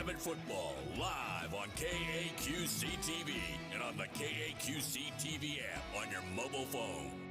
Rabbit Football live on KAQC TV and on the KAQC TV app on your mobile phone.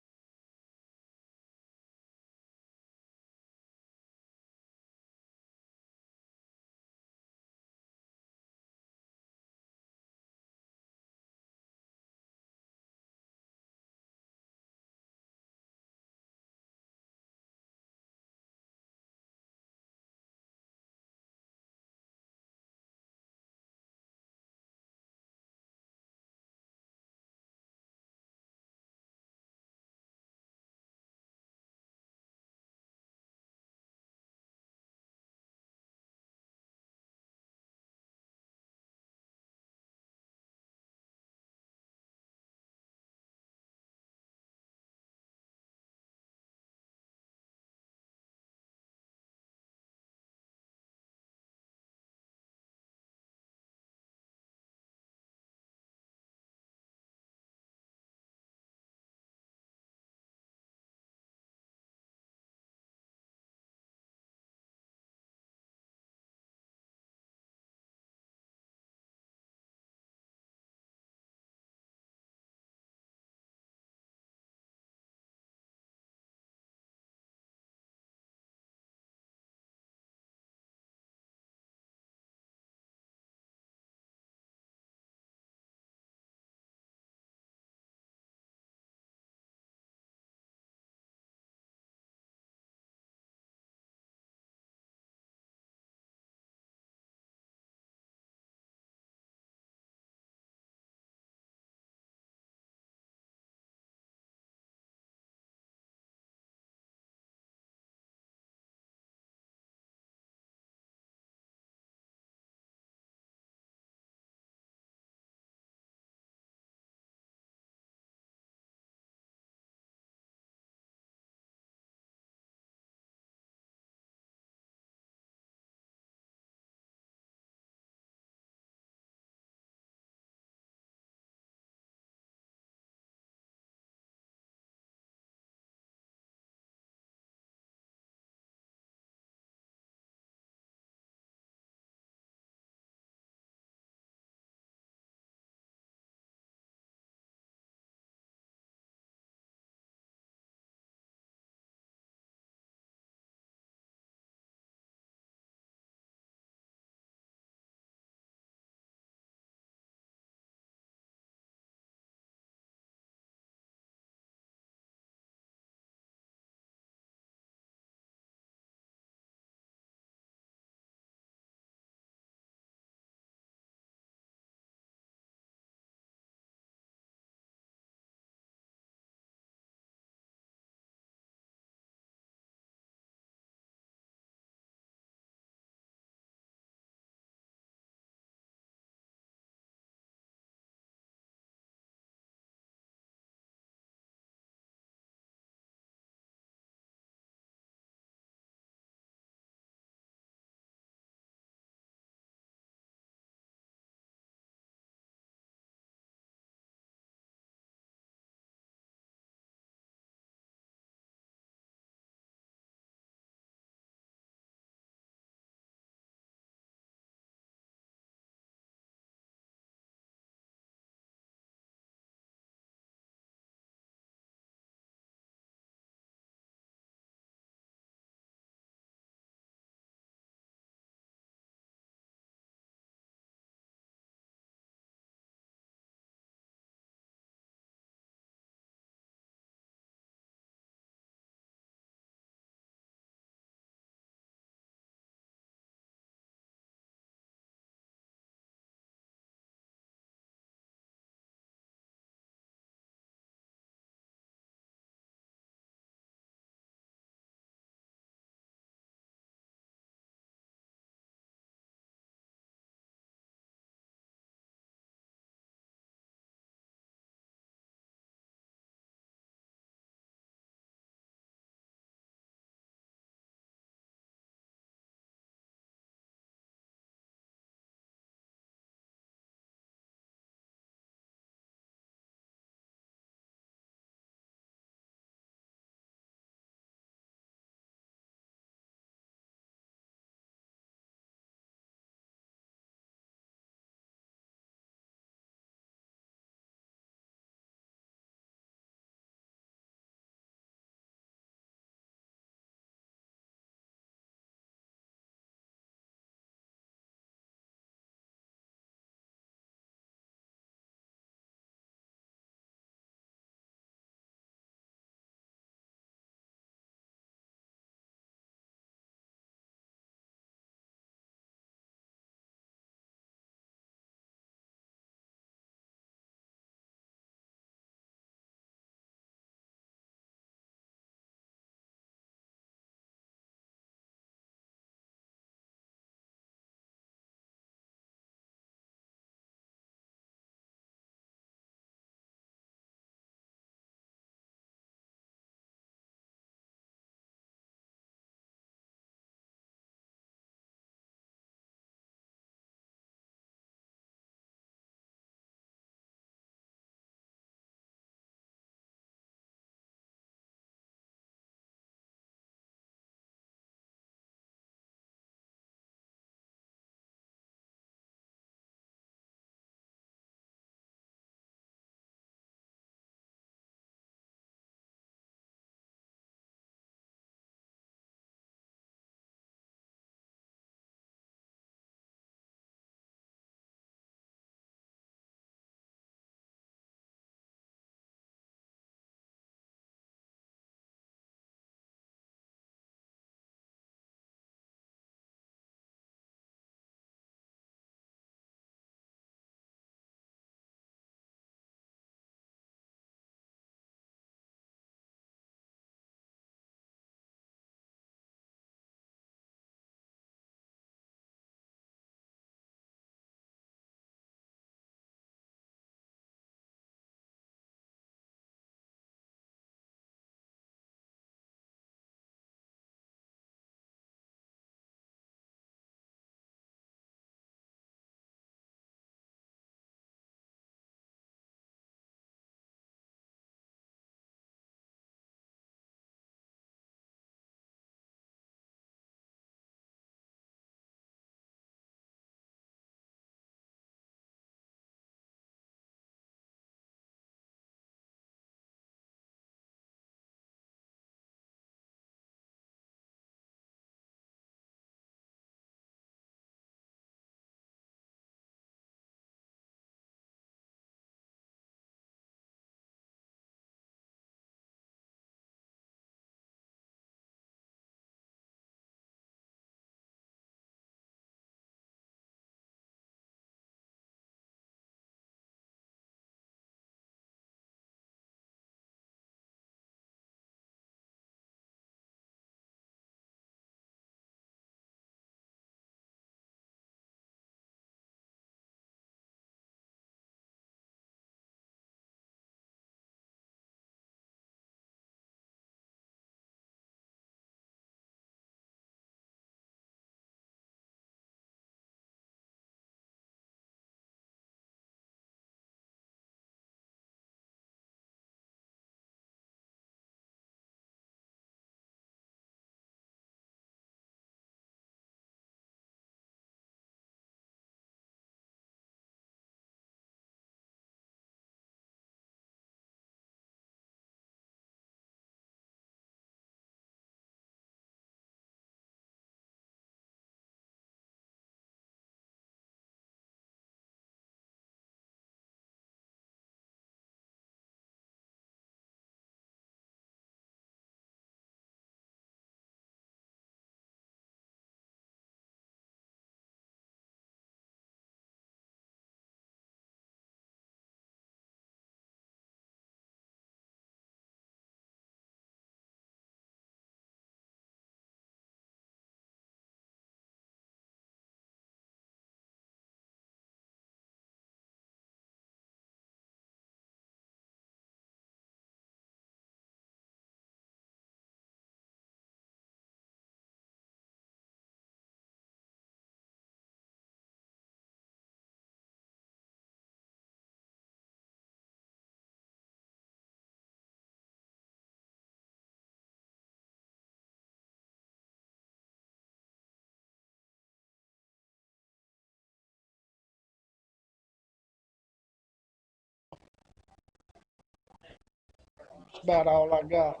about all I got.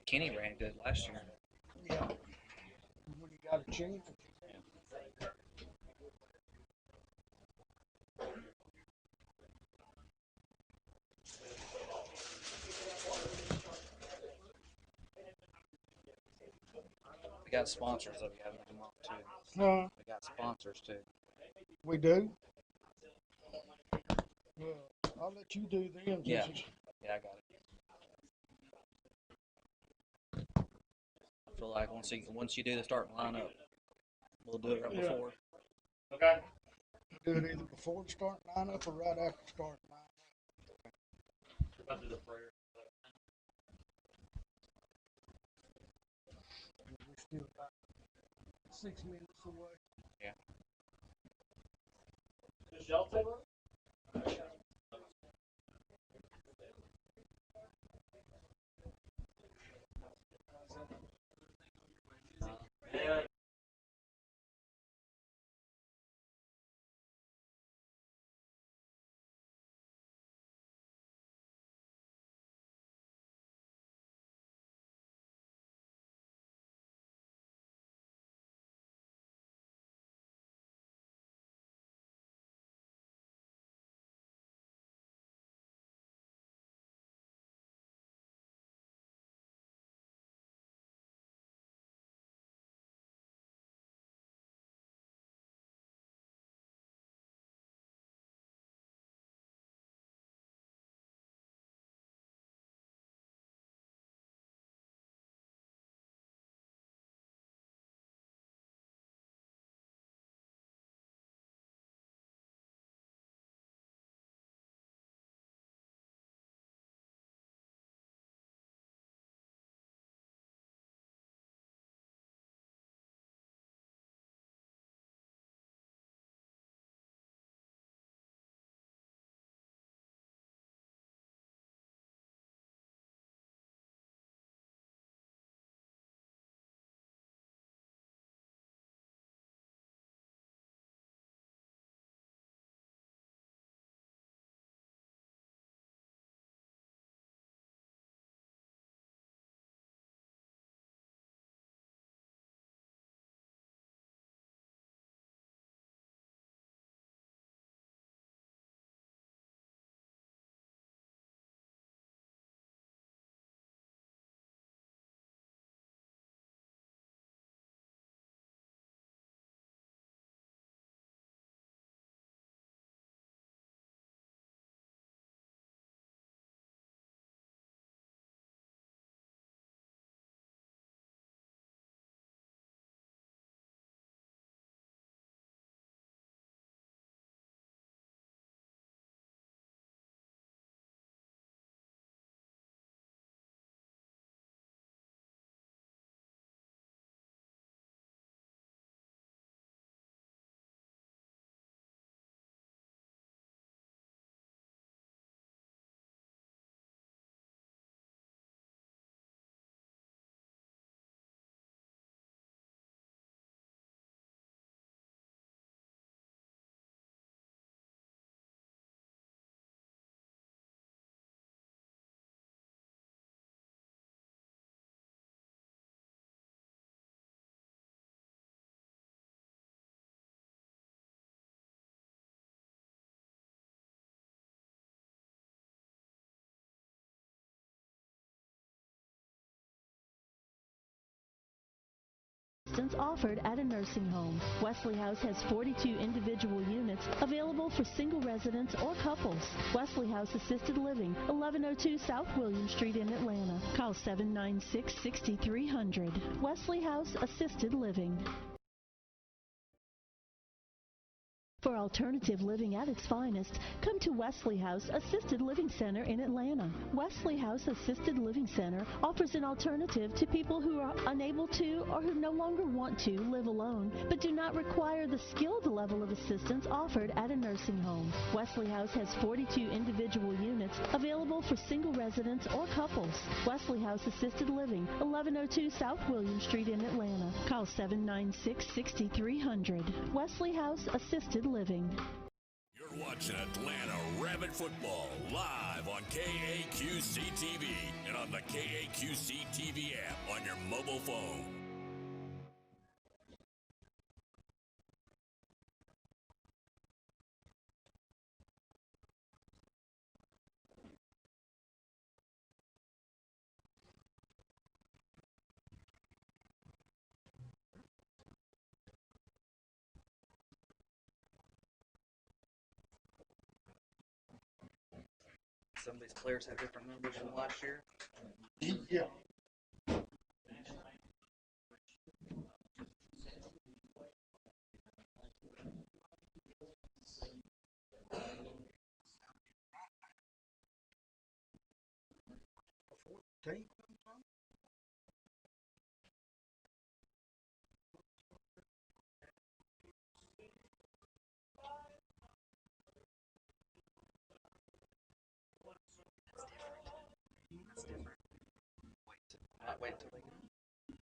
Kenny ran good last year. Yeah. When you got a chance. We got sponsors that we have in the month too. Huh? We got sponsors too. We do? Well, I'll let you do them. Yeah. Yeah, I got it. I feel like once you do the starting lineup, we'll do it right Yeah. before. Do it either before the start lineup or right after start lineup. We're still about 6 minutes away. assistance offered at a nursing home. Wesley House has 42 individual units available for single residents or couples. Wesley House Assisted Living, 1102 South William Street in Atlanta. Call 796-6300. Wesley House Assisted Living. For alternative living at its finest, come to Wesley House Assisted Living Center in Atlanta. Wesley House Assisted Living Center offers an alternative to people who are unable to or who no longer want to live alone, but do not require the skilled level of assistance offered at a nursing home. Wesley House has 42 individual units available for single residents or couples. Wesley House Assisted Living, 1102 South William Street in Atlanta. Call 796-6300. Wesley House Assisted Living. You're watching Atlanta Rabbit Football live on KAQC TV and on the KAQC TV app on your mobile phone. Some of these players have different numbers from last year. Yeah. Team. It's different. Might wait until they get.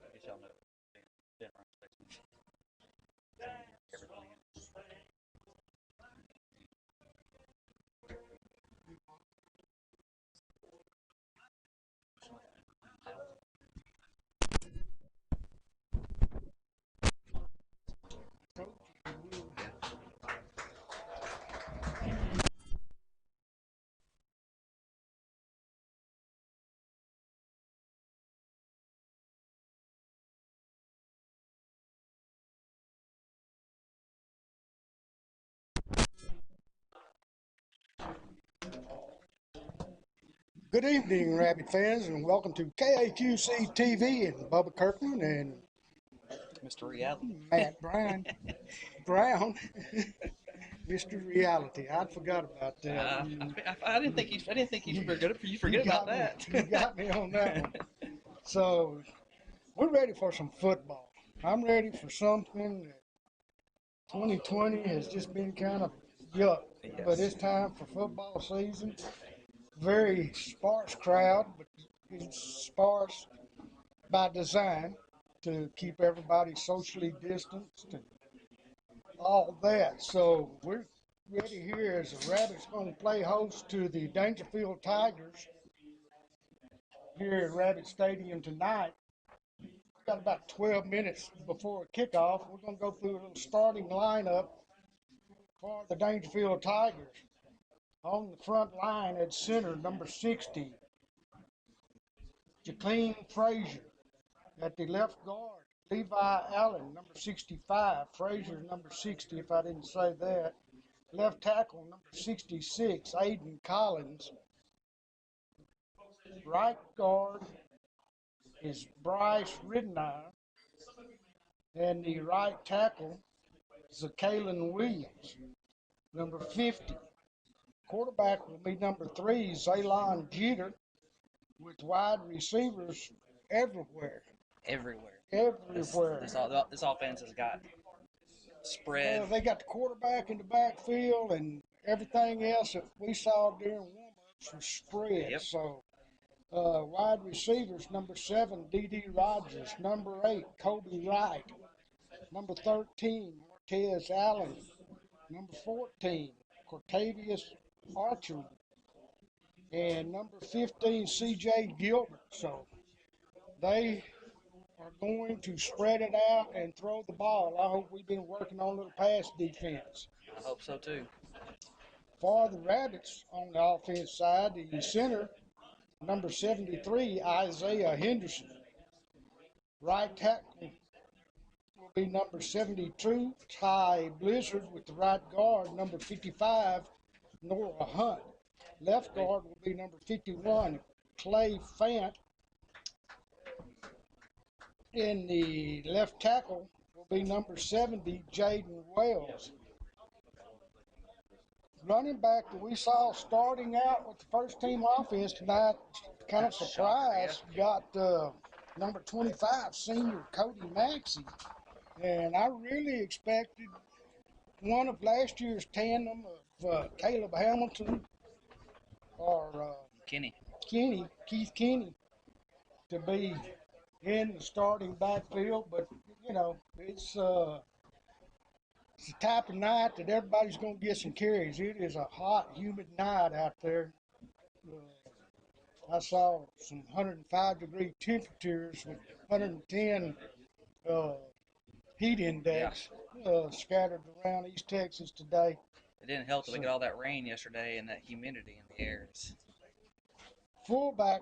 I guess y'all know. Different. Everything. Good evening, Rabbit fans, and welcome to KAQC TV and Bubba Kirkland and Mr. Reality. Matt Brown. Mr. Reality. I forgot about that. I didn't think you forget You about got me. that. You got me on that one. So we're ready for some football. I'm ready for something that 2020 has just been kind of yuck, Yes. but it's time for football season. Very sparse crowd, but it's sparse by design to keep everybody socially distanced and all that. So we're ready here as the Rabbits going to play host to the Daingerfield Tigers here at Rabbit Stadium tonight. We've got about 12 minutes before kickoff. We're going to go through a little starting lineup for the Daingerfield Tigers. On the front line at center, number 60, Jacqueline Frazier. At the left guard, Levi Allen, number 65. Frazier, number 60, if I didn't say that. Left tackle, number 66, Aiden Collins. Right guard is Bryce Ridenour. And the right tackle is Kaylin Williams, number 50. Quarterback will be number 3, Zaylon Jeter, with wide receivers everywhere. Everywhere. This offense has got spread. They got the quarterback in the backfield, and everything else that we saw during warm-ups was spread. Yep. So Wide receivers, number 7, D.D. Rogers. Number 8, Kobe Wright. Number 13, Martez Allen. Number 14, Cortavius Archer. And number 15, C.J. Gilbert. So they are going to spread it out and throw the ball. I hope we've been working on a little pass defense. I hope so too. For the Rabbits on the offense side, the center, number 73, Isaiah Henderson. Right tackle will be number 72, Ty Blizzard, with the right guard, number 55, Nora Hunt. Left guard will be number 51, Clay Fant. In the left tackle will be number 70, Jaden Wells. Running back that we saw starting out with the first team offense tonight, kind of surprised, got number 25, senior Cody Maxey. And I really expected one of last year's tandem of Caleb Hamilton or Keith Kinney to be in the starting backfield, but you know, it's the type of night that everybody's going to get some carries. It is a hot, humid night out there. I saw some 105-degree temperatures with 110 heat index scattered around East Texas today. It didn't help that we got all that rain yesterday and that humidity in the air. Fullback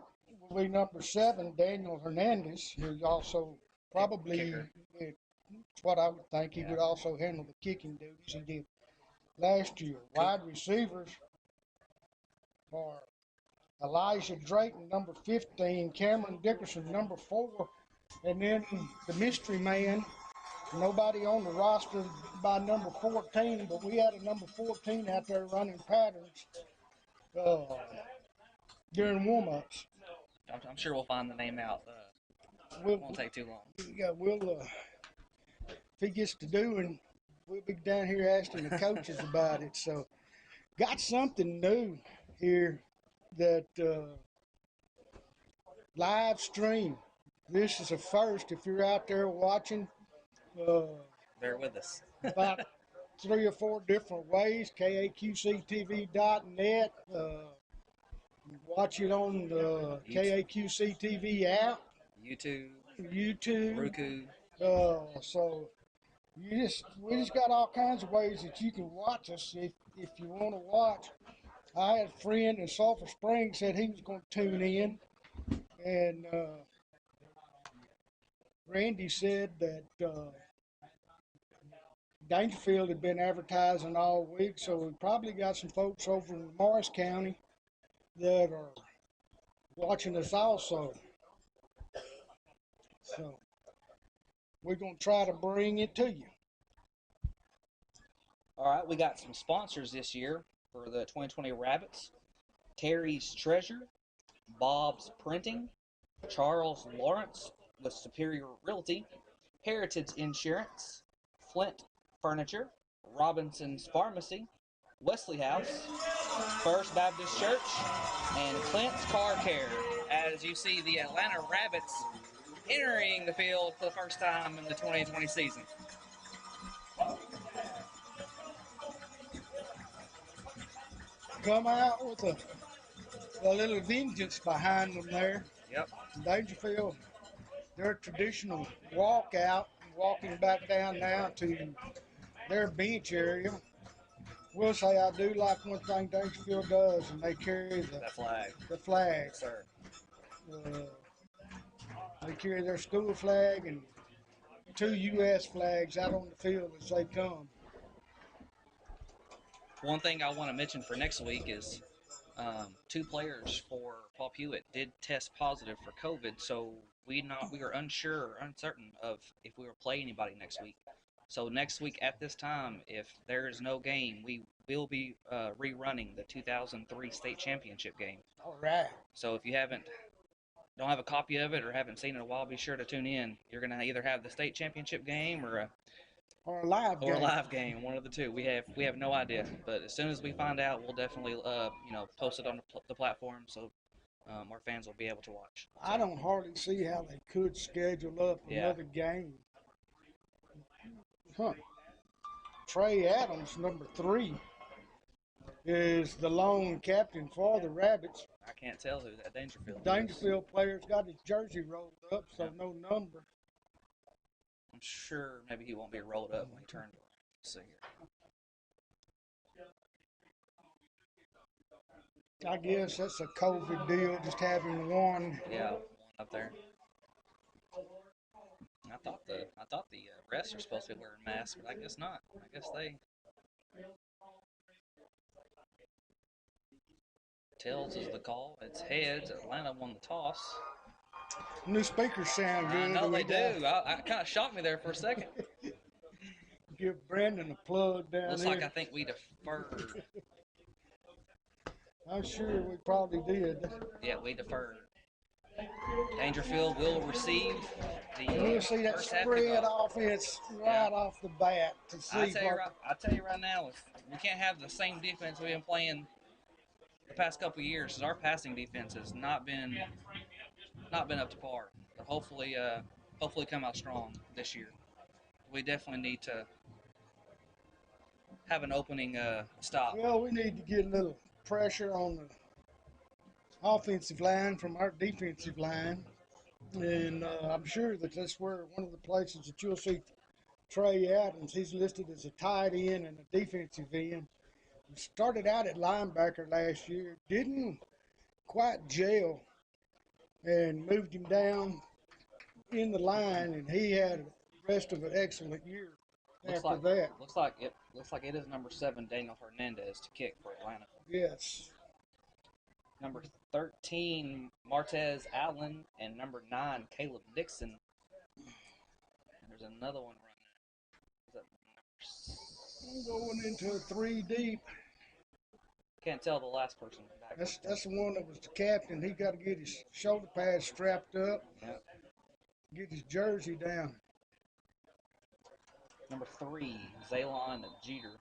will be number 7, Daniel Hernandez, who also probably, it's what I would think, he would also handle the kicking duties he did last year. Wide receivers are Elijah Drayton, number 15, Cameron Dickerson, number 4, and then the mystery man, nobody on the roster by number 14, but we had a number 14 out there running patterns during warm-ups. I'm sure we'll find the name out. It won't take too long. Yeah, we'll, if he gets to doing, we'll be down here asking the coaches about it. So, got something new here that live stream. This is a first. If you're out there watching, bear with us. about 3 or 4 different ways. KAQCTV.net. Watch it on the KAQC TV app. YouTube. Roku. So we just got all kinds of ways that you can watch us if you want to watch. I had a friend in Sulphur Springs said he was going to tune in, and Randy said that Daingerfield had been advertising all week, so we probably got some folks over in Morris County that are watching us also. So we're going to try to bring it to you. All right, we got some sponsors this year for the 2020 Rabbits. Terry's Treasure, Bob's Printing, Charles Lawrence with Superior Realty, Heritage Insurance, Flint Furniture, Robinson's Pharmacy, Wesley House, First Baptist Church, and Clint's Car Care. As you see the Atlanta Rabbits entering the field for the first time in the 2020 season. Come out with a little vengeance behind them there. Yep. Daingerfield, their traditional walkout, walking back down now to their bench area. Will say I do like one thing Daingerfield does, and they carry the flag. The flag. Yes, sir. They carry their school flag and 2 U.S. flags out on the field as they come. One thing I want to mention for next week is 2 players for Paul Hewitt did test positive for COVID, so we are uncertain of if we will play anybody next week. So next week at this time, if there is no game, we will be rerunning the 2003 state championship game. All right. So if you don't have a copy of it or haven't seen it in a while, be sure to tune in. You're going to either have the state championship game or a live game, one of the two. We have no idea, but as soon as we find out, we'll definitely post it on the platform so our fans will be able to watch. So, I don't hardly see how they could schedule up another game. Huh. Trey Adams, number 3, is the lone captain for the Rabbits. I can't tell who that Daingerfield is. Daingerfield player's got his jersey rolled up, so no number. I'm sure maybe he won't be rolled up when he turns around. Let's see here. I guess that's a COVID deal, just having one. Yeah, one up there. I thought the refs are supposed to be wearing masks, but I guess not. I guess they. Tails is the call. It's heads. Atlanta won the toss. New speakers sound good. I know they do. I kind of shocked me there for a second. Give Brandon a plug down Looks here. like I think we deferred. I'm sure we probably did. Yeah, we deferred. Dangerfield will receive the We'll see that first half spread kickoff. offense right off the bat to see I tell you right now, if we can't have the same defense we've been playing the past couple of years, because our passing defense has not been up to par. But hopefully come out strong this year. We definitely need to have an opening stop. Well, we need to get a little pressure on the offensive line from our defensive line. And I'm sure that that's where one of the places that you'll see Trey Adams. He's listed as a tight end and a defensive end. He started out at linebacker last year. Didn't quite gel and moved him down in the line, and he had the rest of an excellent year after that. Looks like it is number 7, Daniel Hernandez, to kick for Atlanta. Yes. Number 13, Martez Allen, and number 9, Caleb Dixon. And there's another one right now. Is that I'm going into a 3 deep. Can't tell the last person back. That's the one that was the captain. He got to get his shoulder pads strapped up, get his jersey down. Number 3, Zaylon Jeter.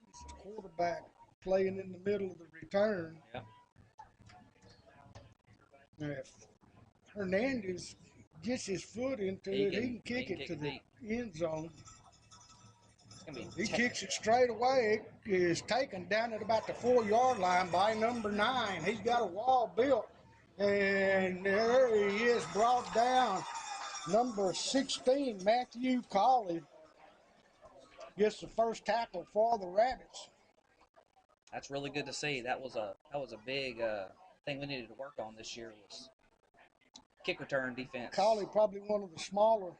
It's the quarterback playing in the middle of the return. Yep. Now, if Hernandez gets his foot into it, he can kick it to the end zone. He kicks it straight away. It is taken down at about the 4-yard line by number 9. He's got a wall built. And there he is, brought down. Number 16, Matthew Colley, gets the first tackle for the Rabbits. That's really good to see. That was a big thing we needed to work on this year was kick return defense. Colley probably one of the smaller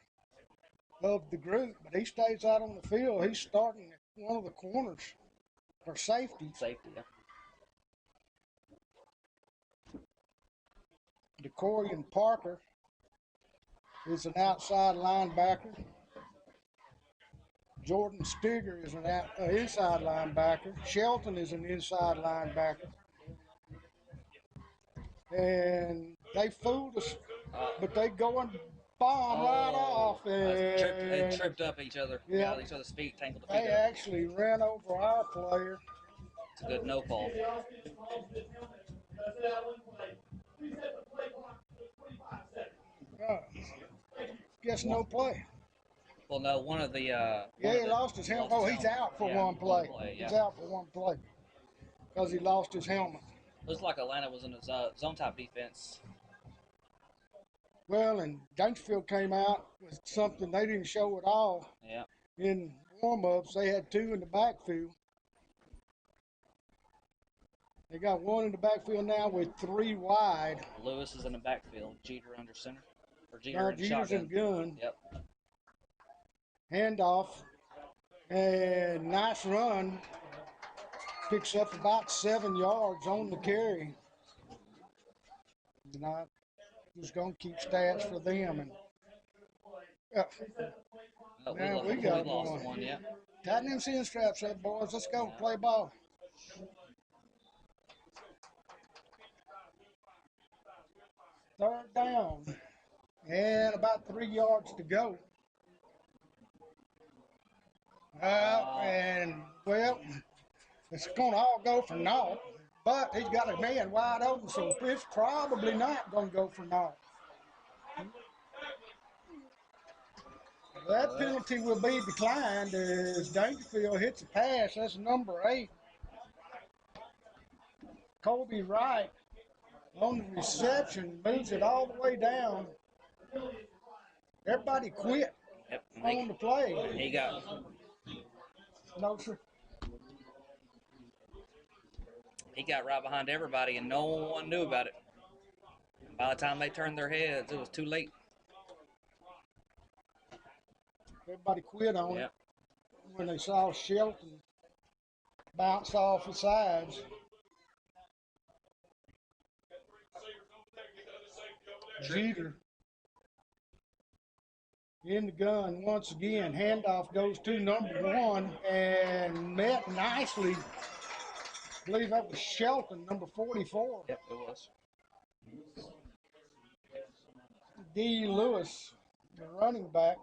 of the group, but he stays out on the field. He's starting at one of the corners for safety. Yeah. DeCorian Parker is an outside linebacker. Jordan Stigger is an inside linebacker. Shelton is an inside linebacker. And they fooled us, but they go and bomb right off. And tripped up each other. Yeah, each other's feet, tangled the feet They up. actually ran over our player. It's a good no call. Guess no play. Well, no, one of the. He lost his helmet. Oh, he's out for one play. He's out for one play because he lost his helmet. Looks like Atlanta was in a zone-type defense. Well, and Daingerfield came out with something they didn't show at all. Yeah. In warm-ups, they had 2 in the backfield. They got 1 in the backfield now with 3 wide. Lewis is in the backfield. Jeter under center. Or Jeter in Jeter's shotgun. in gun. Yep. Handoff. And nice run. Picks up about 7 yards on the carry. And I was going to keep stats for them. And now we got lost one, yeah. Tighten them chin straps up, boys. Let's go play ball. Third down. And about 3 yards to go. And, well, it's going to all go for naught. But he's got a man wide open, so it's probably not going to go for naught. That penalty will be declined as Daingerfield hits a pass. That's number 8. Colby Wright on the reception, moves it all the way down. Everybody quit on the play. He got No, sir. He got right behind everybody, and no one knew about it. And by the time they turned their heads, it was too late. Everybody quit on Yep. it when they saw Shelton bounce off the sides. Jeter in the gun once again. Handoff goes to number 1 and met nicely. I believe that was Shelton, number 44. Yep, it was. D. Lewis, the running back.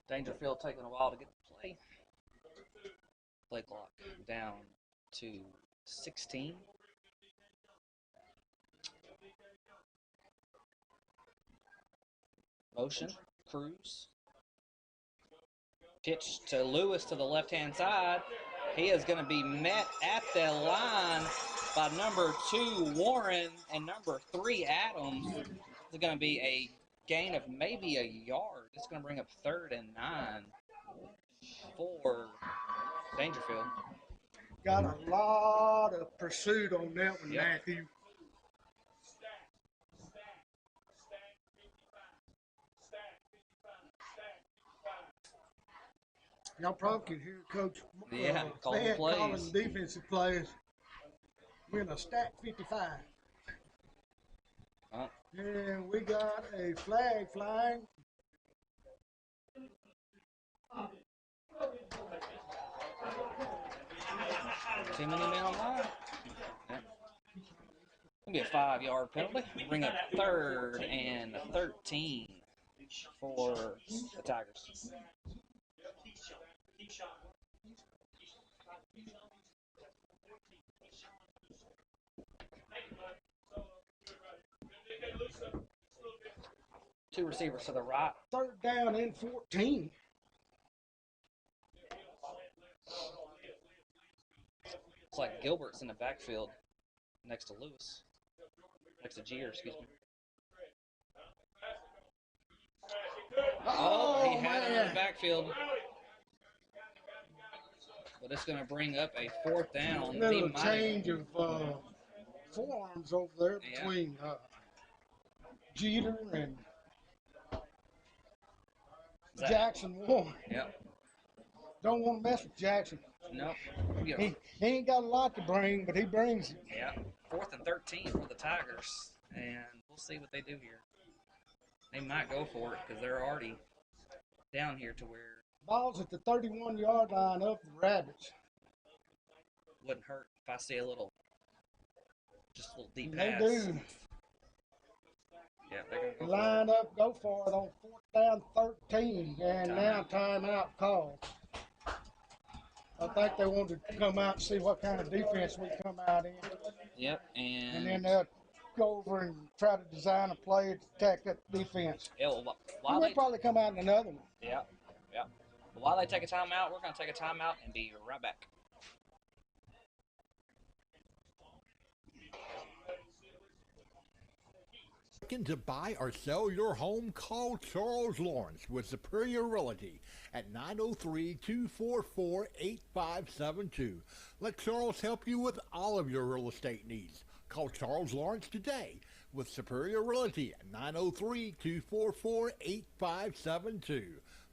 Daingerfield taking a while to get the play. Play clock down to 16. Motion, Cruz. Pitch to Lewis to the left-hand side. He is going to be met at the line by number 2, Warren, and number 3, Adams. It's going to be a gain of maybe a yard. It's going to bring up 3rd and 9 for Daingerfield. Got a lot of pursuit on that one, Yep. Matthew. Y'all probably could hear Coach calling Fed plays. calling defensive plays. We're in a stack 55. Oh, And we got a flag flying. too many men on line. Yep. It'll be a 5-yard penalty. Bring up 3rd and 13 for the Tigers. Two receivers to the right. 3rd down and 14. Looks like Gilbert's in the backfield next to Lewis. Next to Jeter, excuse me. Oh, he had him in the backfield. But it's going to bring up a 4th down. A little change of forearms over there between Jeter and Jackson Warren. Yep. Don't want to mess with Jackson. Nope. He ain't got a lot to bring, but he brings it. Yeah. 4th and 13 for the Tigers. And we'll see what they do here. They might go for it because they're already down here to where Ball's at the 31-yard line of the Rabbits. wouldn't hurt if I see a little deep They pass. do. Yeah, they're going to go Line up, go for it on 4th down 13, and now timeout called. I think they wanted to come out and see what kind of defense we come out in. Yep, And then they'll go over and try to design a play to attack that defense. yeah, well, while We'll they probably come out in another one. yeah. While they take a timeout, we're going to take a timeout and be right back. Looking to buy or sell your home? Call Charles Lawrence with Superior Realty at 903-244-8572. Let Charles help you with all of your real estate needs. Call Charles Lawrence today with Superior Realty at 903-244-8572.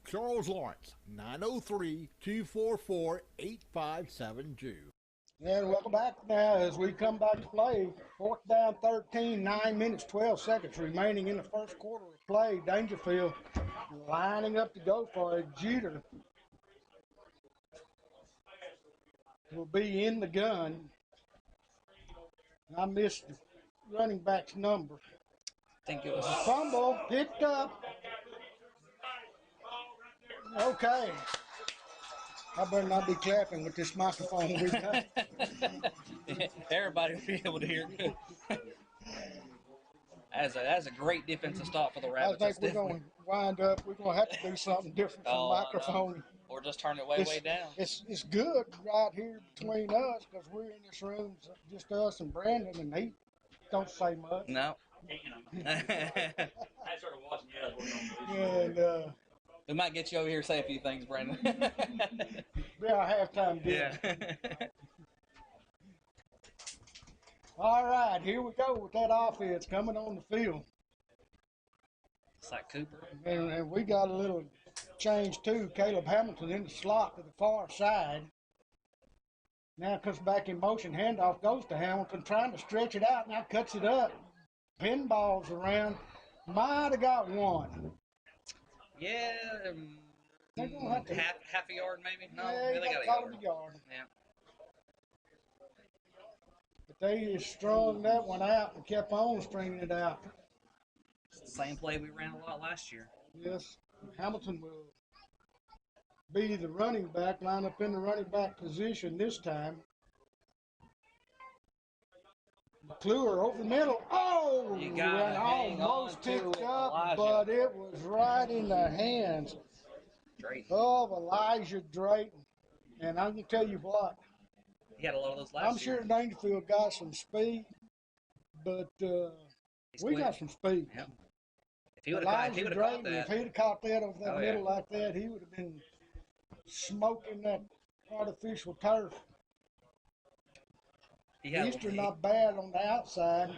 Charles Lawrence, 903-244-8572. And welcome back now as we come back to play. 4th down 13, 9 minutes, 12 seconds remaining in the first quarter of play. Daingerfield lining up to go for it. Jeter will be in the gun. I missed the running back's number. think it was. Fumble picked up. Okay. I better not be clapping with this microphone we got. Everybody will be able to hear good. That's a great defensive stop for the I Rabbits. think we're going to wind up, we're going to have to do something different from Oh, I know. microphone. Or just turn it way down. It's good right here between us because we're in this room, just us and Brandon, and he don't say much. No. I started watching you guys work on And We might get you over here to say a few things, Brandon. be our halftime deal. Yeah. All right, here we go with that offense coming on the field. It's like Cooper. And we got a little change too. Caleb Hamilton in the slot to the far side. Now comes back in motion. Handoff goes to Hamilton, trying to stretch it out. Now cuts it up. Pinballs around. Might have got one. Yeah. They're gonna have to Half a yard maybe? No, yeah, they got a call yard. it a yard. Yeah. But they just strung that one out and kept on stringing it out. It's the same play we ran a lot last year. Yes, Hamilton will be the running back, line up in the running back position this time. McClure over the middle. Oh, You gotta and hang almost on to picked it, up, Elijah. but it was right in the hands Drayton. of Elijah Drayton. And I can tell you what, He had a lot of those last I'm year. sure Daingerfield got some speed, but He's we quick. got some speed. Yep. If he would have Elijah caught Drayton, that. if he'd have caught that over that Oh, middle yeah. like that, he would have been smoking that artificial turf. He had Easter one. not bad on the outside.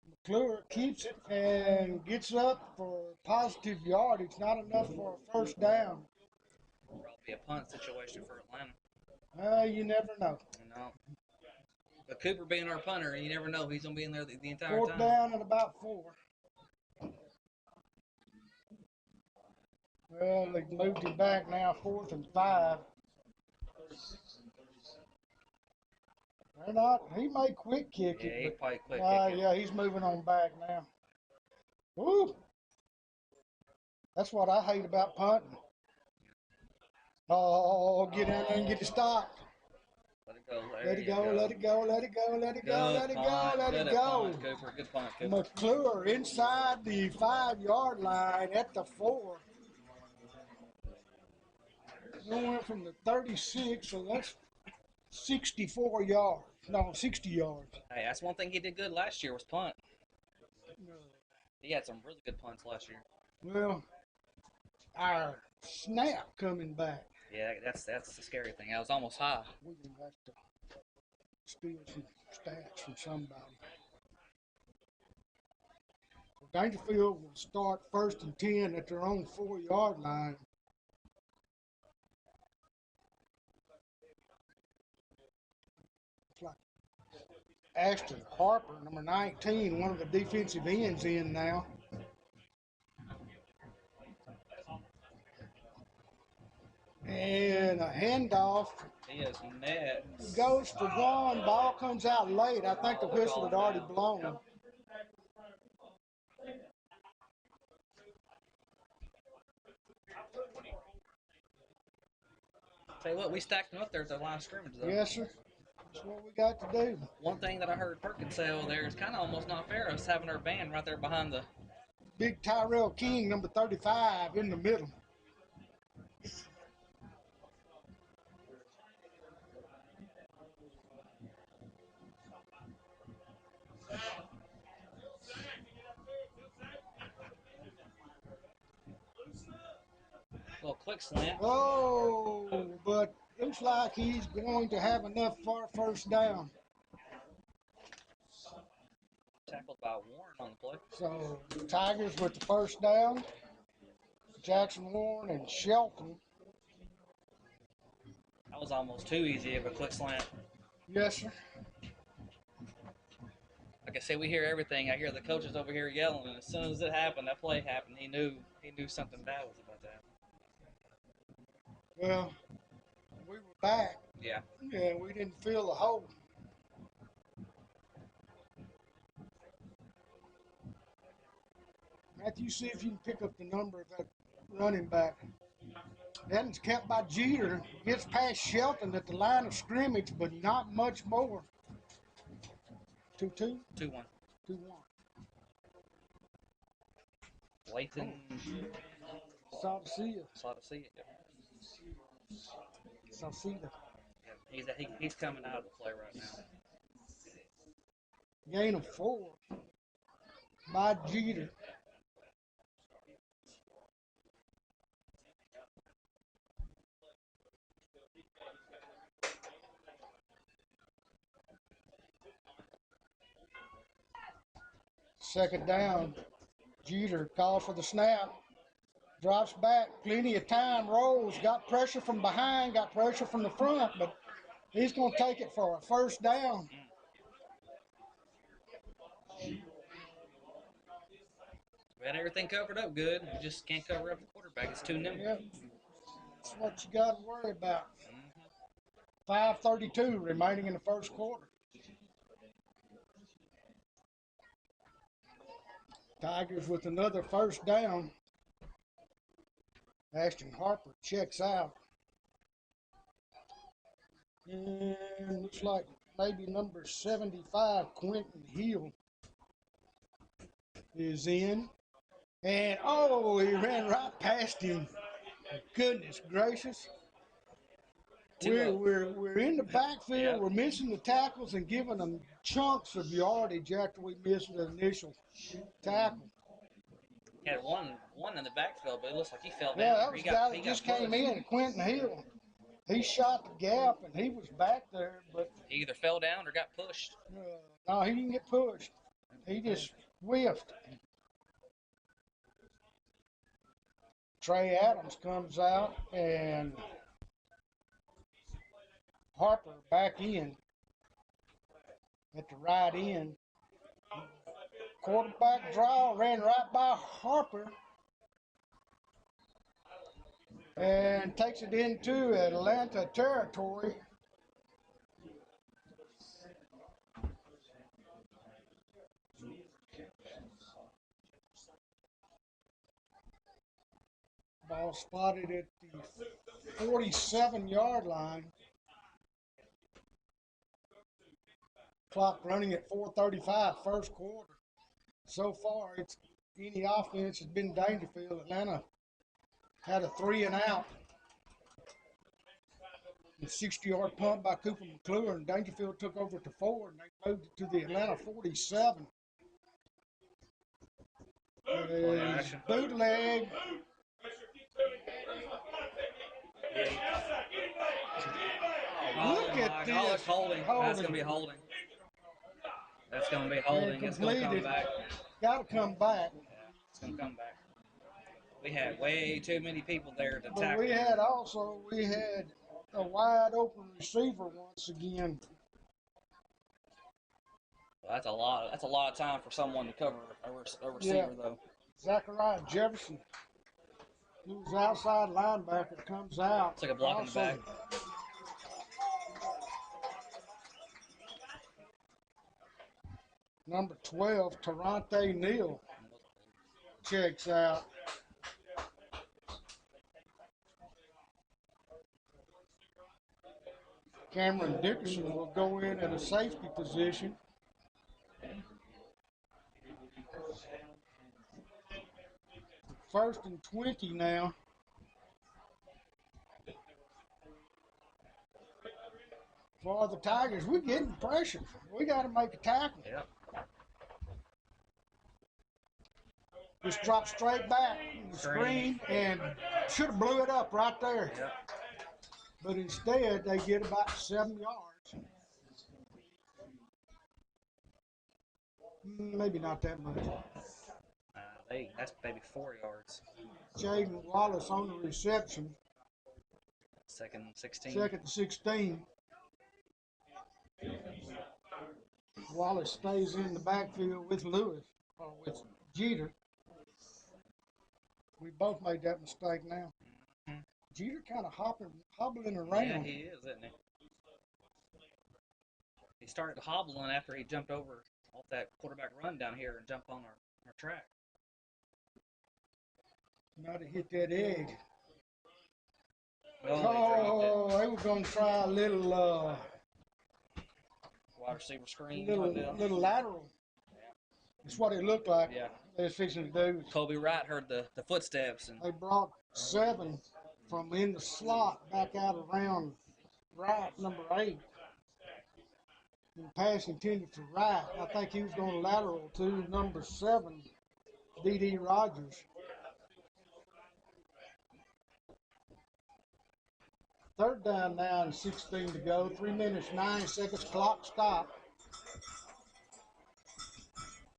McClure keeps it and gets up for positive yardage. Not enough for a first down. Probably a punt situation for Atlanta. You never know. No. But Cooper being our punter, you never know. He's going to be in there the entire Fourth time. down and about 4. Well, they've moved him back now, 4th and 5. They're not. He may quick kick Yeah, he it. probably quick But, kick it. yeah, he's moving on back now. Woo! That's what I hate about punting. Oh, get down there and get it stopped. Let it go. Let it go, let it go, let it go, let it go, let it go, let it go. Good punt, Cooper. Good punt, Cooper. McClure inside the 5-yard line at the 4. They went from the 36, so that's 64 yards. No, 60 yards. Hey, that's one thing he did good last year was punt. He had some really good punts last year. Well, our snap coming back. Yeah, that's the scary thing. I was almost high. We're going to have to steal some stats from somebody. So Daingerfield will start 1st and 10 at their own 4-yard line. It's like Ashton Harper, number 19, one of the defensive ends in now. And a handoff. He is mad. Goes for one. Ball comes out late. I think the whistle had already blown. Tell you what, we stacked them up there at the line of scrimmage, though. Yes, sir. That's what we got to do. One thing that I heard Perkins say over there is kind of almost not fair us having our band right there behind the. Big Tyrell King, number 35, in the middle. Little quick slant. Oh, but looks like he's going to have enough for a first down. Tackled by Warren on the play. So the Tigers with the first down. Jackson Warren and Shelton. That was almost too easy of a quick slant. Yes, sir. Like I said, we hear everything. I hear the coaches over here yelling, and as soon as it happened, that play happened, he knew something bad was about to happen. Well, we were back. Yeah. Yeah, we didn't feel the hole. Matthew, see if you can pick up the number of that running back. That one's kept by Jeter. Gets past Shelton at the line of scrimmage, but not much more. 2-2? 2-1. 2-1. Lathan Saw to see you. saw to see it. Saw see you. He's coming out of the play right now. Gain of 4 by Jeter. Second down. Jeter calls for the snap. Drops back. Plenty of time. Rolls. Got pressure from behind. Got pressure from the front. But he's going to take it for a first down. We had everything covered up good. We just can't cover up the quarterback. It's too nimble. Yep. That's what you got to worry about. 5:32 remaining in the first quarter. Tigers with another first down. Ashton Harper checks out. And looks like maybe number 75, Quentin Hill, is in. And, oh, he ran right past him. Goodness gracious. We're in the backfield. Yeah. We're missing the tackles and giving them chunks of yardage after we missed the initial tackle. He had one in the backfield, but it looks like he fell down. Yeah, that was the guy that just came in, Quentin Hill. He shot the gap, and he was back there, but He either fell down or got pushed. no, he didn't get pushed. He just whiffed. Trey Adams comes out, and Harper back in at the right end. Quarterback draw, ran right by Harper and takes it into Atlanta territory. Ball spotted at the 47-yard line. Clock running at 4:35 first quarter. So far, it's any offense has been Daingerfield. Atlanta had a 3-and-out. A 60-yard punt by Cooper McClure, and Daingerfield took over to 4, and they moved it to the Atlanta 47. Bootleg. Look at this. Oh, that's holding. That's going to be holding. That's going to be holding. It's going to come back. Got to come back. It's going to come back. We had way too many people there to But tackle. we had a wide open receiver once again. Well, that's a lot of time for someone to cover a receiver, though. Zachariah Jefferson, who's outside linebacker, comes out. It's like a block in the back. Number 12, Terrante Neal, checks out. Cameron Dickerson will go in at a safety position. First and 20 now. For the Tigers, we're getting pressure. We got to make a tackle. Yep. Just drop straight back in the screen and should have blew it up right there. Yep. But instead, they get about 7 yards. Maybe not that much. That's maybe 4 yards. Jaden Wallace on the reception. Second 16. Second to 16. Wallace stays in the backfield with Lewis, or with Jeter. We both made that mistake now. Mm-hmm. Jeter kind of hobbling around. Yeah, he is, isn't he? He started hobbling after he jumped over off that quarterback run down here and jumped on our track. Now to hit that edge. Oh, they dropped it. Oh, they were going to try a little, Wide receiver screen type deal. little lateral. That's what it looked like. Yeah. They was fixing to do. Kobe Wright heard the footsteps and They brought 7 from in the slot back out around right, number 8. And the pass intended to right. I think he was going to lateral to number 7, D.D. Rogers. Third down now and 16 to go. 3 minutes, 9 seconds. Clock stop.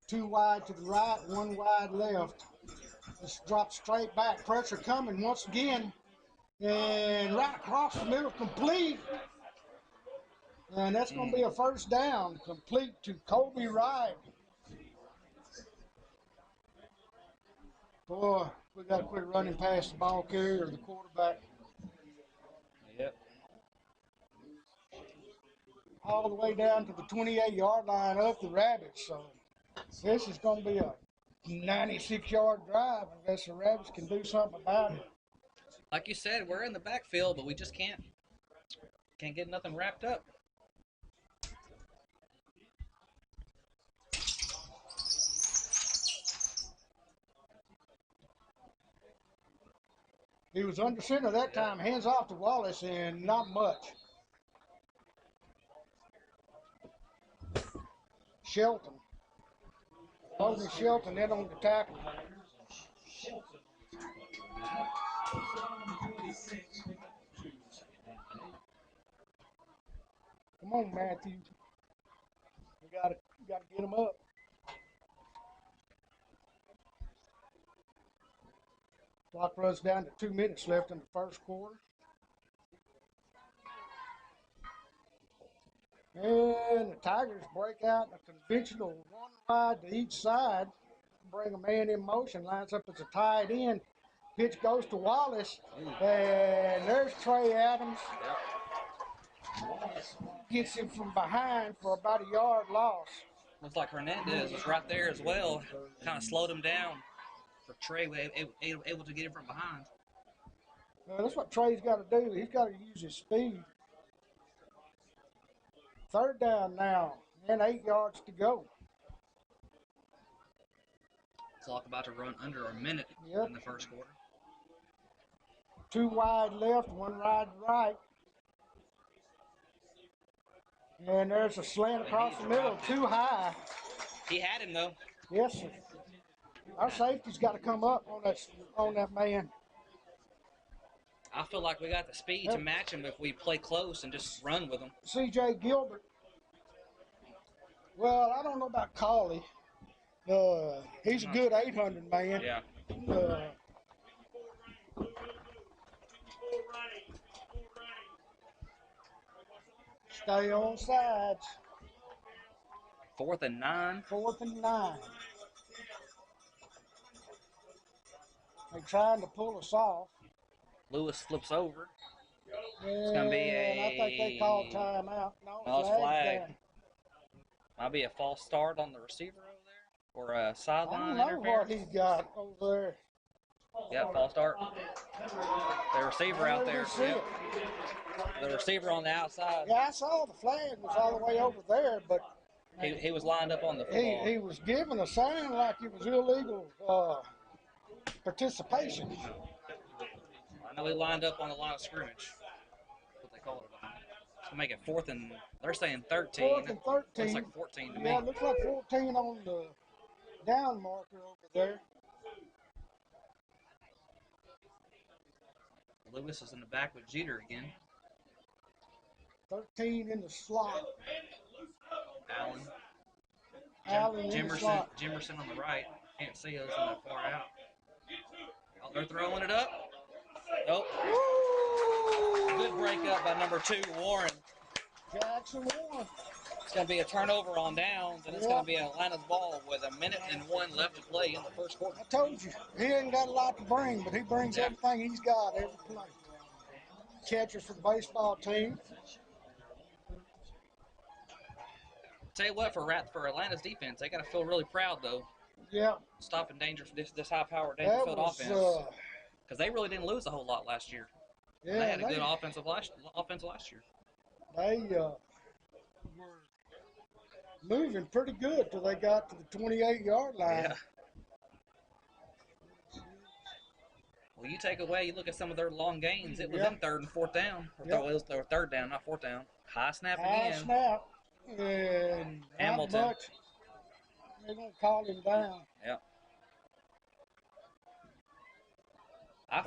2 wide to the right, 1 wide left. Just drop straight back. Pressure coming once again. And right across the middle, complete. And that's going to be a first down, complete to Kobe Wright. Boy, we got to quit running past the ball carrier or the quarterback. yep. All the way down to the 28-yard line of the Rabbits. So this is going to be a 96-yard drive unless the Rabbits can do something about it. Like you said, we're in the backfield, but we just can't get nothing wrapped up. He was under center that time, hands off to Wallace, and not much. Shelton. Holding Shelton in on the tackle. Come on, Matthew. We gotta get him up. Clock runs down to 2 minutes left in the first quarter. And the Tigers break out a conventional 1 wide to each side. Bring a man in motion, lines up as a tight end. Pitch goes to Wallace. And there's Trey Adams. Gets him from behind for about a yard loss. Looks like Hernandez was right there as well. Kind of slowed him down for Trey, able to get him from behind. That's what Trey's got to do. He's got to use his speed. Third down now, and 8 yards to go. Clock about to run under a minute in the first quarter. 2 wide left, 1 wide right. And there's a slant across the middle, too high. He had him though. Yes, sir. Our safety's got to come up on that man. I feel like we got the speed to match him if we play close and just run with him. C.J. Gilbert. Well, I don't know about Collie. He's a good 800 man. Yeah. Stay on sides. 4th and 9. 4th and 9. They're trying to pull us off. Lewis flips over. It's gonna be I think they called timeout. No, it's flag. Might be a false start on the receiver over there, or a I sideline don't know what interference. he's got over there. Yeah, false start. The receiver out there. Yep. The receiver on the outside. Yeah, I saw the flag was all the way over there, but He was lined up on the football. he was giving a sign like it was illegal participation. I know he lined up on the line of scrimmage. That's what they call it. It's gonna make it 4th and they're saying 13. 4th and 13. Looks like 14 to me. Yeah, it looks like 14 on the down marker over there. Lewis is in the back with Jeter again. 13 in the slot. Allen. In the Jimerson slot. on the right. Can't see us in that far out. Oh, they're throwing it up. Nope. Good break up by number 2, Warren. Jackson Warren. It's going to be a turnover on downs, and it's going to be Atlanta's ball with 1:01 left to play in the first quarter. I told you, he ain't got a lot to bring, but he brings everything he's got every play. Catcher for the baseball team. Tell you what, for Atlanta's defense, they got to feel really proud, though. Yeah. Stopping this high-powered That Daingerfield was, offense. because they really didn't lose a whole lot last year. Yeah, They had a good offense last year. They were moving pretty good till they got to the 28-yard line. Yeah. Well, you take away, you look at some of their long gains. It was in third and fourth down. Or third down, not fourth down. High snap again. High snap. And Hamilton. not much. They're going to call him down. Yep. I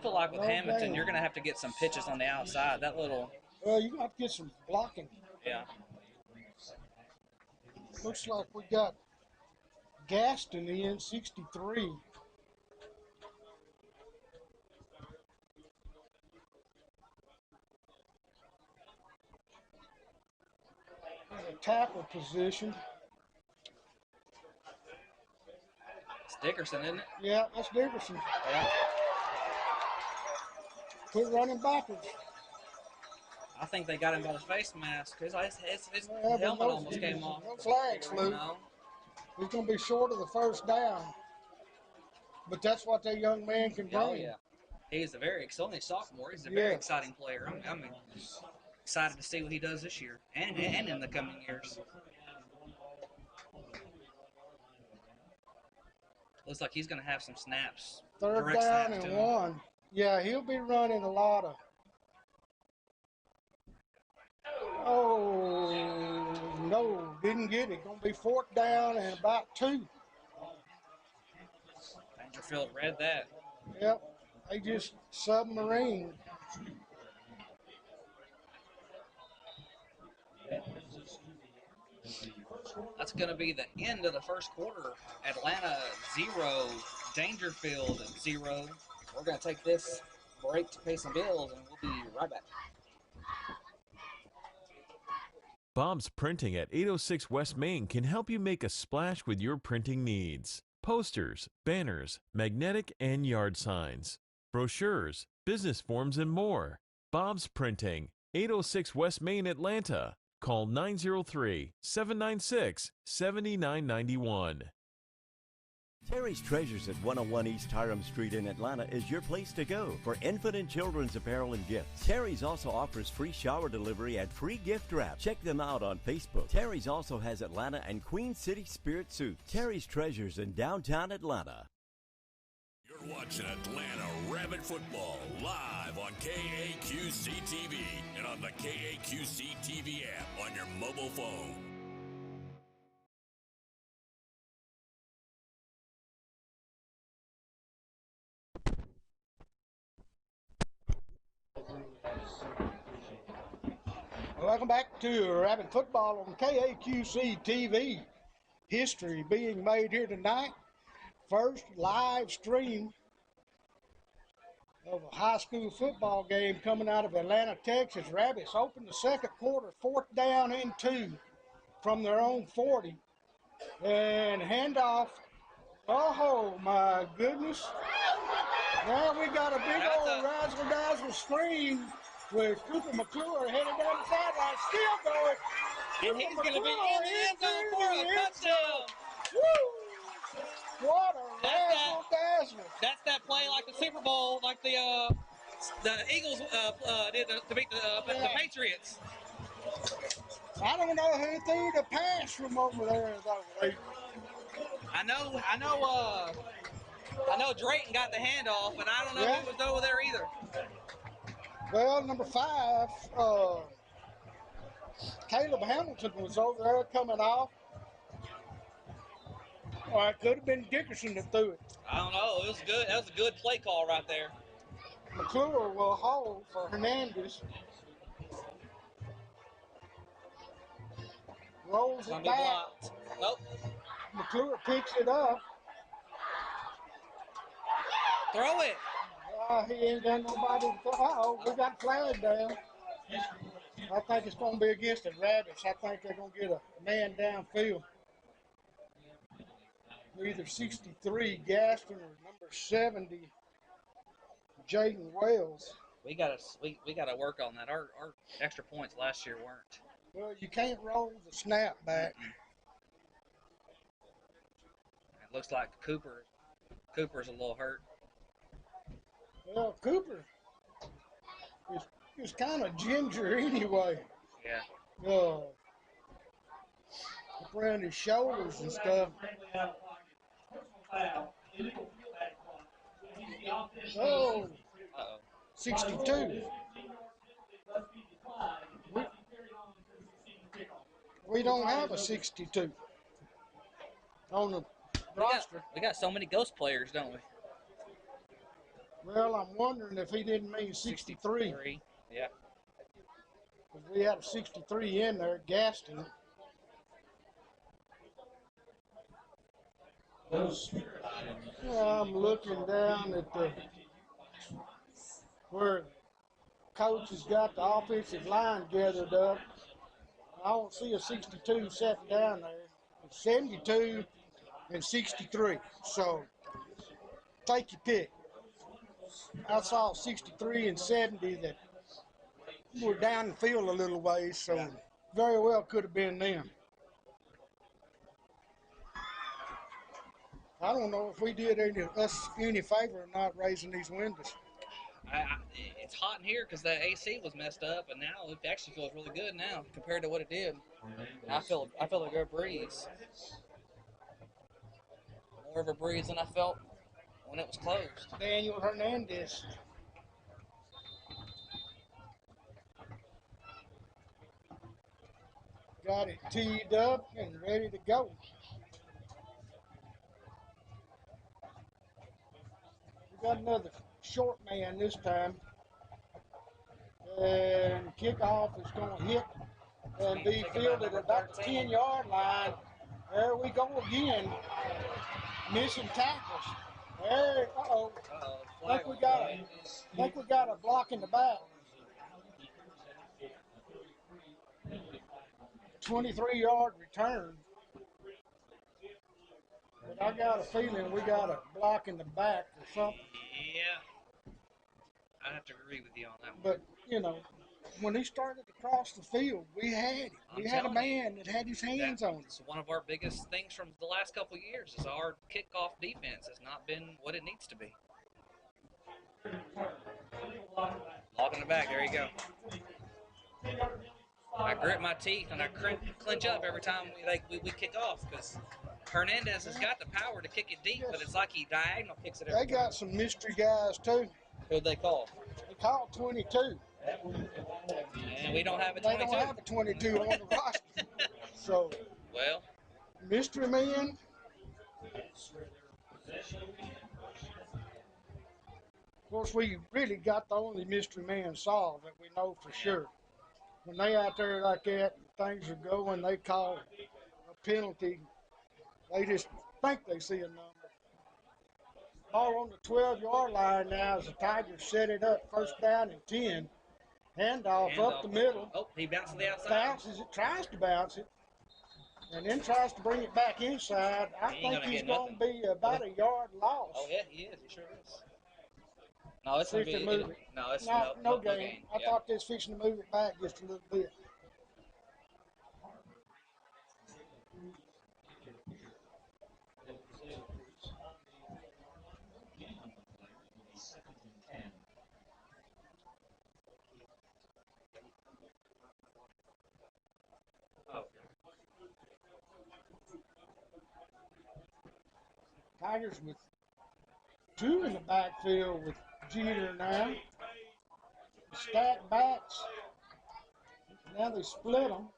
feel like with Hamilton, you're going to have to get some pitches on the outside. That little. Well, you're going to have to get some blocking. Yeah. Looks like we got Gaston in 63. A tackle position. It's Dickerson, isn't it? Yeah, that's Dickerson. Yeah. Quit running backwards. I think they got him by the face mask. His helmet almost came off. No flags, Luke. No. He's going to be short of the first down. But that's what that young man can bring. Oh, yeah. He's only a sophomore. He's a very exciting player. I'm excited to see what he does this year and in the coming years. Looks like he's going to have some snaps. Third down and 1. Yeah, he'll be running a lot of. Oh, no, didn't get it. Going to be fourth down and about 2. Daingerfield read that. Yep, they just submarined. That's going to be the end of the first quarter. Atlanta 0, Daingerfield 0. We're going to take this break to pay some bills, and we'll be right back. Bob's Printing at 806 West Main can help you make a splash with your printing needs. Posters, banners, magnetic and yard signs, brochures, business forms, and more. Bob's Printing, 806 West Main, Atlanta. Call 903-796-7991. Terry's Treasures at 101 East Hiram Street in Atlanta is your place to go for infant and children's apparel and gifts. Terry's also offers free shower delivery and free gift wrap. Check them out on Facebook. Terry's also has Atlanta and Queen City Spirit suits. Terry's Treasures in downtown Atlanta. You're watching Atlanta Rabbit Football live on KAQC TV and on the KAQC TV app on your mobile phone. Welcome back to Rabbit Football on KAQC TV. History being made here tonight. First live stream of a high school football game coming out of Atlanta, Texas. Rabbits open the second quarter, fourth down and 2 from their own 40. And handoff. Oh, my goodness. Now we got a big old razzle-dazzle screen with Cooper McClure headed down the sideline, still going. And he's going to be in the end zone for a touchdown. Woo! What a razzle-dazzle. That's that play like the Super Bowl, like the Eagles did to beat the Patriots. I don't know who threw the pass from over there, though. I know Drayton got the handoff, and I don't know who was over there either. Well, number 5, Caleb Hamilton was over there coming off. Or it could have been Dickerson that threw it. I don't know. It was good. That was a good play call right there. McClure will hold for Hernandez. Rolls it back. Blocked. Nope. McClure picks it up. Throw it. He ain't got nobody. Uh-oh, we got flag down. I think it's going to be against the Rabbits. I think they're going to get a man downfield. Either 63 Gaston or number 70 Jaden Wells. We gotta work on that. Our extra points last year weren't. Well, you can't roll the snap back. It looks like Cooper's a little hurt. Well, Cooper is kind of ginger anyway. Yeah. Up around his shoulders and stuff. Oh, Uh-oh. 62. We don't have a 62 on the roster. We got so many ghost players, don't we? Well, I'm wondering if he didn't mean 63. Yeah. Because we had a 63 in there, Gaston. I'm looking down at where coach has got the offensive line gathered up. I don't see a 62 sitting down there. It's 72 and 63. So take your pick. I saw 63 and 70 that were down the field a little ways, so very well could have been them. I don't know if we did us any favor or not raising these windows. It's hot in here because the AC was messed up, and now it actually feels really good now compared to what it did. I feel a good breeze. More of a breeze than I felt when it was closed. Daniel Hernandez. Got it teed up and ready to go. We got another short man this time. And kickoff is going to hit and be fielded at about the 10-yard line. There we go again. Missing tackles. There, I think we got a block in the back. 23-yard return. But I got a feeling we got a block in the back or something. Yeah. I have to agree with you on that one. But, you know, when he started to cross the field, we had it. We had a man that had his hands on it. It's one of our biggest things from the last couple of years is our kickoff defense has not been what it needs to be. Locking the back. There you go. I grit my teeth and I clench up every time we kick off because Hernandez has got the power to kick it deep, but it's like he diagonal kicks it every time. They got some mystery guys, too. Who'd they call? They called 22. And we don't have a 22. They don't have a 22 on the roster. So, well, mystery man. Of course, we really got the only mystery man solved that we know for sure. When they out there like that, things are going, they call a penalty. They just think they see a number. Ball on the 12-yard line now as the Tigers set it up, first down and 10. Handoff up the middle. Oh, he bounces the outside. Bounces it, tries to bounce it, and then tries to bring it back inside. I think he's going to be about a yard loss. Oh, yeah, he is. He sure is. No, it's going to be no gain. I thought they was fixing to move it back just a little bit. Tigers with two in the backfield with Jeter now. Stack backs. Now they split them.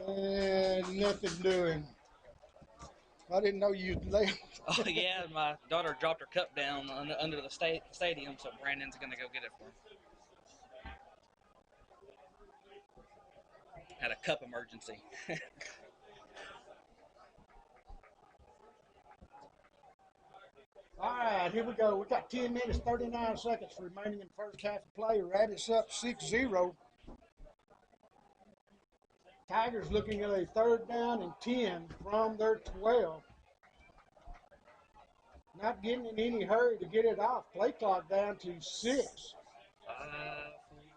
And nothing doing. I didn't know you'd left. Oh, yeah, my daughter dropped her cup down under the stadium, so Brandon's going to go get it for him. Had a cup emergency. All right, here we go. We got 10 minutes, 39 seconds remaining in the first half of play. Rabbits up 6-0. Tigers looking at a third down and 10 from their 12. Not getting in any hurry to get it off. Play clock down to 6. 5,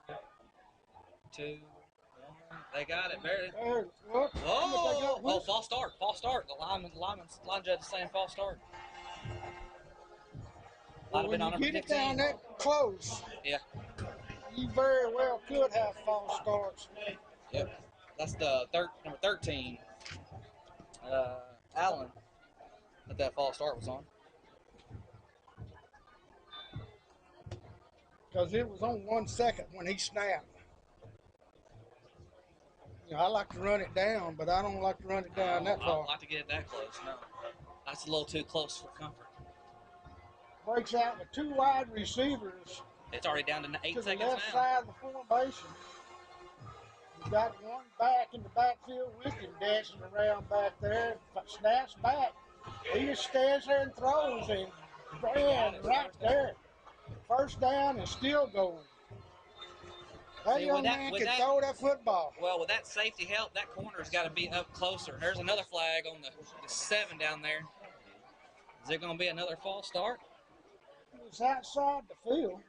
4, 2, 1. They got it. Barely. There, look, Oh, false start. False start. The line judge is saying false start. Might have when been on you number get it 15. down that close, Yeah. you very well could have false starts. Yep. That's the number 13. Allen. That false start was on. Because it was on 1 second when he snapped. You know, I like to run it down, but I don't like to run it down that I far. don't like to get it that close. No. That's a little too close for comfort. Breaks out with 2 wide receivers It's already down to 8 to the seconds left now. side of the formation. You got one back in the backfield with him dancing around back there. Snaps back. He just stands there and throws, and man, right there. First down and still going. That See, young man can throw that football. Well, with that safety help, that corner's got to be up closer. There's another flag on the 7 down there. Is it going to be another false start? It's outside the field.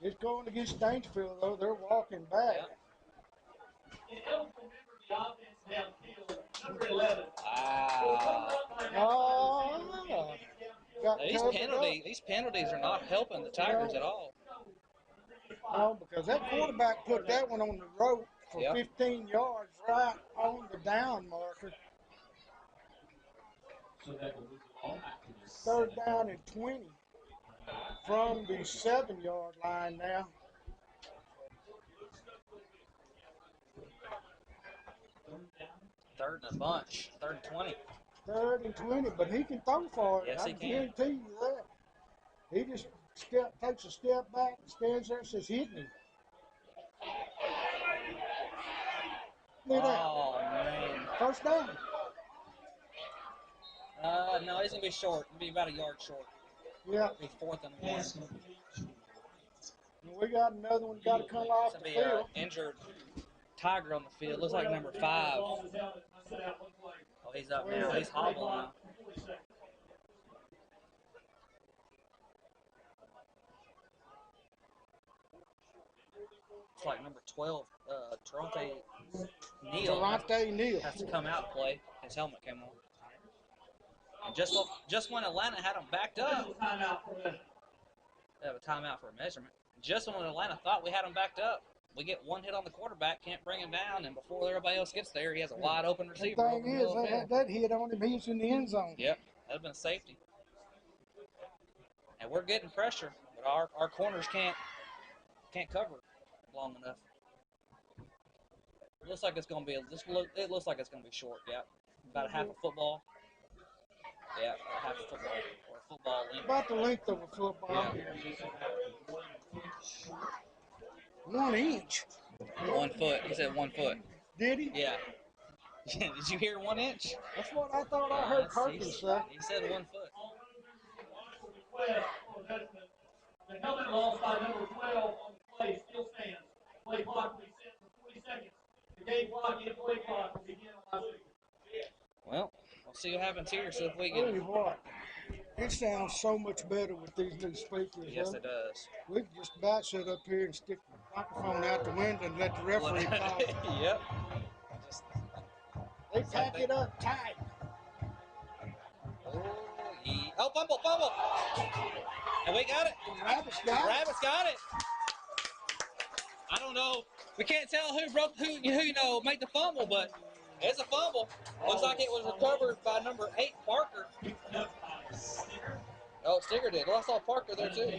It's going against Daingerfield, though. They're walking back. Wow. Oh, these penalties are not helping the Tigers at all. No, because that quarterback put that one on the rope for 15 yards right on the down marker. Third down and 20 from the 7-yard line now. Third and a bunch. Third and 20. Third and 20, but he can throw for it. Yes, he I can. guarantee you that. He just takes a step back and stands there and says, hit me. Look at that. Oh, man. First down. No, he's going to be short. He'll be about a yard short. Yeah. He'll be 4th and 1. And we got another one got to come off the Be field. injured Tiger on the field. Looks like number 5. Oh, he's up now. He's hobbling now. It's like number 12, Toronte Neal has to come out and play. His helmet came on. And just when Atlanta had him backed up, they have a timeout for a measurement. Just when Atlanta thought we had him backed up, we get one hit on the quarterback, can't bring him down, and before everybody else gets there, he has a wide open receiver. The thing is, that hit on him, he's in the end zone. Yep, that'd have been safety. And we're getting pressure, but our corners can't cover long enough. It looks like it's gonna be it looks like it's gonna be short. Yeah, about a half a football. Yeah, a half a football or a football length. About the length of a football. Yeah. 1 inch. 1 foot. He said 1 foot. Did he? Yeah. Did you hear 1 inch? That's what I thought I heard Perkins say. He said 1 foot. The helmet lost by number 12 on the play still stands. Play clock will be set for 20 seconds. The game clock and play clock will begin on my signal. Well, we'll see what happens here. So if we Tell can. you what, it sounds so much better with these new speakers. Yes, huh? it does. We can just about sit up here and stick the microphone out the window and let the referee call. Yep. They pack it up tight. Oh, yeah. Oh, fumble. And we got it. Rabbits got it. I don't know. We can't tell who made the fumble, but it's a fumble. Looks like it was recovered by number 8, Parker. Oh, Stigger did. Well, I saw Parker there too.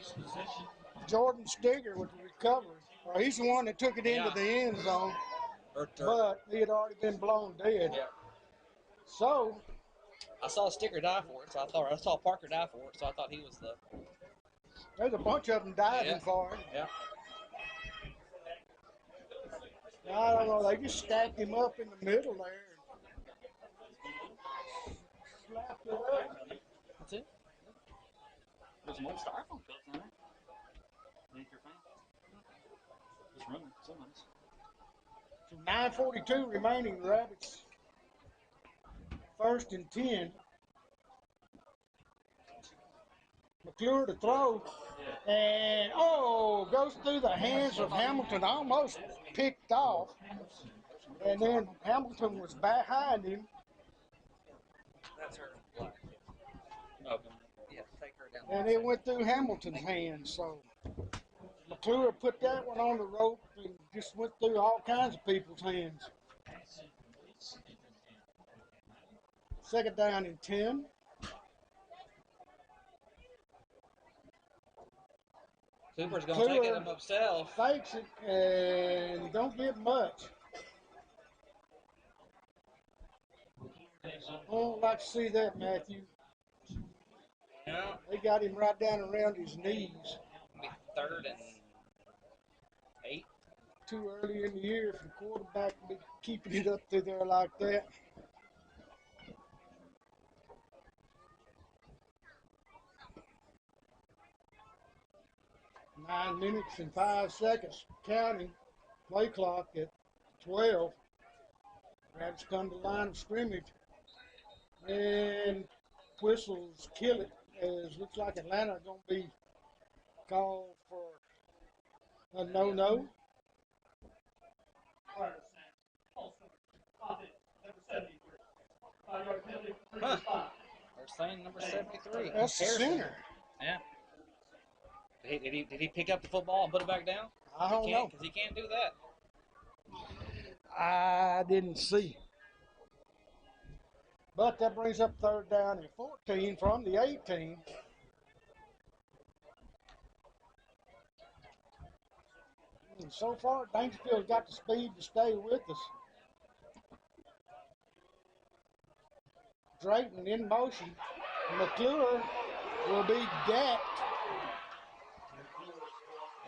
Jordan Stigger with the recovery. Well, he's the one that took it into the end zone, but he had already been blown dead. Yeah. So I saw Stigger die for it, so I saw Parker die for it, so I thought he was the. There's a bunch of them diving for it. Yeah. I don't know. They just stacked him up in the middle there. Slapped it up. That's it. There's one styrofoam cup in there. Think you're fine. Just running. Somebody's. So 9:42 remaining. The Rabbits. 1st and 10. McClure to throw. And, So goes through the hands of Hamilton, almost picked off. And then Hamilton was behind him. That's her flag. Okay. Yeah, take her down. And it went through Hamilton's hands. So McClure put that one on the rope and just went through all kinds of people's hands. Second down and 10. Cooper's going to take it himself. Fakes it and don't get much. I don't like to see that, Matthew. Yeah. They got him right down around his knees. Be 3rd and 8. Too early in the year for the quarterback to be keeping it up through there like that. Nine minutes and 5 seconds counting. Play clock at 12. Rabbits come to the line of scrimmage. And whistles kill it. As looks like Atlanta going to be called for a no-no. Huh. They're saying number 73. That's the Harrison. center. Yeah. Did he pick up the football and put it back down? I don't know. Because he can't do that. I didn't see. But that brings up 3rd down and 14 from the 18. And so far, Daingerfield's got the speed to stay with us. Drayton in motion. McClure will be decked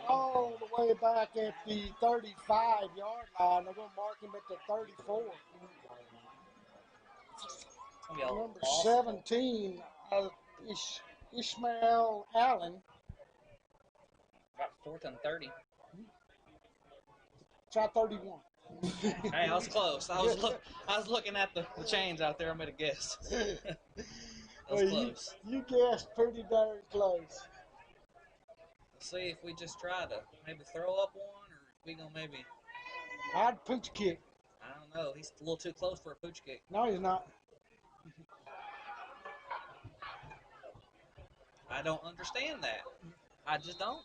all the way back at the 35-yard line. They're going to mark him at the 34. Number 17, Ishmael Allen. About 4th and 30. Try 31. Hey, I was close. I was looking at the chains out there. I made a guess. That was close. You guessed pretty darn close. Let's see if we just try to maybe throw up one, or if we gonna maybe. I'd pooch kick. I don't know. He's a little too close for a pooch kick. No, he's not. I don't understand that. I just don't.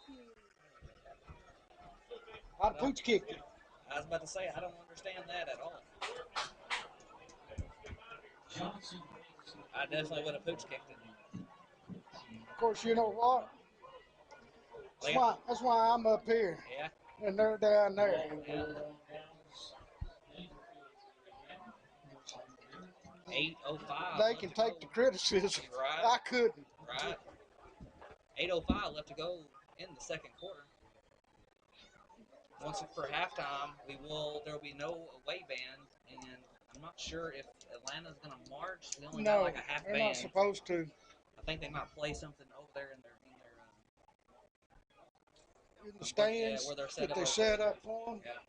I'd pooch kick it. I was about to say I don't understand that at all. I definitely would have pooch kicked it. Of course, you know what? That's why I'm up here. Yeah. And they're down there. Yeah. 8:05. They can take the criticism. Right. I couldn't. Right. 8:05 left to go in the 2nd quarter. Once for halftime, there will be no away band, and I'm not sure if Atlanta's going to march. We only got like a half they're band. not supposed to. I think they might play something over there in the stands where they're set that up they set up for them. Yeah.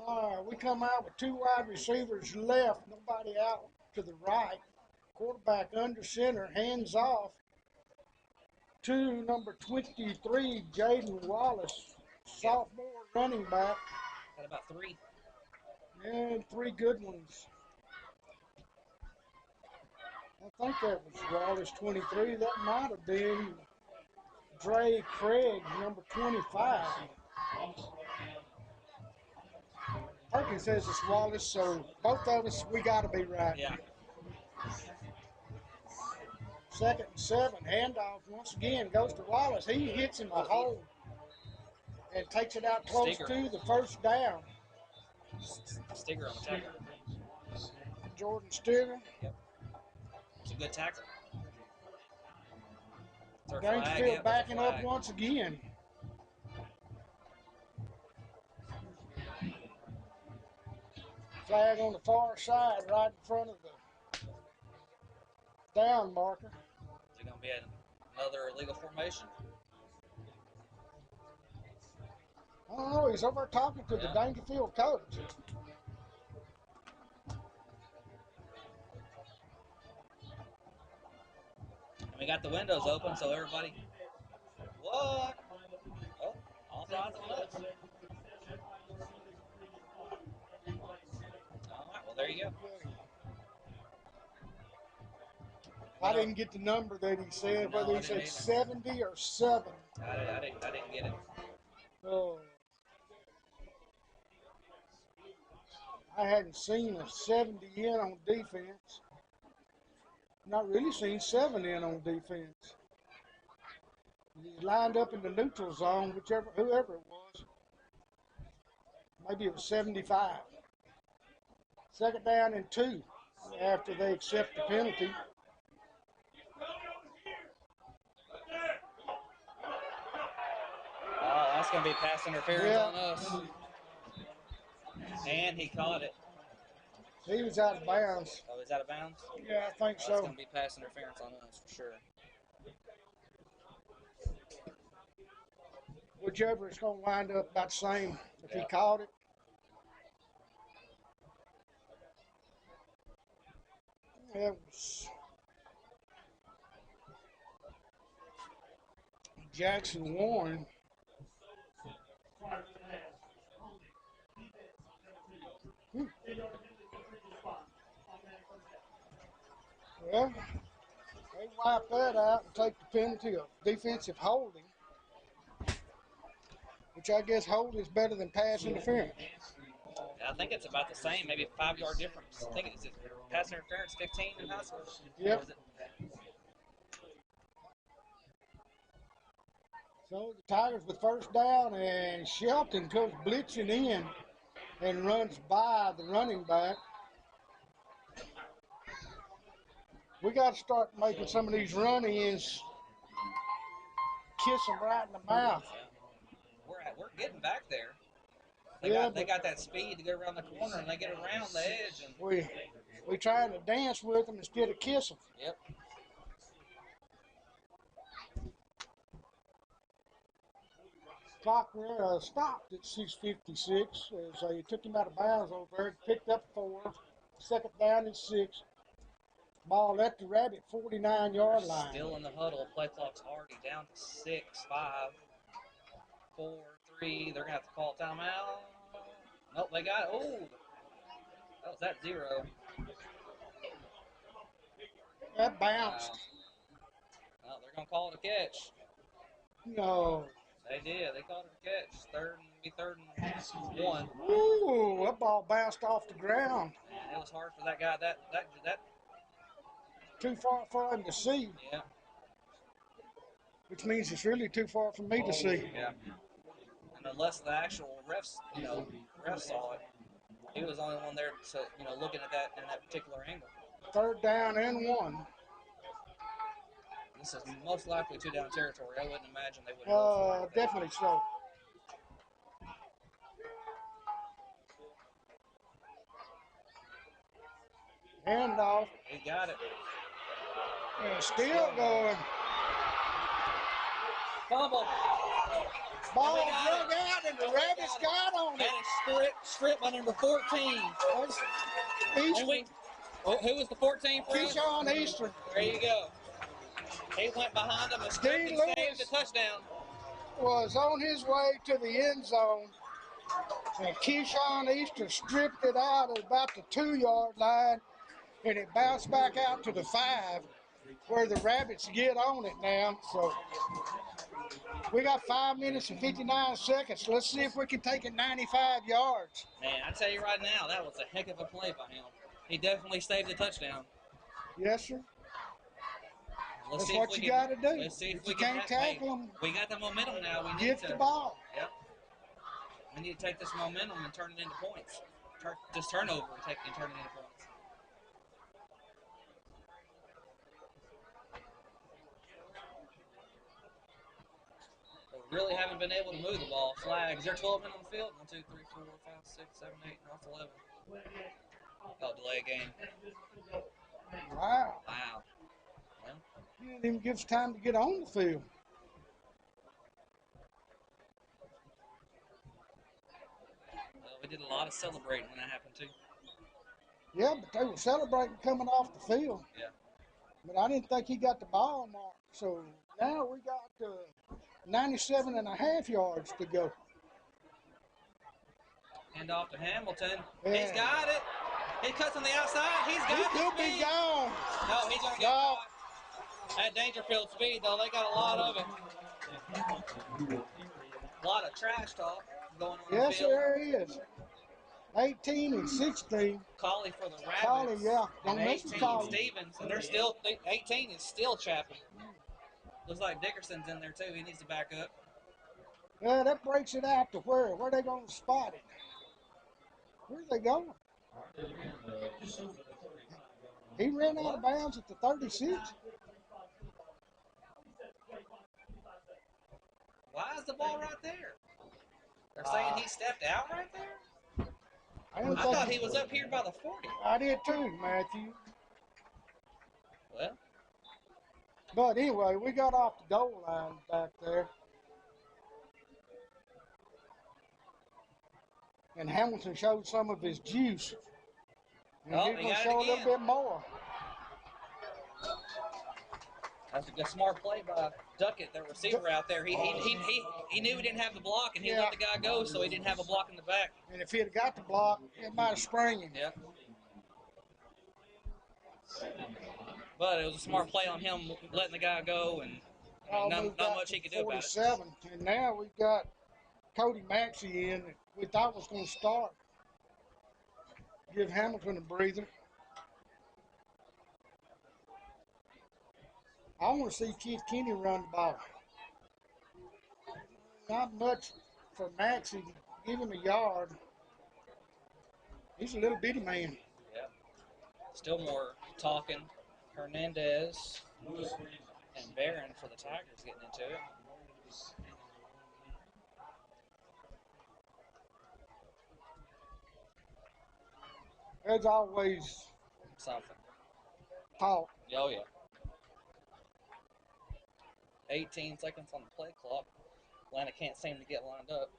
All right, we come out with 2 wide receivers left, nobody out to the right. Quarterback under center, hands off to number 23, Jaden Wallace, sophomore running back. Got about 3. And 3 good ones. I think that was Wallace 23. That might have been Dre Craig, number 25. Perkins says it's Wallace, so both of us, we got to be right. Yeah. 2nd and 7, handoff once again goes to Wallace. He hits him a hole and takes it out close to the 1st down. Stigger on the tackle. Jordan Stigger. Yep. It's a good tackle. Daingerfield backing up once again. Flag on the far side, right in front of the down marker. Is it going to be another illegal formation? I don't know. He's over talking to the Daingerfield coach. And we got the windows open, so everybody What? Oh, offsides on us. All right, well, there you go. I didn't get the number that he said, No, whether I he didn't said either. 70 or 7. I didn't get it. Oh. I hadn't seen a 70 in on defense. Not really seen 7 in on defense. He lined up in the neutral zone, whoever it was. Maybe it was 75. Second down and 2 after they accept the penalty. Oh, that's going to be pass interference on us. And he caught it. He was out of bounds. Oh, he's out of bounds? Yeah, I think so. That's going to be pass interference on us for sure. Whichever, it's going to wind up about the same if he caught it. It was Jackson Warren. Well, they wipe that out and take the penalty of defensive holding, which I guess holding is better than pass interference. I think it's about the same, maybe a 5-yard difference. I think it's pass interference 15 in high school. Yep. So the Tigers with first down, and Shelton comes blitzing in and runs by the running back. We got to start making some of these run-ins kiss them right in the mouth. We're getting back there. They got that speed to get around the corner, and they get around the edge. And we trying to dance with them instead of kiss them. Yep. Clock stopped at 6:56 as they took him out of bounds over there. Picked up 4. Second down and 6. Ball at the Rabbit 49-yard line. Still in the huddle. Play clock's already down to 6, 5, 4, 3. They're going to have to call timeout. Nope, they got it. Oh, that was that 0. That bounced. Well, they're going to call it a catch. No. They did. They called it a catch. Third and 1. Ooh, that ball bounced off the ground. And it was hard for that guy. That too far for him to see. Yeah. Which means it's really too far for me to see. Yeah. And unless the actual refs saw it, he was the only one there to, looking at that in that particular angle. Third down and 1. This is most likely 2-down territory. I wouldn't imagine they would go for it. Definitely so. Handoff. He got it. And still going. Fumble. Ball drug out, and the Rabbits got on it. And it's stripped by number 14. Who was the 14 for us? Keyshawn Eastern. There you go. He went behind him and stripped and saved the touchdown. Was on his way to the end zone, and Keyshawn Eastern stripped it out at about the 2-yard line, and it bounced back out to the 5, where the Rabbits get on it now. So we got 5 minutes and 59 seconds. Let's see if we can take it 95 yards. Man, I tell you right now, that was a heck of a play by him. He definitely saved the touchdown. Yes, sir. That's what you got to do. Let's see if we can't tackle them. We got the momentum now. We need Get the ball. Yep. We need to take this momentum and turn it into points. Just turn over and turn it into points. We really haven't been able to move the ball. Flags. There 12 men on the field. 1, 2, 3, 4, 5, 6, 7, 8, and off 11. Oh, delay game. Wow. Wow. He didn't even give us time to get on the field. Well, we did a lot of celebrating when that happened, too. Yeah, but they were celebrating coming off the field. Yeah. But I didn't think he got the ball marked. So now we got 97.5 yards to go. Hand off to Hamilton. Yeah. He's got it. He cuts on the outside. He's got He the could speed. be gone. No, he's going to get No. caught. At Daingerfield speed, though, they got a lot of it. A lot of trash talk going on Yes, the field. there is. 18 and 16. Collie for the Rabbits. Collie, yeah. Don't And miss the 18 Collie. Stevens. And they're still, 18 is still chapping. Looks like Dickerson's in there, too. He needs to back up. Yeah, that breaks it out to where they going to spot it. Where's they going? He ran out of bounds at the 36. Why is the ball right there? They're saying he stepped out right there? I thought he was up here by the 40. I did too, Matthew. Well. But anyway, we got off the goal line back there. And Hamilton showed some of his juice. And Oh, he's he going to got it show a little again. bit more. That's a good smart play by Duckett, the receiver out there. He knew he didn't have the block, and he let the guy go, so he didn't have a block in the back. And if he had got the block, it might have sprung him. Yeah. But it was a smart play on him letting the guy go, and not much he could do about it. 47, and now we've got Cody Maxey in that we thought was going to start. Give Hamilton a breather. I want to see Keith Kinney run the ball. Not much for Maxey to give him a yard. He's a little bitty man. Yeah. Still more talking. Hernandez and Barron for the Tigers getting into it. There's always Something. talk. Oh, yeah. 18 seconds on the play clock. Atlanta can't seem to get lined up.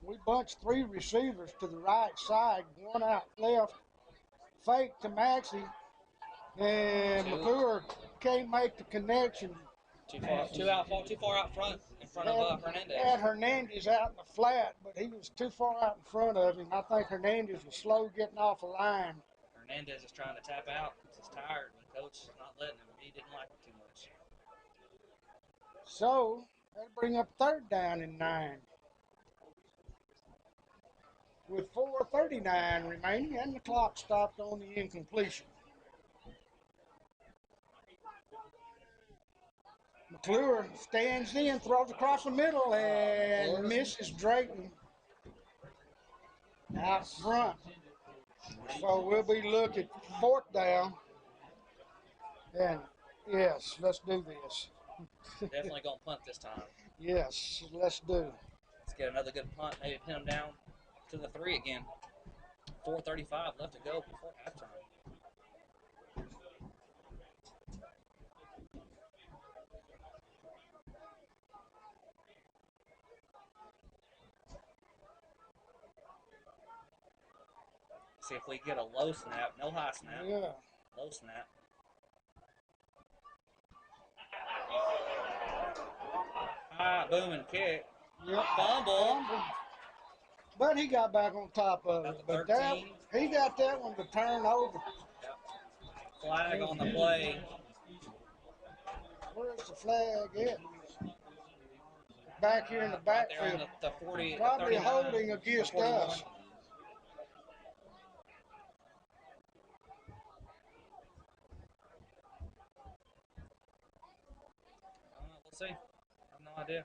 We bunched 3 receivers to the right side, 1 out left. Fake to Maxey, and McClure can't make the connection. Too far out front, in front of Hernandez. Had Hernandez out in the flat, but he was too far out in front of him. I think Hernandez was slow getting off the line. Hernandez is trying to tap out. He's tired, and coach is not letting him. He didn't like it too much. So, that'll bring up 3rd down and 9. With 4:39 remaining, and the clock stopped on the incompletion. McClure stands in, throws across the middle, and misses Drayton out front. So we'll be looking 4th down. And yes, let's do this. Definitely going to punt this time. Yes, let's do. Let's get another good punt. Maybe pin him down to the 3 again. 4:35 left to go before halftime. See if we get a low snap. No high snap. Yeah. Low snap. High booming kick. Yep. Fumble. But he got back on top of it. But that, he got that one to turn over. Flag on the play. Where's the flag at? Back here in the Right there backfield. on the 40. Probably 39, holding against 41. us. We'll see. I have no idea.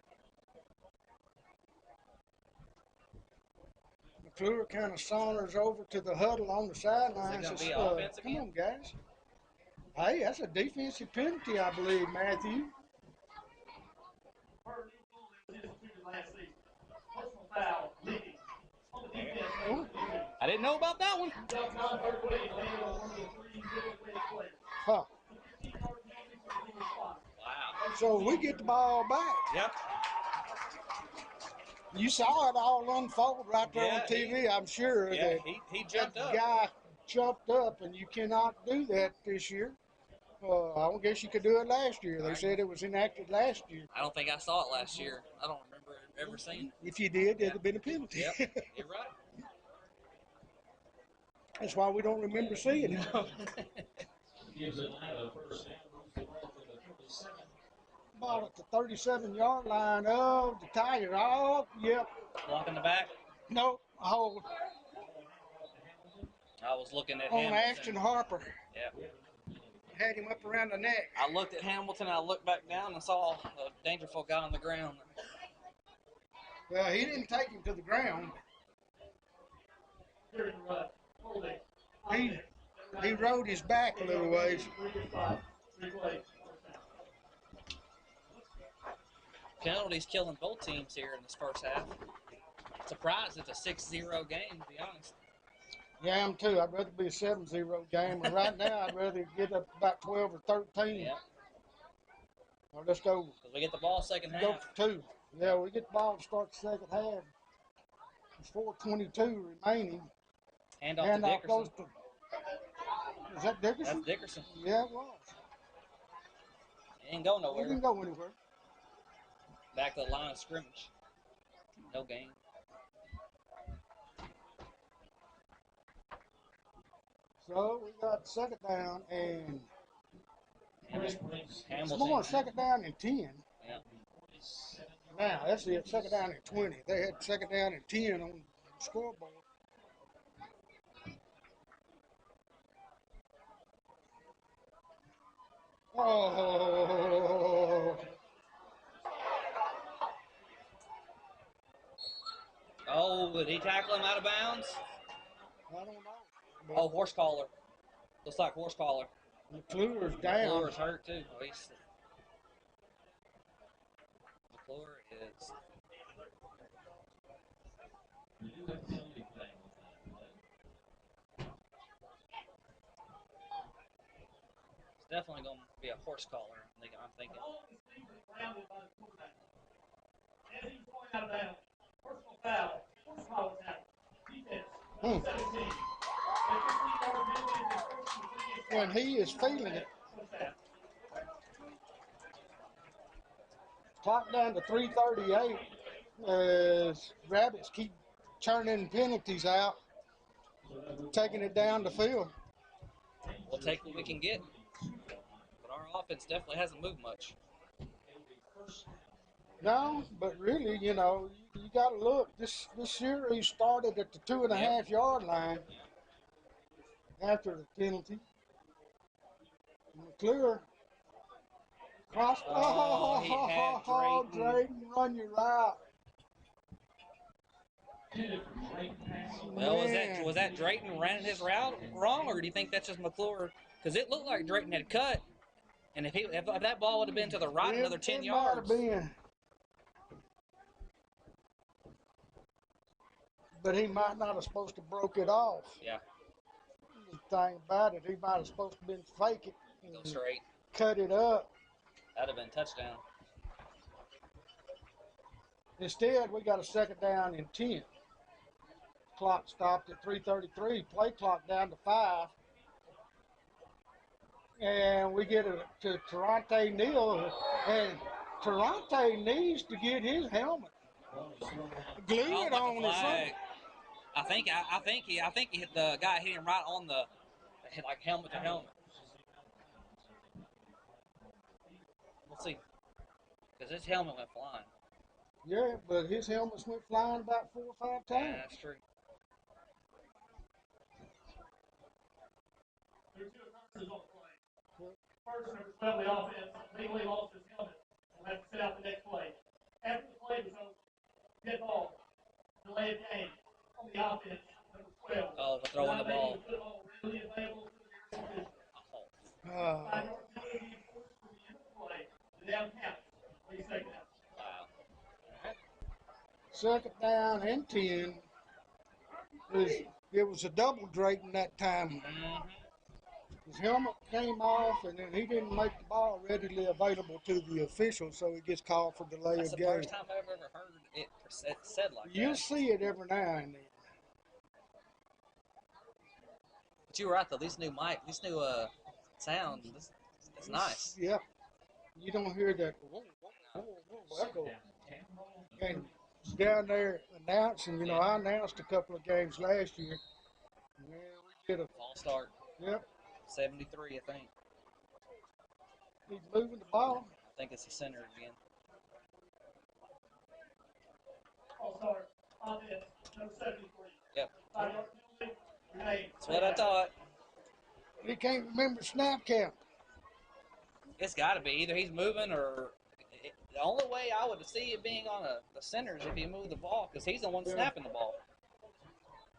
McClure kind of saunters over to the huddle on the sideline. Is it Says, gonna be offense come again? on, guys. Hey, that's a defensive penalty, I believe, Matthew. Per new rule that was instituted last season. Personal foul, leading. On the defense, I didn't know about that one. Doug non-third way, landed on one of the 3 middle-way players. Huh. 15-yard penalty for the response. Wow. So we get the ball back. Yep. You saw it all unfold right there Yeah, on TV, I'm sure. Yeah, that he jumped that up. guy jumped up, and you cannot do that this year. I guess you could do it last year. They said it was enacted last year. I don't think I saw it last year. I don't remember ever seeing it. If you did, there'd have been a penalty. Yep, you're right. That's why we don't remember seeing it. Gives Atlanta first down, moves the ball to the 37. Ball at the 37-yard line of the Tigers. Oh, yep. Block in the back. No, hold I was looking at on Hamilton. Ashton Harper. Yeah. Had him up around the neck. I looked at Hamilton, I looked back down and saw a Daingerfield guy on the ground. Well, he didn't take him to the ground. He rode his back a little ways. Penalties killing both teams here in this first half. Surprised it's a 6-0 game, to be honest. Yeah, I am too. I'd rather be a 7-0 game. And right now, I'd rather get up about 12 or 13. Yeah. Or let's go. Because we get the ball second Go half. for 2. Yeah, we get the ball to start the second half. There's 4:22 remaining. Hand off And to off goes Dickerson. to. Is that Dickerson? That's Dickerson. Yeah, it was. He ain't go He nowhere. didn't go anywhere. Back to the line of scrimmage. No gain. So we got second down and Hamilton. more second down and 10. Yeah. Now that's it. Second down and 20. They had second down and 10 on the scoreboard. Oh. Oh, did he tackle him out of bounds? I don't know. Oh, horse collar. Looks like horse collar. McClure's down. McClure's hurt too. Oh, McClure is. It's definitely going to be a horse collar. I'm thinking. When he is feeling it. Clock down to 3:38 as Rabbits keep churning penalties out, taking it down the field. We'll take what we can get. But our offense definitely hasn't moved much. No, but really, you know, you got to look. This series started at the 2.5-yard line after the penalty. McClure crossed. Oh, he had Drayton. Run your route. Well, was that Drayton running his route wrong, or do you think that's just McClure? Because it looked like Drayton had cut, and if that ball would have been to the right, another 10 yards. Might have been. But he might not have supposed to broke it off. Yeah. The thing about it, he might have supposed to been fake it. Go straight. Cut it up. That'd have been touchdown. Instead, we got a second down and 10. Clock stopped at 3:33. Play clock down to 5. And we get it to Tarante Neal. And Tarante needs to get his helmet. Glue it on or something. I think he hit the guy hit him right on the helmet to helmet. We'll see. Because his helmet went flying. Yeah, but his helmets went flying about 4 or 5 times. Yeah, that's true. First, number 12, the offense legally lost his helmet. We'll have to sit out the next play. After the play was over, dead ball, delay of game on the offense, number 12. Oh, for throwing the ball. Really available to the nearest position. Oh. 5 yard penalty enforced from the end of the play. The down counts. Please take that. Wow. Second down and 10. It was a double Drayton that time. Mm-hmm. His helmet came off, and then he didn't make the ball readily available to the official, so it gets called for delay That's of the game. first time I've ever heard it said like You'll that. see it every now and then. But you were right though. These new sound, It's nice. Yeah. You don't hear that. Whoa, whoa, whoa, whoa, echo. And down there announcing, you know, I announced a couple of games last year. Yeah, we did a False start. Yep. 73, I think. He's moving the ball. I think it's the center again. All-star offense, number 73. Yep. 5-yard penalty. Remain. That's what I thought. He can't remember snap count. It's got to be. Either he's moving or the only way I would see it being on the center is if he moved the ball, because he's the one snapping the ball.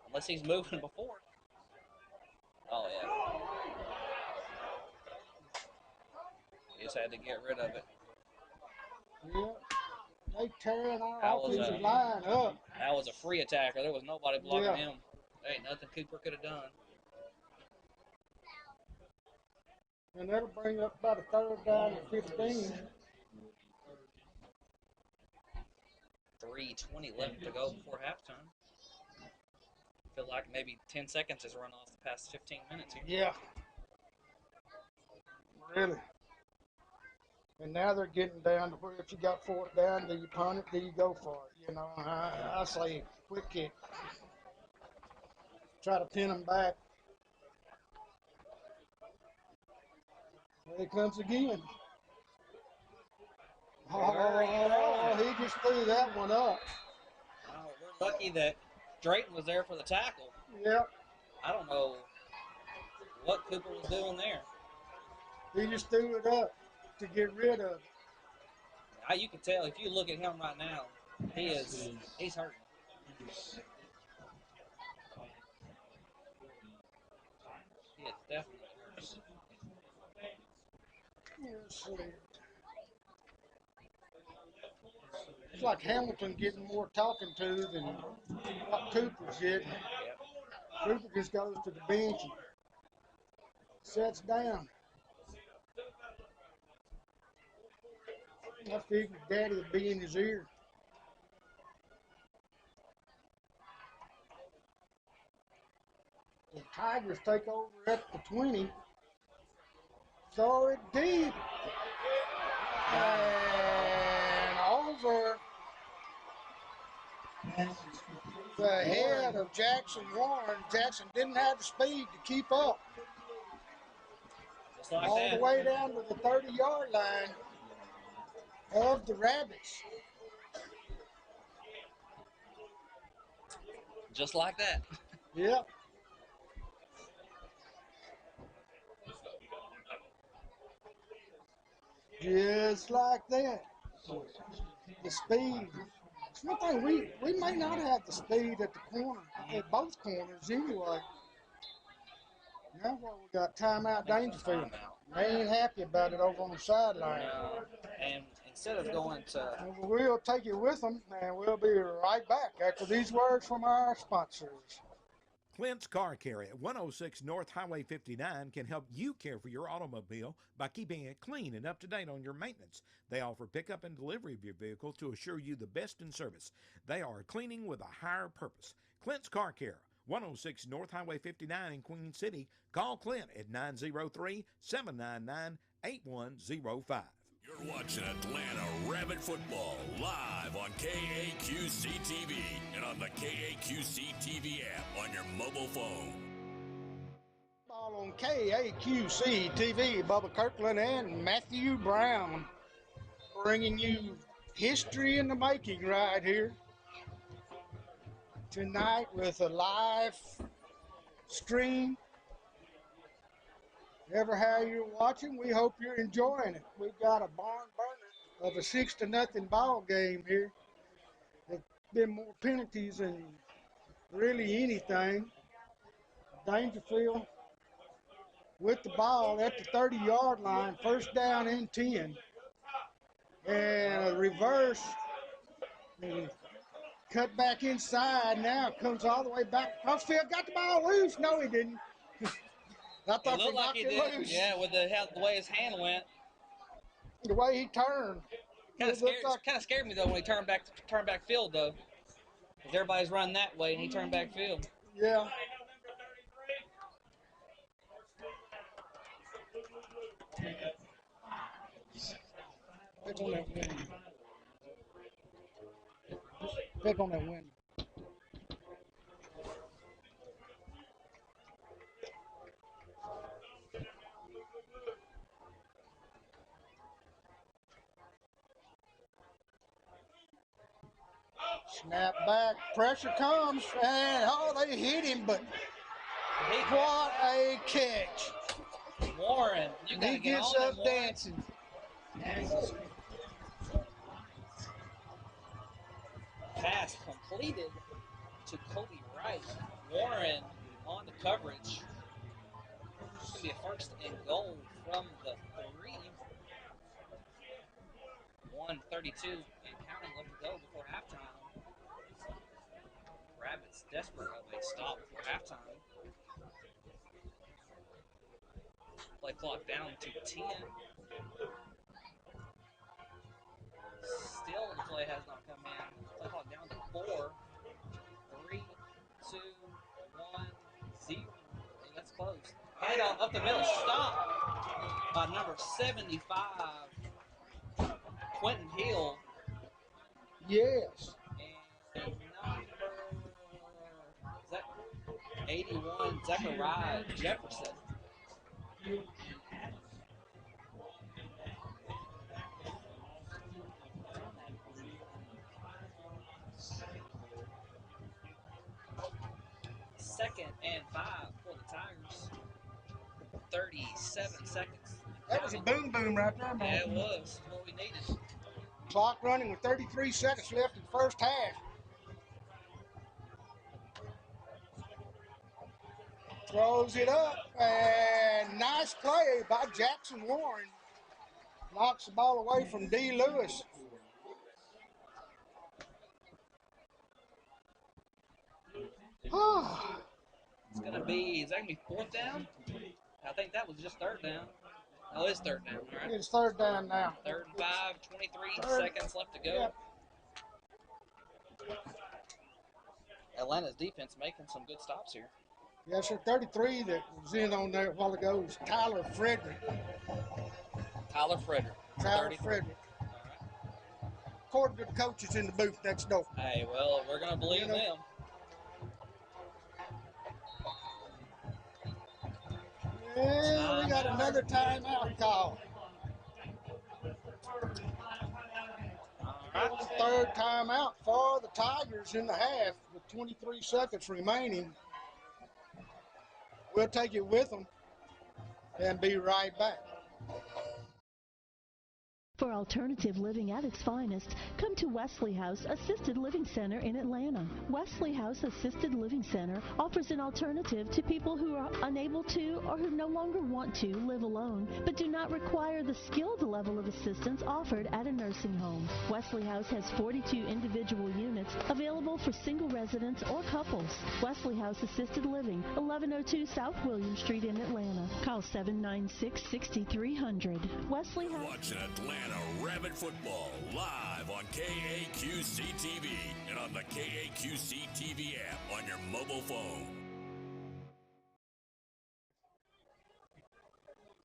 Unless he's moving before. Oh, yeah. He just had to get rid of it. Yeah. They tearing our That was offensive a- line up. That was a free attacker. There was nobody blocking Yeah. him. There ain't nothing Cooper could have done. And that'll bring up about a third down and 15. 3:20 left to go before halftime. Feel like maybe 10 seconds has run off the past 15 minutes here. Yeah. Really. And now they're getting down to where if you got fourth down, do you punt it, do you go for it? You know, I say quick kick. Try to pin them back. There he comes again. Oh, he just threw that one up. Oh, we're lucky that Drayton was there for the tackle. Yep. I don't know what Cooper was doing there. He just threw it up to get rid of it. Now, you can tell if you look at him right now, he's hurting. He is definitely hurting. Yes, it's like Hamilton getting more talking to than what Cooper's getting. Yep. Cooper just goes to the bench and sits down. I figured Daddy would be in his ear. The Tigers take over at the 20. Throw it deep. And over the head of Jackson Warren. Jackson didn't have the speed to keep up. Just like All that. the way down to the 30-yard line of the Rabbits. Just like that. Yep. Just like that. The speed. It's one thing, we may not have the speed at the corner, at both corners anyway. Now what we got, timeout Daingerfield. They ain't happy about it over on the sideline. And instead of going to We'll take it with them, and we'll be right back after these words from our sponsors. Clint's Car Care at 106 North Highway 59 can help you care for your automobile by keeping it clean and up to date on your maintenance. They offer pickup and delivery of your vehicle to assure you the best in service. They are cleaning with a higher purpose. Clint's Car Care, 106 North Highway 59 in Queen City. Call Clint at 903-799-8105. You're watching Atlanta Rabbit Football live on KAQC TV and on the KAQC TV app on your mobile phone. Ball on KAQC TV, Bubba Kirkland and Matthew Brown bringing you history in the making right here tonight with a live stream. Ever how you're watching, we hope you're enjoying it. We've got a barn burner of a 6-0 ball game here. There's been more penalties than really anything. Dangerfield with the ball at the 30-yard line, first down and 10. And a reverse, and cut back inside now, comes all the way back across field, got the ball loose. No, he didn't. I it thought they looked like knocked he it did. loose. Yeah, with the way his hand went. The way he turned. Kind It of looked like- scared me though when he turned back field though. 'Cause everybody's running that way and he turned back field. Yeah. Pick on that window. Pick on that window. Snap back, pressure comes, and oh, they hit him, but what a catch. Warren, you gotta He get gets on up him, Warren. dancing. Pass completed to Kobe Wright. Warren on the coverage. It's going to be a first and goal from the 3. 1:32 and counting left to go before halftime. Rabbits desperate of a stop before halftime. Play clock down to 10. Still the play has not come in. Play clock down to 4. 3, 2, 1, 0. That's close. Handoff up the middle. Stop by number 75, Quentin Hill. Yes. And number, is that 81, Zechariah Jefferson. Second and 5 for the Tigers. 37 seconds. That was a boom boom right there, man. Yeah, it was. What we needed. Clock running with 33 seconds left in the first half. Throws it up, and nice play by Jackson Warren. Knocks the ball away from D. Lewis. It's going to be, is that going to be fourth down? I think that was just third down. No, it's third down, all right? It's third down now. Third and 5, 23 seconds left to go. Yep. Atlanta's defense making some good stops here. Yes, sir. 33 that was in on there a while ago was Tyler Frederick. Tyler Frederick. Tyler 33. Frederick. All right. According to the coaches in the booth next door. Hey, well, we're going to believe them. Yeah, we got another timeout call. All right. Third timeout for the Tigers in the half with 23 seconds remaining. We'll take it with them and be right back. For alternative living at its finest, come to Wesley House Assisted Living Center in Atlanta. Wesley House Assisted Living Center offers an alternative to people who are unable to or who no longer want to live alone, but do not require the skilled level of assistance offered at a nursing home. Wesley House has 42 individual units available for single residents or couples. Wesley House Assisted Living, 1102 South William Street in Atlanta. Call 796-6300. Wesley House. Watching Atlanta Rabbit Football live on KAQC TV and on the KAQC TV app on your mobile phone.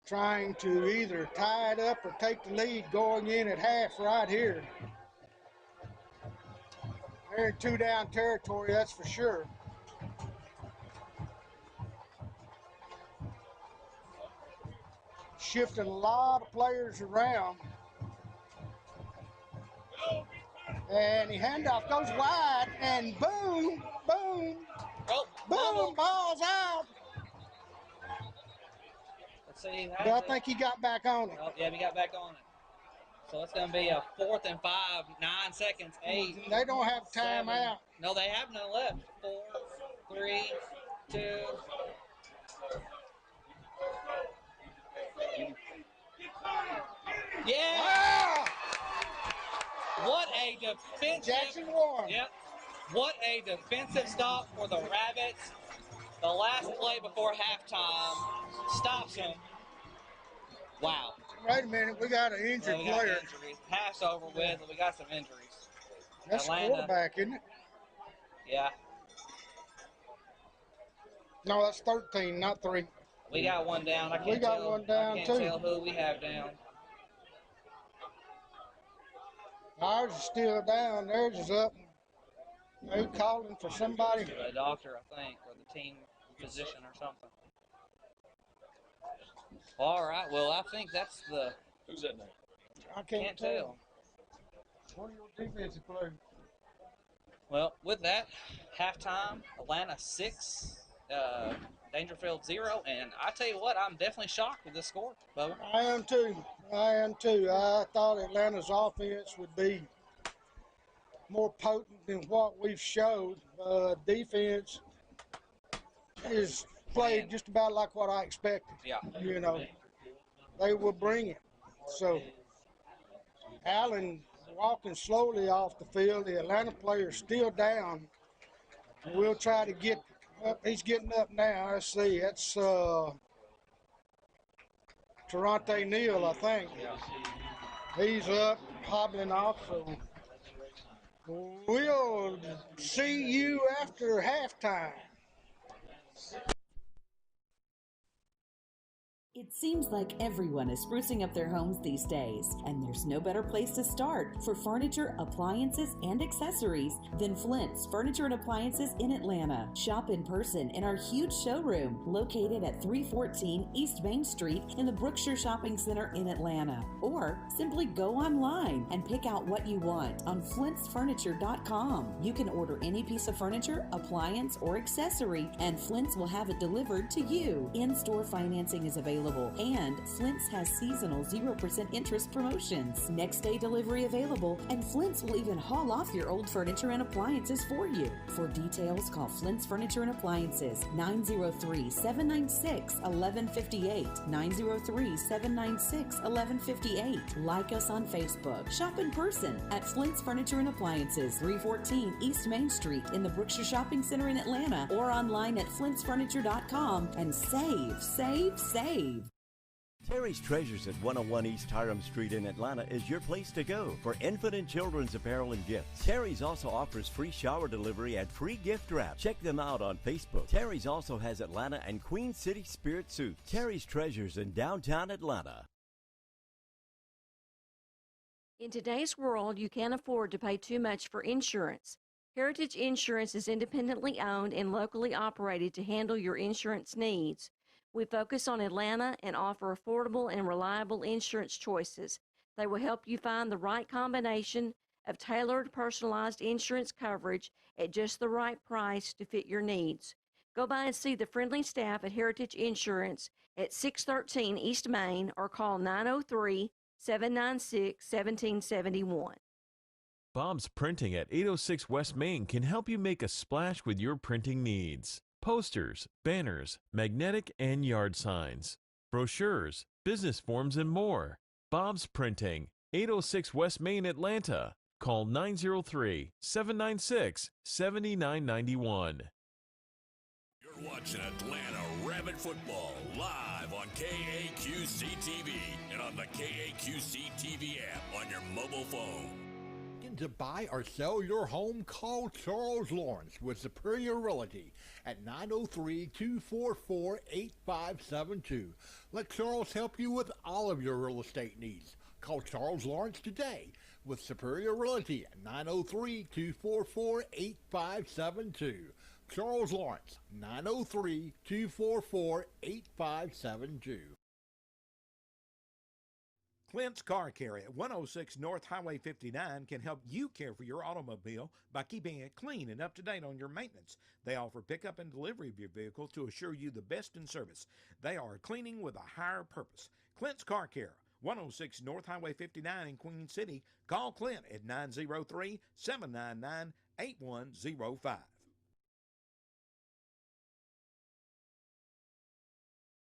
Trying to either tie it up or take the lead going in at half right here. They're in 2-down territory, that's for sure. Shifting a lot of players around. And the handoff goes wide, and boom, boom, boom, ball's out. Let's see. But I think he got back on it. Oh, yeah, we got back on it. So it's going to be a 4th and 5, 9 seconds, 8. They don't have time 7. out. No, they have none left. 4, 3, 2. Yeah! Wow! What a defensive. Jackson Warren. Yep. What a defensive stop for the Rabbits. The last play before halftime stops him. Wow. Wait a minute, we got an injured We got player. injuries. Pass over with, and we got some injuries. That's the Atlanta. quarterback, isn't it? Yeah. No, that's 13, not 3. We got one down. I can't We got tell, one down, I can't too. tell who we have down. Ours is still down. Theirs is up. They calling for somebody. The doctor, I think, or the team physician or something. All right. Well, I think that's the. Who's that name? I can't tell. tell. What are your defensive players? Well, with that, halftime, Atlanta 6, Daingerfield 0, and I tell you what, I'm definitely shocked with this score, Bubba. I am too. I thought Atlanta's offense would be more potent than what we've showed. Defense is played just about like what I expected. Yeah. You know, they will bring it. So, Allen walking slowly off the field. The Atlanta player's still down. We'll try to get up. He's getting up now. Let's see. That's Toronto Neal, I think. He's up, hobbling off. So we'll see you after halftime. It seems like everyone is sprucing up their homes these days, and there's no better place to start for furniture, appliances, and accessories than Flint's Furniture and Appliances in Atlanta. Shop in person in our huge showroom located at 314 East Main Street in the Brookshire Shopping Center in Atlanta. Or simply go online and pick out what you want on flintsfurniture.com. You can order any piece of furniture, appliance, or accessory, and Flint's will have it delivered to you. In-store financing is available, and Flint's has seasonal 0% interest promotions. Next day delivery available, and Flint's will even haul off your old furniture and appliances for you. For details, call Flint's Furniture and Appliances, 903-796-1158, 903-796-1158. Like us on Facebook. Shop in person at Flint's Furniture and Appliances, 314 East Main Street in the Brookshire Shopping Center in Atlanta, or online at flintsfurniture.com, and save, save, save. Terry's Treasures at 101 East Hiram Street in Atlanta is your place to go for infant and children's apparel and gifts. Terry's also offers free shower delivery and free gift wrap. Check them out on Facebook. Terry's also has Atlanta and Queen City Spirit Suits. Terry's Treasures in downtown Atlanta. In today's world, you can't afford to pay too much for insurance. Heritage Insurance is independently owned and locally operated to handle your insurance needs. We focus on Atlanta and offer affordable and reliable insurance choices. They will help you find the right combination of tailored, personalized insurance coverage at just the right price to fit your needs. Go by and see the friendly staff at Heritage Insurance at 613 East Main or call 903-796-1771. Bob's Printing at 806 West Main can help you make a splash with your printing needs. Posters, banners, magnetic and yard signs, brochures, business forms, and more. Bob's Printing, 806 West Main, Atlanta. Call 903-796-7991. You're watching Atlanta Rabbit Football live on KAQC TV and on the KAQC TV app on your mobile phone. To buy or sell your home, call Charles Lawrence with Superior Realty at 903-244-8572. Let Charles help you with all of your real estate needs. Call Charles Lawrence today with Superior Realty at 903-244-8572. Charles Lawrence, 903-244-8572. Clint's Car Care at 106 North Highway 59 can help you care for your automobile by keeping it clean and up to date on your maintenance. They offer pickup and delivery of your vehicle to assure you the best in service. They are cleaning with a higher purpose. Clint's Car Care, 106 North Highway 59 in Queen City. Call Clint at 903-799-8105.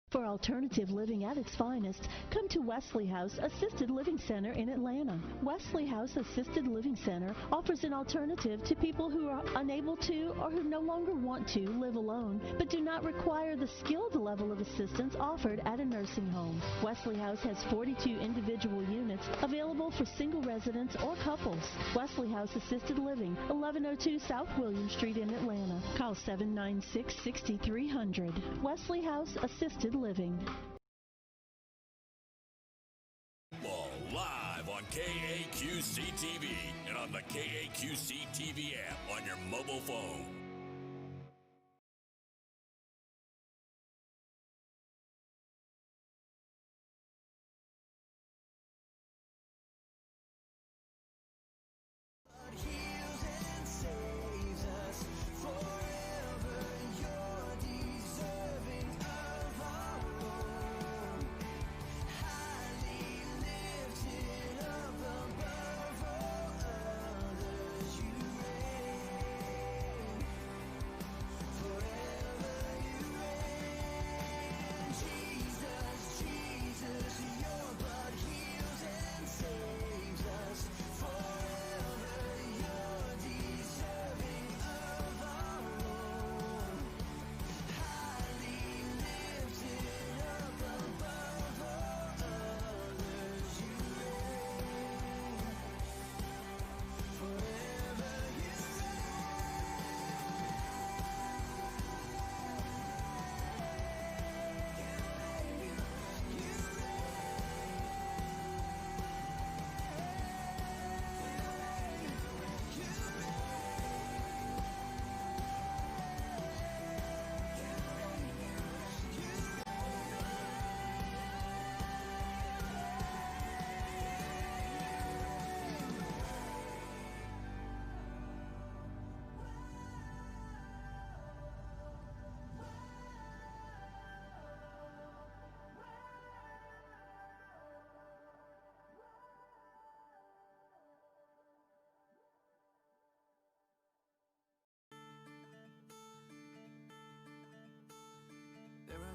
For alternative living at its finest, come to Wesley House Assisted Living Center in Atlanta. Wesley House Assisted Living Center offers an alternative to people who are unable to or who no longer want to live alone, but do not require the skilled level of assistance offered at a nursing home. Wesley House has 42 individual units available for single residents or couples. Wesley House Assisted Living, 1102 South William Street in Atlanta. Call 796-6300. Wesley House Assisted Living. Ball live on KAQC KAQC TV and on the KAQC TV app on your mobile phone.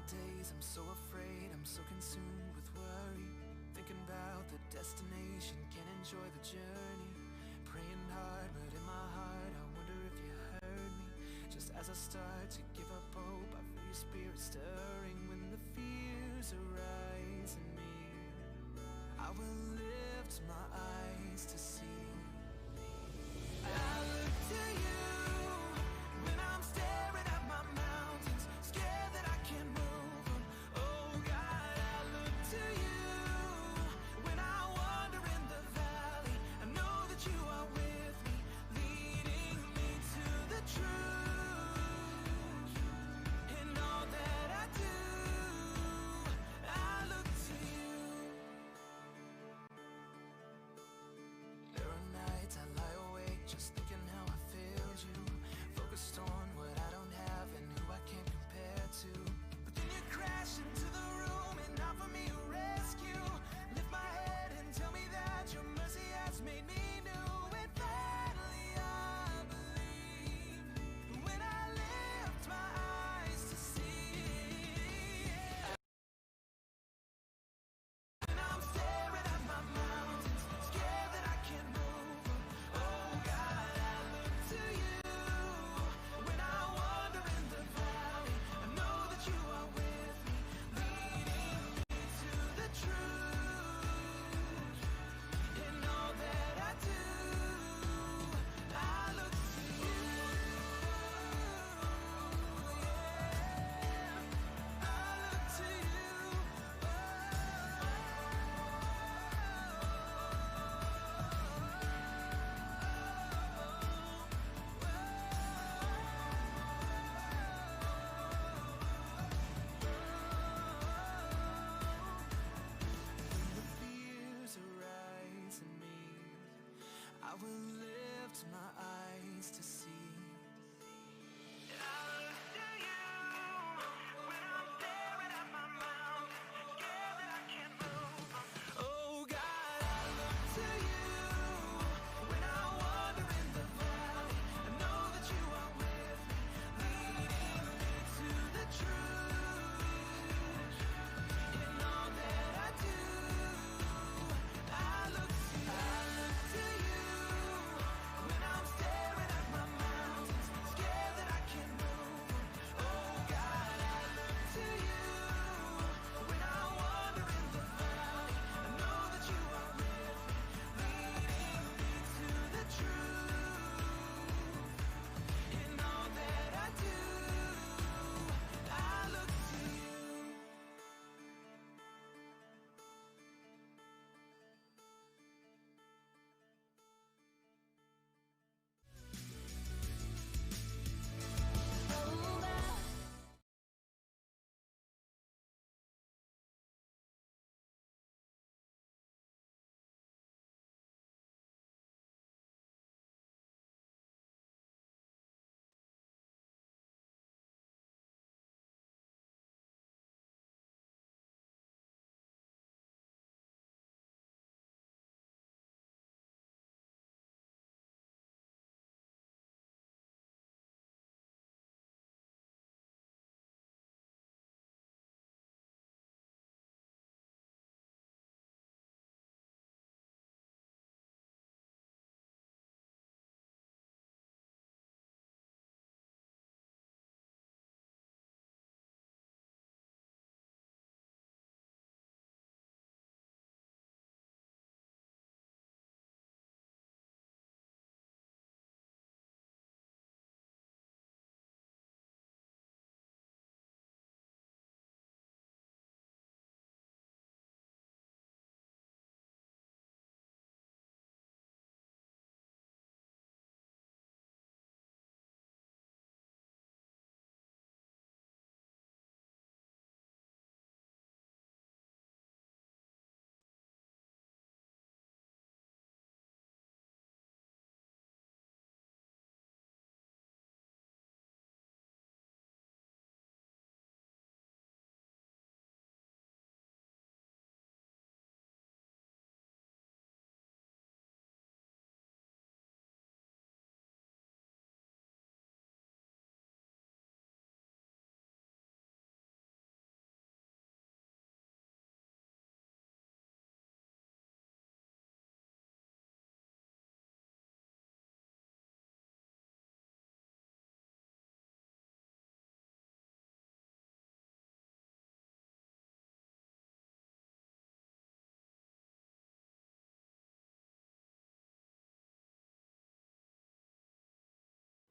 Days I'm so afraid, I'm so consumed with worry, thinking about the destination, can't enjoy the journey, praying hard, but in my heart I wonder if you heard me. Just as I start to give up hope, I feel your spirit stirring. When the fears arise in me, I will lift my eyes to see. I look to you when I'm staring at my mountains, scared that I can't move.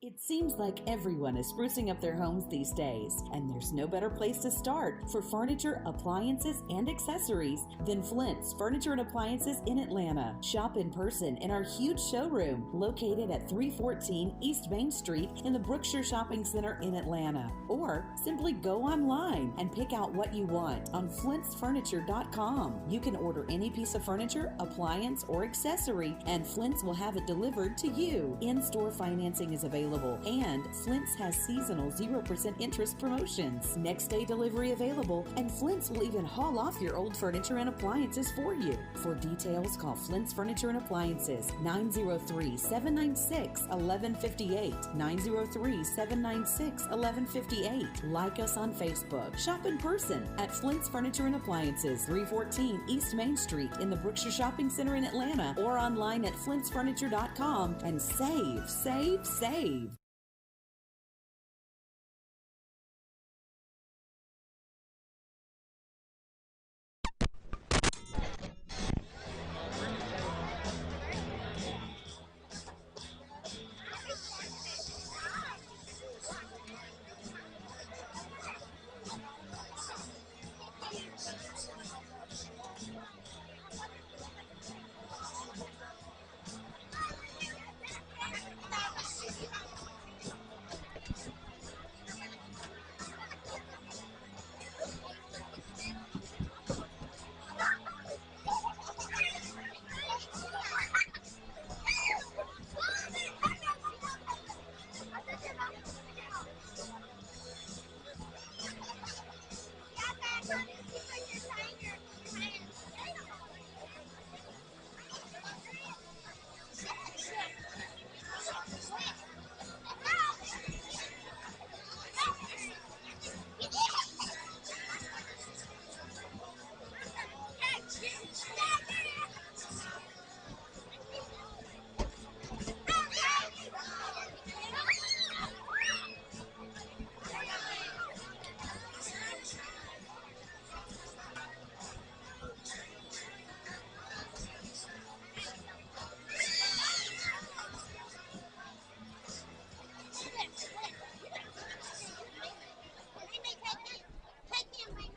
It seems like everyone is sprucing up their homes these days, and there's no better place to start for furniture, appliances, and accessories than Flint's Furniture and Appliances in Atlanta. Shop in person in our huge showroom located at 314 East Main Street in the Brookshire Shopping Center in Atlanta. Or simply go online and pick out what you want on flintsfurniture.com. You can order any piece of furniture, appliance, or accessory, and Flint's will have it delivered to you. In-store financing is available, and Flint's has seasonal 0% interest promotions. Next day delivery available, and Flint's will even haul off your old furniture and appliances for you. For details, call Flint's Furniture and Appliances, 903-796-1158, 903-796-1158. Like us on Facebook. Shop in person at Flint's Furniture and Appliances, 314 East Main Street in the Brookshire Shopping Center in Atlanta, or online at flintsfurniture.com, and save, save, save.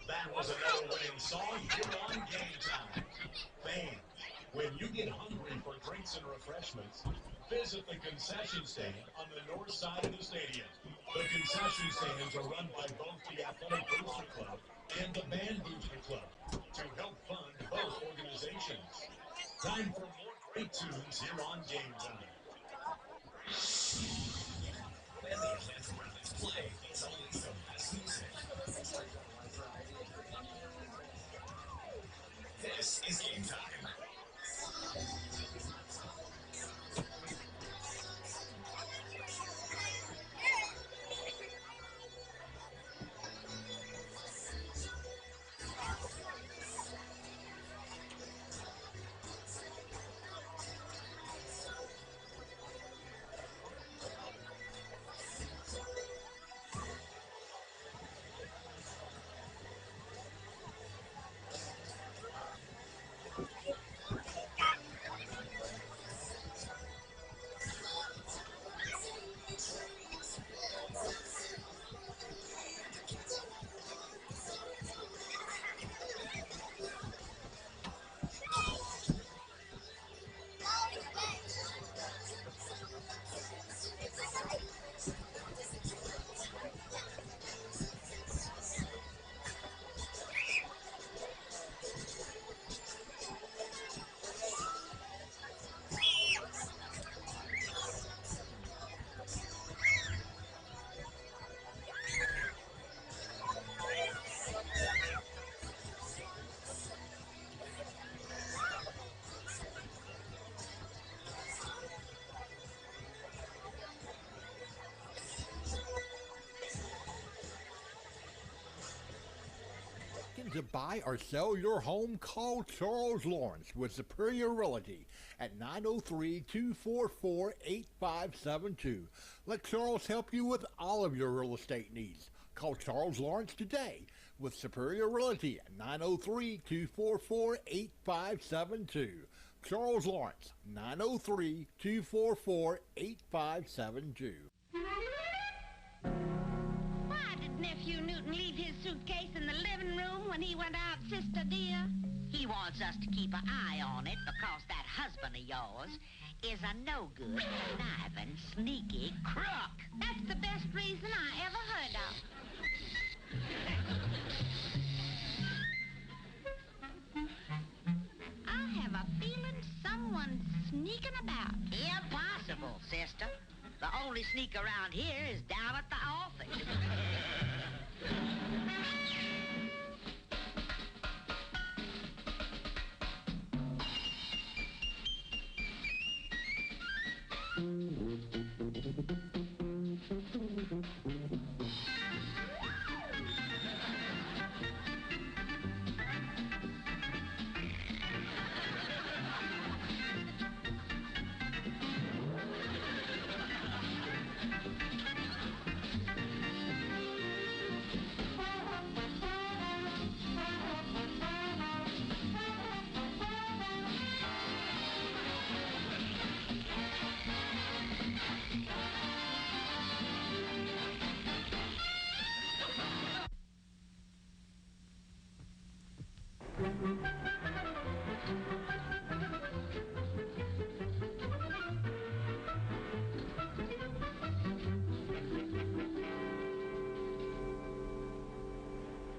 That was another winning song. You're on Game Time. Fans, when you get hungry for drinks and refreshments, visit the concession stand on the north side of the stadium. The concession stands are run by both the Athletic Booster Club and the Band Booster Club to help fund both organizations. Time for more great tunes here on Game Time. When the Atlanta Rapids play, it's always the best music. This is Game Time. To buy or sell your home, call Charles Lawrence with Superior Realty at 903-244-8572. Let Charles help you with all of your real estate needs. Call Charles Lawrence today with Superior Realty at 903-244-8572. Charles Lawrence, 903-244-8572. Nephew Newton leave his suitcase in the living room when he went out, sister dear? He wants us to keep an eye on it because that husband of yours is a no-good, conniving, sneaky crook. That's the best reason I ever heard of. I have a feeling someone's sneaking about. Impossible, sister. The only sneak around here is down at the office.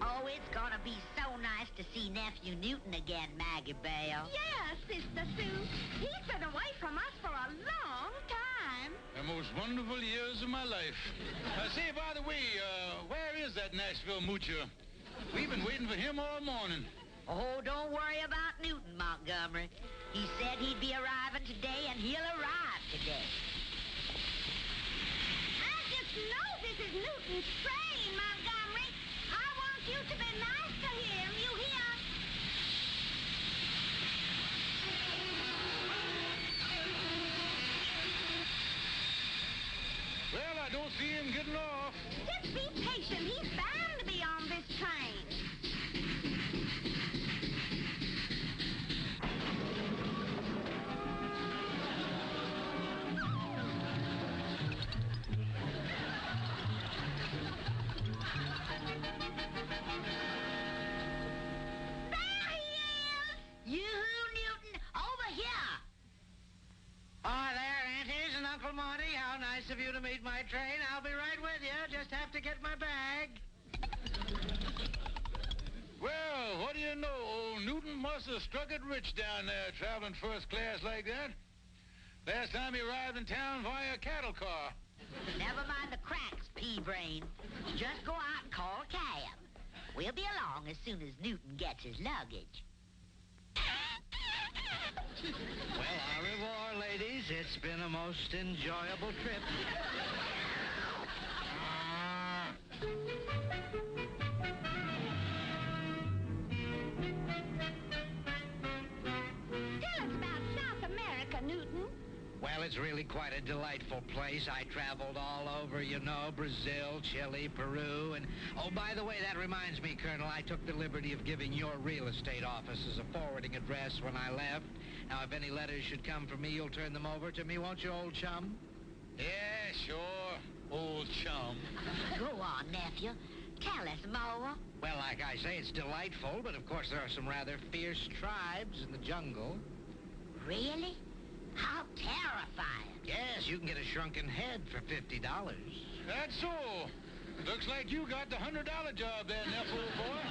Oh, it's gonna be so nice to see Nephew Newton again, Maggie Belle. Yeah, Sister Sue. He's been away from us for a long time. The most wonderful years of my life. Say, by the way, where is that Nashville moocher? We've been waiting for him all morning. Oh, don't worry about Newton, Montgomery. He said he'd be arriving today, and he'll arrive today. I just know this is Newton's train, Montgomery. I want you to be nice to him, you hear? Well, I don't see him getting off. Just be patient. He's bound to be on this train. Uncle Monty, how nice of you to meet my train. I'll be right with you. Just have to get my bag. Well, what do you know? Old Newton must have struck it rich down there traveling first class like that. Last time he arrived in town via cattle car. Never mind the cracks, pea-brain. Just go out and call a cab. We'll be along as soon as Newton gets his luggage. Well, au revoir, ladies. It's been a most enjoyable trip. Tell us about South America, Newton. Well, it's really quite a delightful place. I traveled all over, you know, Brazil, Chile, Peru, and... Oh, by the way, that reminds me, Colonel, I took the liberty of giving your real estate office as a forwarding address when I left. Now, if any letters should come from me, you'll turn them over to me, won't you, old chum? Yeah, sure, old chum. Go on, nephew. Tell us more. Well, like I say, it's delightful, but of course there are some rather fierce tribes in the jungle. Really? How terrifying. Yes, you can get a shrunken head for $50. That's so. Looks like you got the $100 job there, Neff, old boy.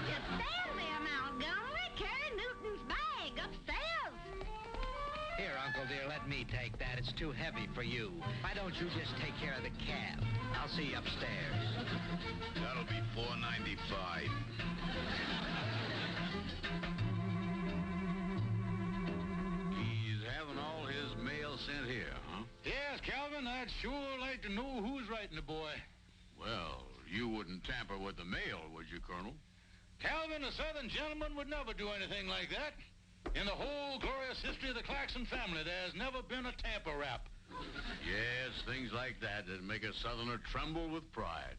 Just stand there, Montgomery. Carry Newton's bag upstairs. Here, Uncle dear, let me take that. It's too heavy for you. Why don't you just take care of the cab? I'll see you upstairs. That'll be $4.95. He's having all his mail sent here, huh? Yes, Calvin, I'd sure like to know who's writing the boy. Well, you wouldn't tamper with the mail, would you, Colonel? Calvin, a Southern gentleman, would never do anything like that. In the whole glorious history of the Clarkson family, there's never been a tamper rap. Yes, things like that make a Southerner tremble with pride.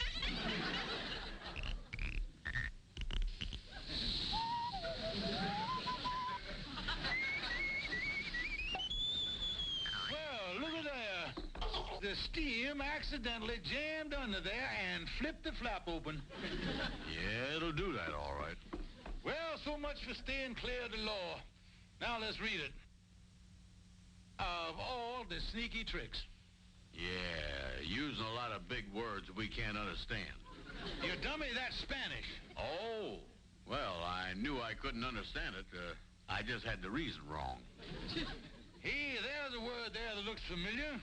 steam accidentally jammed under there and flipped the flap open. Yeah, it'll do that, all right. Well, so much for staying clear of the law. Now let's read it. Of all the sneaky tricks. Yeah, using a lot of big words we can't understand. You dummy, that's Spanish. Oh, well, I knew I couldn't understand it. I just had the reason wrong. Hey, there's a word there that looks familiar.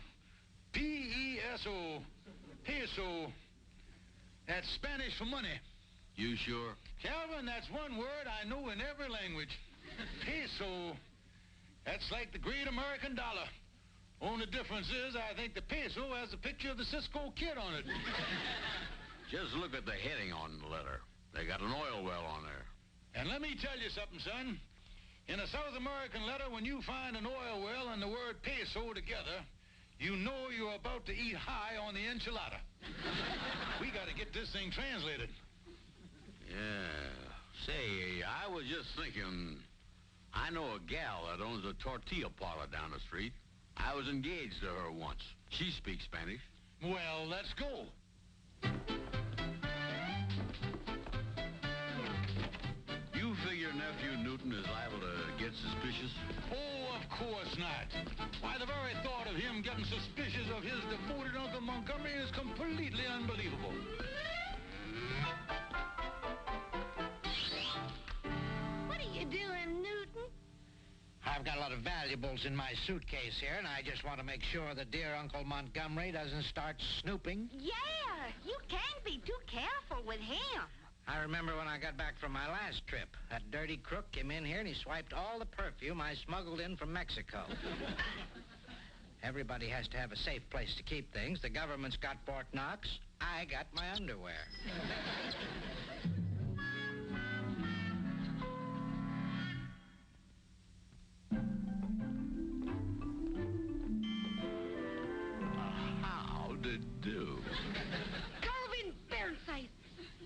P-E-S-O. Peso. That's Spanish for money. You sure? Calvin, that's one word I know in every language. Peso. That's like the great American dollar. Only difference is I think the peso has a picture of the Cisco Kid on it. Just look at the heading on the letter. They got an oil well on there. And let me tell you something, son. In a South American letter, when you find an oil well and the word peso together, you know you're about to eat high on the enchilada. We got to get this thing translated. Yeah. Say, I was just thinking, I know a gal that owns a tortilla parlor down the street. I was engaged to her once. She speaks Spanish. Well, let's go. You figure nephew Newton is liable to get suspicious? Oh, of course not. Why, the very thought of him getting suspicious of his devoted Uncle Montgomery is completely unbelievable. What are you doing, Newton? I've got a lot of valuables in my suitcase here, and I just want to make sure that dear Uncle Montgomery doesn't start snooping. Yeah, you can't be too careful with him. I remember when I got back from my last trip. That dirty crook came in here and he swiped all the perfume I smuggled in from Mexico. Everybody has to have a safe place to keep things. The government's got Fort Knox. I got my underwear. How'd it do? Calvin Burnside,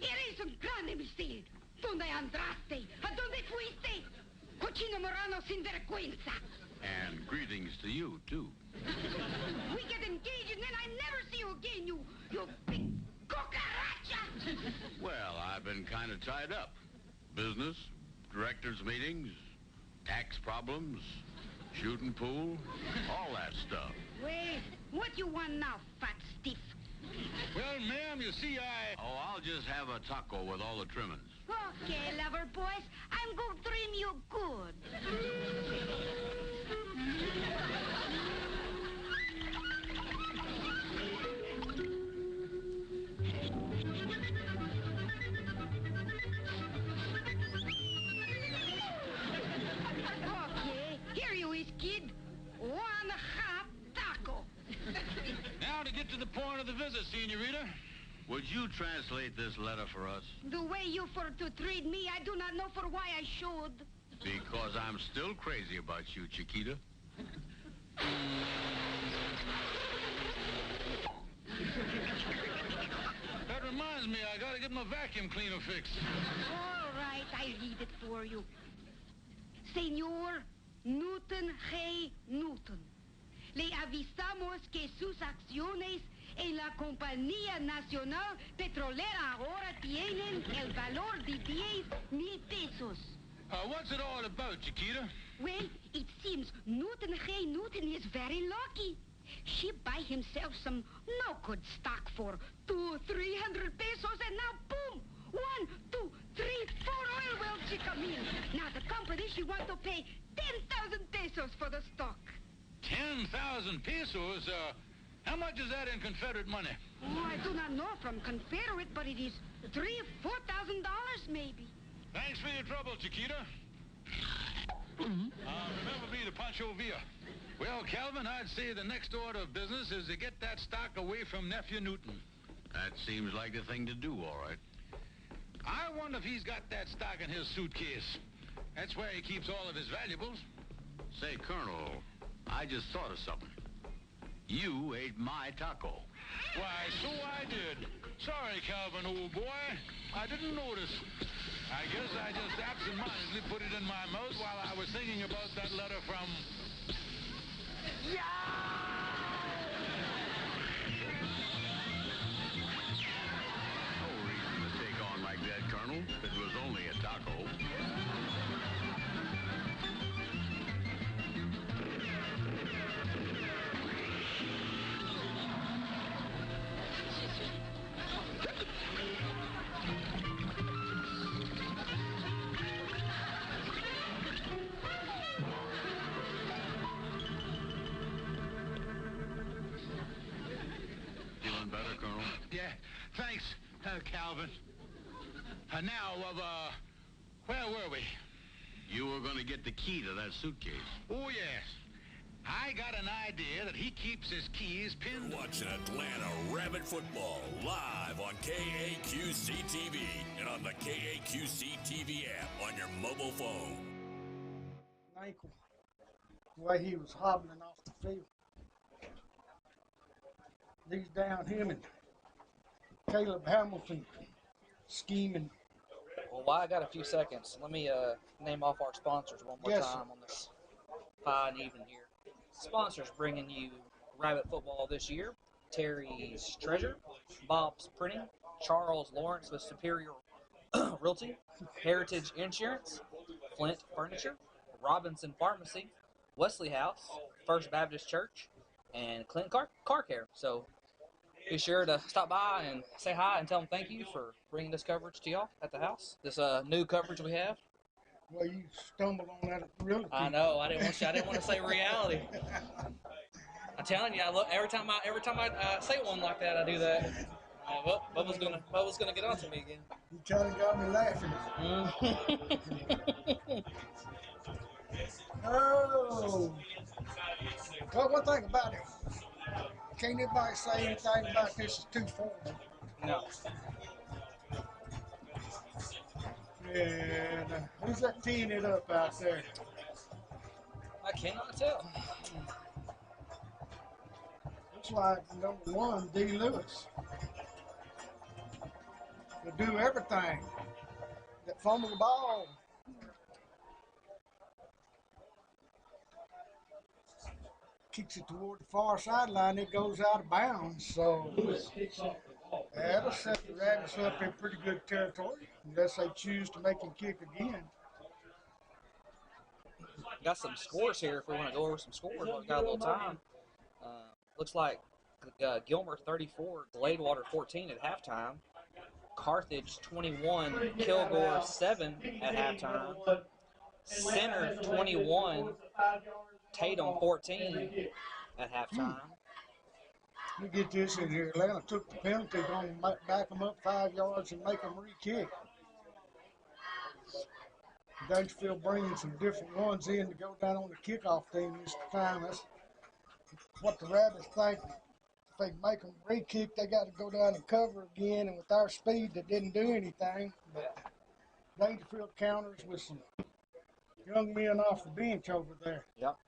eres un gran imbécil. ¿Dónde andaste? ¿A dónde fuiste? Cochino morano sin vergüenza. And greetings to you, too. We get engaged and then I never see you again, you big cucaracha. Well, I've been kind of tied up. Business, directors' meetings, tax problems, shooting pool, all that stuff. Well, what you want now, fat stiff? Well, ma'am, you see, Oh, I'll just have a taco with all the trimmings. Okay, lover boys, I'm going to trim you good. Okay, here you is, kid. 1 half taco. now to get to the point of the visit, senorita. Would you translate this letter for us? The way you for to treat me, I do not know for why I should. Because I'm still crazy about you, Chiquita. That reminds me, I gotta get my vacuum cleaner fixed. All right, I read it for you. Señor Newton G. Newton, le avisamos que sus acciones en la Compañía Nacional Petrolera ahora tienen el valor de 10,000 pesos. What's it all about, Chiquita? Well, it seems Newton G. Newton is very lucky. She buy himself some no good stock for 200-300 pesos, and now boom! 1, 2, 3, 4 oil wells she come in. Now the company she want to pay 10,000 pesos for the stock. 10,000 pesos? How much is that in Confederate money? Oh, I do not know from Confederate, but it is $3,000-4,000 maybe. Thanks for your trouble, Chiquita. Remember me to Pancho Villa. Well, Calvin, I'd say the next order of business is to get that stock away from Nephew Newton. That seems like the thing to do, all right. I wonder if he's got that stock in his suitcase. That's where he keeps all of his valuables. Say, Colonel, I just thought of something. You ate my taco. Why, so I did. Sorry, Calvin, old boy. I didn't notice. I guess I just absentmindedly put it in my mouth while I was thinking about that letter from... Yeah! It was only a taco. Feeling better, Colonel? Yeah, thanks, Calvin. Now, where were we? You were going to get the key to that suitcase. Oh, yes. I got an idea that he keeps his keys pinned. You're watching Atlanta Rabbit Football live on KAQC TV and on the KAQC TV app on your mobile phone. Ankle, the way he was hobbling off the field. These down him and Caleb Hamilton scheming. Well, while I got a few seconds, let me name off our sponsors one more Yes, time on this fine evening here. Sponsors bringing you Rabbit Football this year: Terry's Treasure, Bob's Printing, Charles Lawrence with Superior Realty, Heritage Insurance, Flint Furniture, Robinson Pharmacy, Wesley House, First Baptist Church, and Clint Car Care. So be sure to stop by and say hi and tell them thank you for bringing this coverage to y'all at the house. This new coverage we have. Well, you stumbled on that realty. I know. I didn't want to say reality. I'm telling you, I look every time I say one like that, I do that. Well, Bubba's gonna get on to me again. You kind of got me laughing. Oh. Well, one thing about it, can't anybody say anything about this is too formal. No. And who's that teeing it up out there? I cannot tell. Looks like number 1, D. Lewis. They do everything. That fumble the ball. Kicks it toward the far sideline. It goes out of bounds. So that'll set the Rabbits up in pretty good territory unless they choose to make him kick again. Got some scores here if we want to go over some scores. We've got a little time. Looks like Gilmer 34, Gladewater 14 at halftime. Carthage 21, Kilgore 7 at halftime. Center 21, Tatum 14 at halftime. You get this in here. Atlanta took the penalty, going to back them up 5 yards and make them re-kick. Daingerfield bringing some different ones in to go down on the kickoff team this time. That's what the Rabbits think. If they make them re-kick, they got to go down and cover again. And with our speed, they didn't do anything. But Daingerfield counters with some young men off the bench over there. Yep.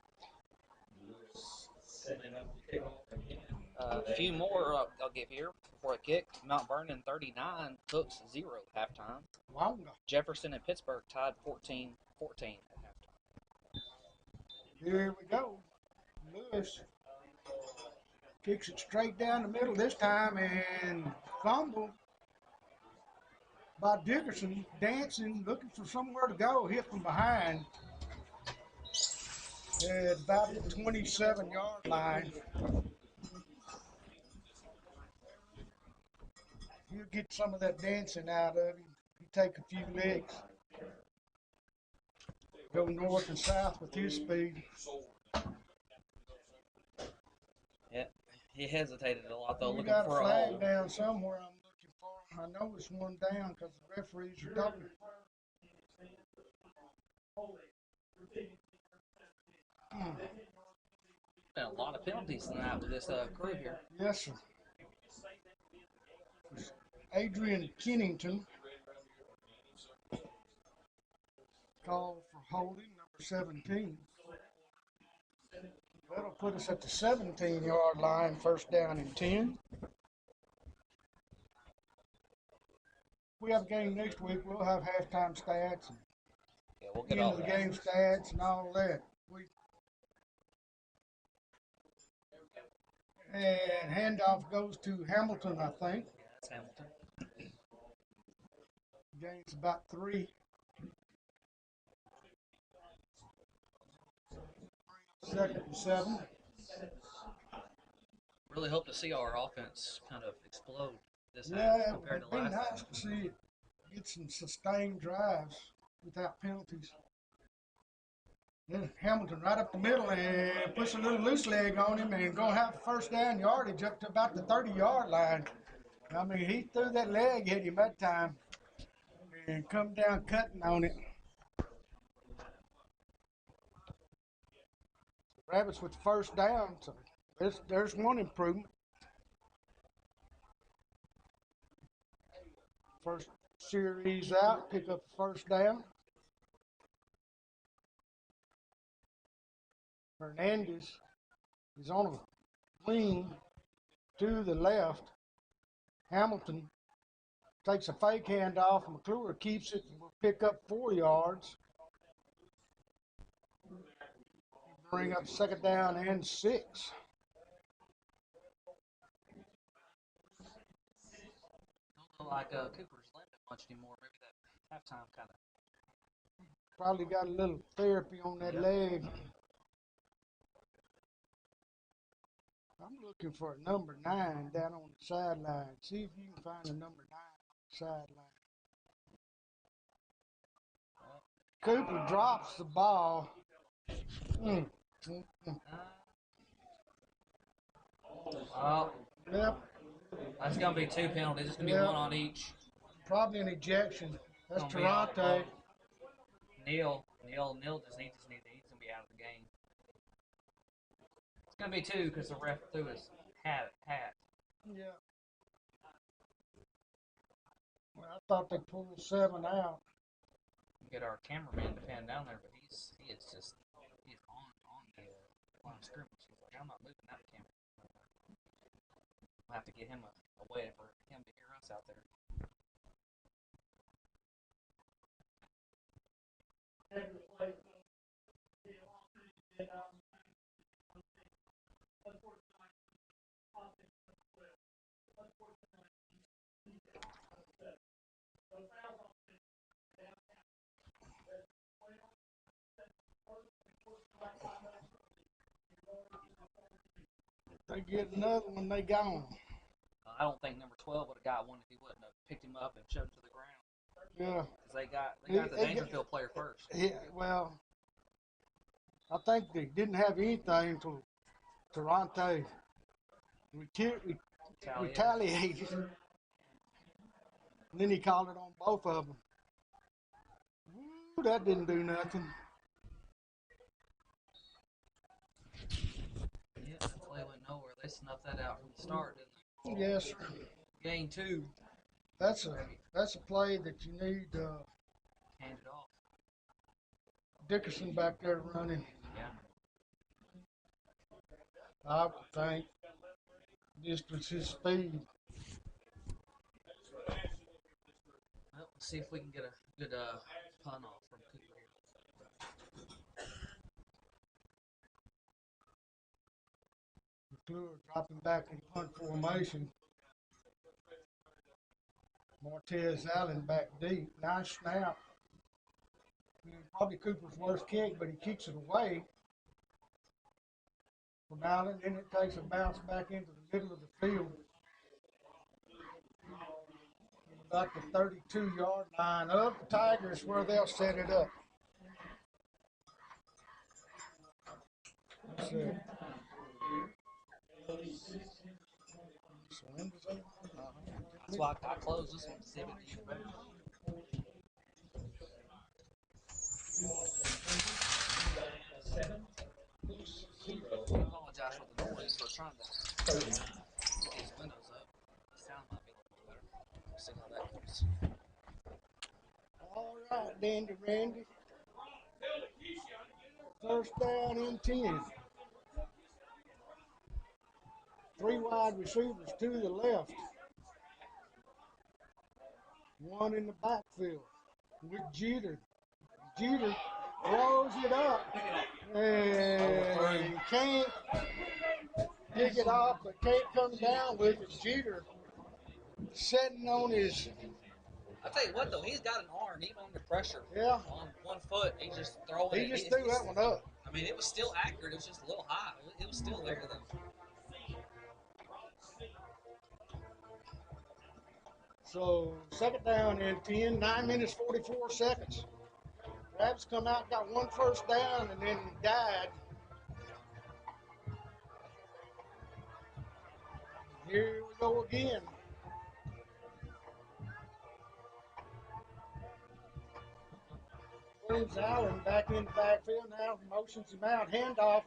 A few more I'll give here before a kick. Mount Vernon 39, Hooks 0 at halftime. Wow. Jefferson and Pittsburgh tied 14-14 at halftime. Here we go. Lewis kicks it straight down the middle this time and fumble by Dickerson, dancing, looking for somewhere to go, hit from behind at about the 27-yard line. He'll get some of that dancing out of him. He take a few legs. Go north and south with his speed. Yeah, he hesitated a lot though, We looking got for a a flag hold. down somewhere I'm looking for. I know it's one down because the referees are talking. Been a lot of penalties tonight with this crew here. Yes, sir. Adrian Kennington called for holding, number 17. That'll put us at the 17-yard line, first down and 10. We have a game next week. We'll have halftime stats and Yeah, we'll get end all of the that. game stats and all that. And handoff goes to Hamilton, I think. That's Hamilton. Gains about 3. Second and 7. Really hope to see our offense kind of explode this half Yeah, compared to it'd be last nice half. to see it get some sustained drives without penalties. Then Hamilton right up the middle and puts a little loose leg on him and gonna have first down yardage up to about the 30-yard line. I mean, he threw that leg, hit him that time, and come down cutting on it. Rabbits with the first down, so there's one improvement. First series out, pick up the first down. Hernandez is on a wing to the left. Hamilton takes a fake handoff. McClure keeps it and will pick up 4 yards. Bring up second down and 6. Don't look like Cooper's limping much anymore. Maybe that halftime kind of. Probably got a little therapy on that leg. I'm looking for a number 9 down on the sideline. See if you can find a number 9 on the sideline. Cooper drops the ball. Well, Yep. that's going to be 2 penalties. It's going to be Yep. 1 on each. Probably an ejection. That's Gonna be all Toronto. both. Neil just needs to be out of the game. It's going to be 2 because the ref threw his hat. Yeah. Well, I thought they pulled 7 out. Get our cameraman to pan down there, but he's on the line of scrimmage. He's like, I'm not moving that camera. We'll have to get him a way for him to hear us out there. They get another one, they gone. I don't think number 12 would have got one if he wouldn't have picked him up and shoved him to the ground. Yeah. Because they got the Daingerfield player first. Yeah, well, I think they didn't have anything until Toronto retaliated. And then he called it on both of them. Ooh, that didn't do nothing. Yeah, that play went nowhere. They snuffed that out from the start, didn't they? Yes, sir. Gain 2. That's a play that you need Hand it off. Dickerson back there running. Yeah. I would think just with his speed. Well, let's see if we can get a good pun off from Cooper here. McClure dropping back in punt formation. Martez Allen back deep. Nice snap. Probably Cooper's worst kick, but he kicks it away from Allen. Then it takes a bounce back into the middle of the field. About the 32-yard line of the Tigers where they'll set it up. Let's see. That's why I closed this one to see if it gets better. I apologize for the noise. We're trying to get these windows up. The sound might be a little better. We'll see how that goes. All right, Dandy Randy. First down and 10. 3 wide receivers to the left. 1 in the backfield with Jeter. Jeter throws it up and can't pick it off, but can't come down with it. Jeter sitting on his tell you what, though, he's got an arm, even under pressure. Yeah. On 1 foot, he's just throwing it. He just threw that one up. I mean, it was still accurate. It was just a little high. It was still there, though. So, second down and 10, 9 minutes, 44 seconds. Rabbits come out, got 1 first down, and then died. Here we go again. James Allen back in the backfield now, motions him out, handoff.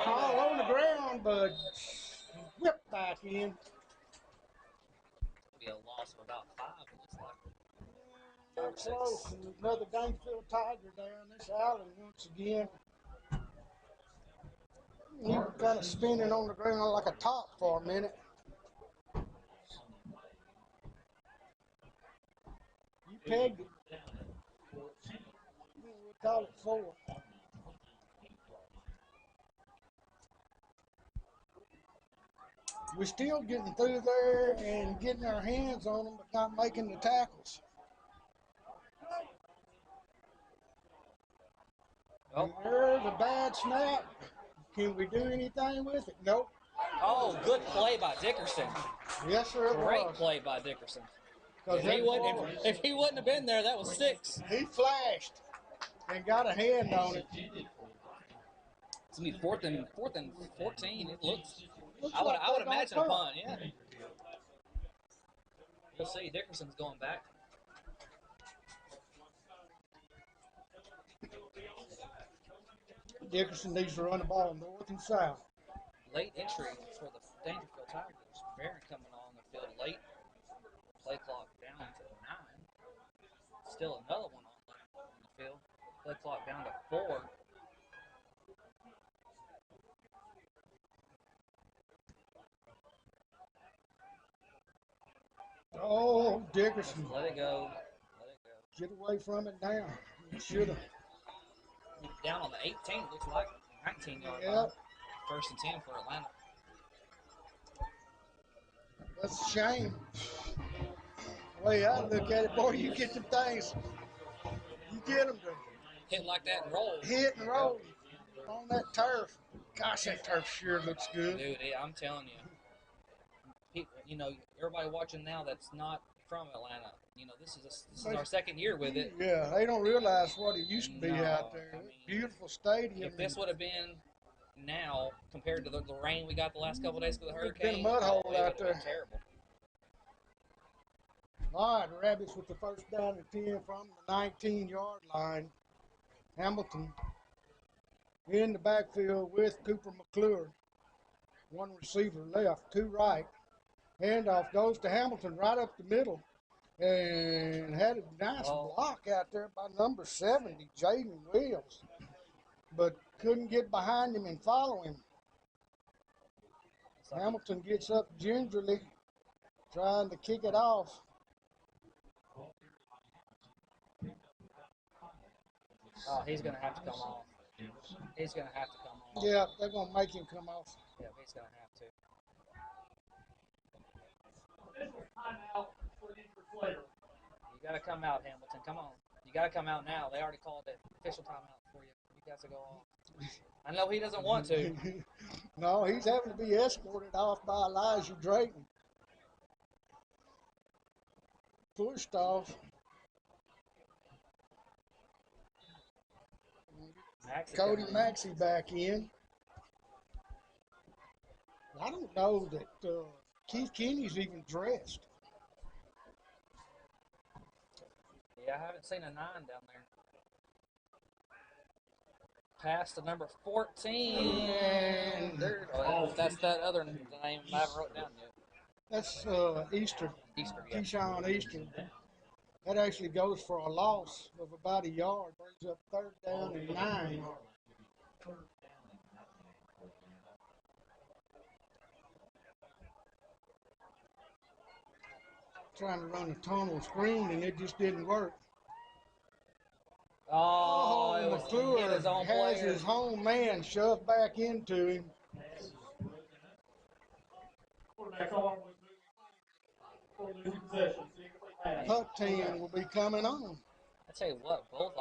All on the ground, but whipped back in. Be a loss of about 5, it looks like. 5 or 6. Close. And another Daingerfield Tiger down. This Allen once again. He was kind of spinning on the ground like a top for a minute. You pegged it. We'll call it 4. We're still getting through there and getting our hands on them, but not making the tackles. Oh. There's a bad snap. Can we do anything with it? Nope. Oh, good play by Dickerson. Yes, sir, it Great was. play by Dickerson. If If he wouldn't have been there, that was 6. He flashed and got a hand on it. It's gonna be fourth and 14. It looks. Looks I would like they imagine gonna a punt. punt. Yeah. We'll see. Dickerson's going back. Dickerson needs to run the ball north and south. Late entry for the Daingerfield Tigers. Barron coming on the field late. Play clock down to 9. Still another one on the field. Play clock down to 4. Oh, Dickerson. Let it go. Get away from it now. You should have. Down on the 18, it looks like 19-yard Yep. line. 1st and 10 for Atlanta. That's a shame. The way I look at it, boy, you get them things. You get them to Hit like that and roll. hit and roll on that turf. Gosh, that turf sure looks good. Dude, I'm telling you. People, everybody watching now that's not from Atlanta, this is our second year with it. Yeah, they don't realize what it used to be out there. I mean, Beautiful stadium. If this would have been now compared to the rain we got the last couple of days with the It'd been a hurricane, mud hole it would out have been there. terrible. All right, Rabbits with the first down and 10 from the 19-yard line. Hamilton in the backfield with Cooper McClure. 1 receiver left, 2 right. Handoff goes to Hamilton right up the middle. And had a nice block out there by number 70, Jaden Williams. But couldn't get behind him and follow him. Hamilton gets up gingerly, trying to kick it off. Oh, he's going to have to come off. He's going to have to come off. Yeah, they're going to make him come off. Yeah, he's going to have to. Timeout for the injured player. You got to come out, Hamilton. Come on. You got to come out now. They already called it official timeout for you. You got to go off. I know he doesn't want to. No, he's having to be escorted off by Elijah Drayton. Pushed off. Cody Maxey back in. I don't know that Keith Kenny's even dressed. Yeah, I haven't seen a 9 down there. Pass to number 14. And that's that other name I haven't wrote down yet. That's Easter. Easter, yeah. Keyshawn Easter. That actually goes for a loss of about a yard. Brings up 3rd down and 9. Trying to run a tunnel screen and it just didn't work. Oh, it was McClure his own has player. his home man shoved back into him. Quarterback's arm was moving for losing possession. So incomplete putt team will be coming on. I tell you what, both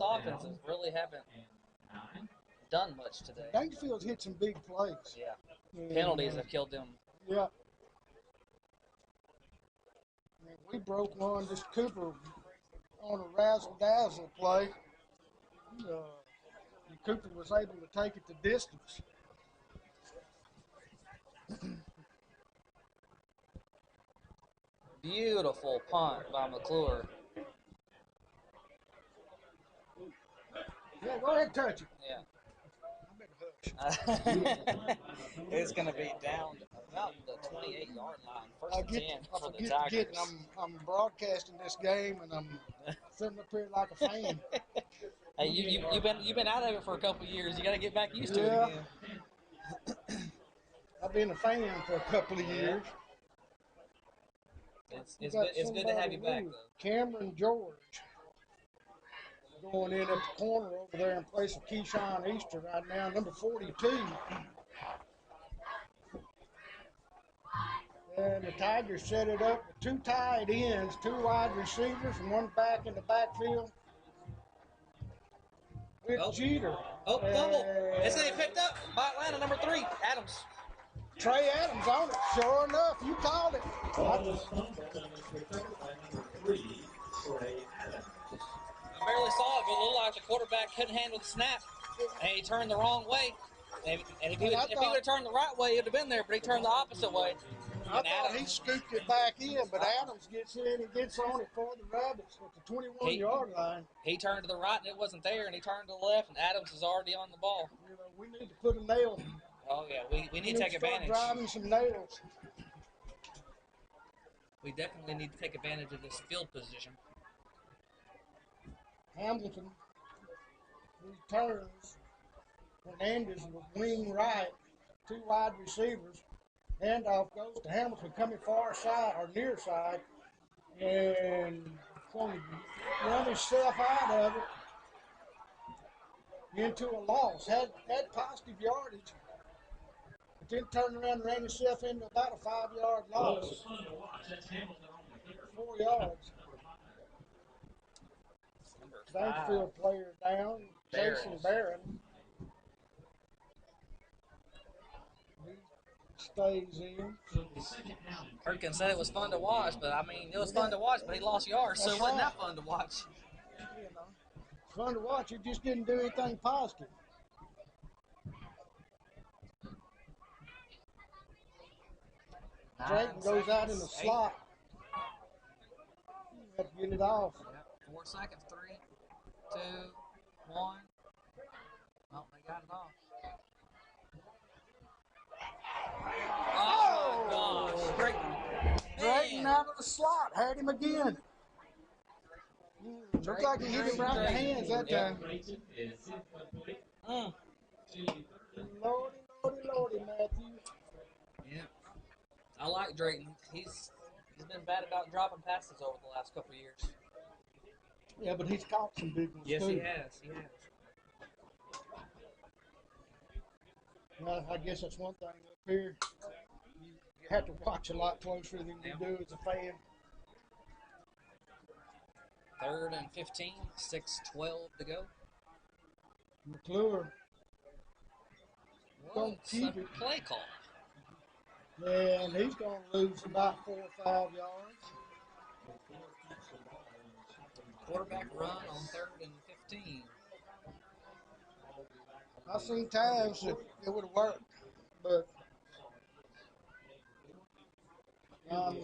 offenses really haven't done much today. Daingerfield's hit some big plays. Yeah. Penalties have killed them. Yeah. And we broke one, just Cooper on a razzle-dazzle play. And Cooper was able to take it the distance. Beautiful punt by McClure. Yeah, go ahead and touch it. Yeah. It's going to be down about the 28-yard line. First and 10 for the Tigers. I'm broadcasting this game, and I'm sitting up here like a fan. Hey, you've been out of it for a couple of years. You got to get back used to it again. I've been a fan for a couple of years. It's good to have you back, though. Cameron George going in at the corner over there in place of Keyshawn Easter right now, number 42. And the Tigers set it up with 2 tight ends, 2 wide receivers, and 1 back in the backfield with Jeter. Oh, fumble. It's going to be picked up by Atlanta, number 3, Adams. Trey Adams on it. Sure enough, you called it. I barely saw it, but it looked like the quarterback couldn't handle the snap, and he turned the wrong way. And if he would have turned the right way, it would have been there, but he turned the opposite way. I thought he scooped it back in, but Adams gets in and gets on it for the Rabbits at the 21-yard line. He turned to the right, and it wasn't there, and he turned to the left, and Adams is already on the ball. You know, we need to put a nail. Oh, yeah, we need to take advantage. Driving some nails. We definitely need to take advantage of this field position. Hamilton returns. Hernandez with wing right, 2 wide receivers. Handoff goes to Hamilton coming far side or near side, and going to run himself out of it into a loss. Had positive yardage, but then turned around and ran himself into about a 5-yard loss. 4 yards. Daingerfield player down, Jason Barron. He stays in. Perkins said it was fun to watch, but I mean, it was fun to watch, but he lost yards, so it wasn't that fun to watch. You know, it's fun to watch. He just didn't do anything positive. Drayton goes out in the slot. You have to get it off. 4 seconds, 3, 2, 1. Oh, they got it off. Oh, my gosh. Drayton out of the slot. Had him again. Looked like he hit him right in the hands that time. Lordy, Matthew. Yeah. I like Drayton. He's been bad about dropping passes over the last couple of years. Yeah, but he's caught some big ones, yes, too. He has. Well, I guess that's one thing up here. You have to watch a lot closer than you do as a fan. 3rd and 15, 6:12 to go. McClure. Going to keep it. Play call. And he's going to lose about 4 or 5 yards. Quarterback run on 3rd and 15. I've seen times that it would have worked, but I'm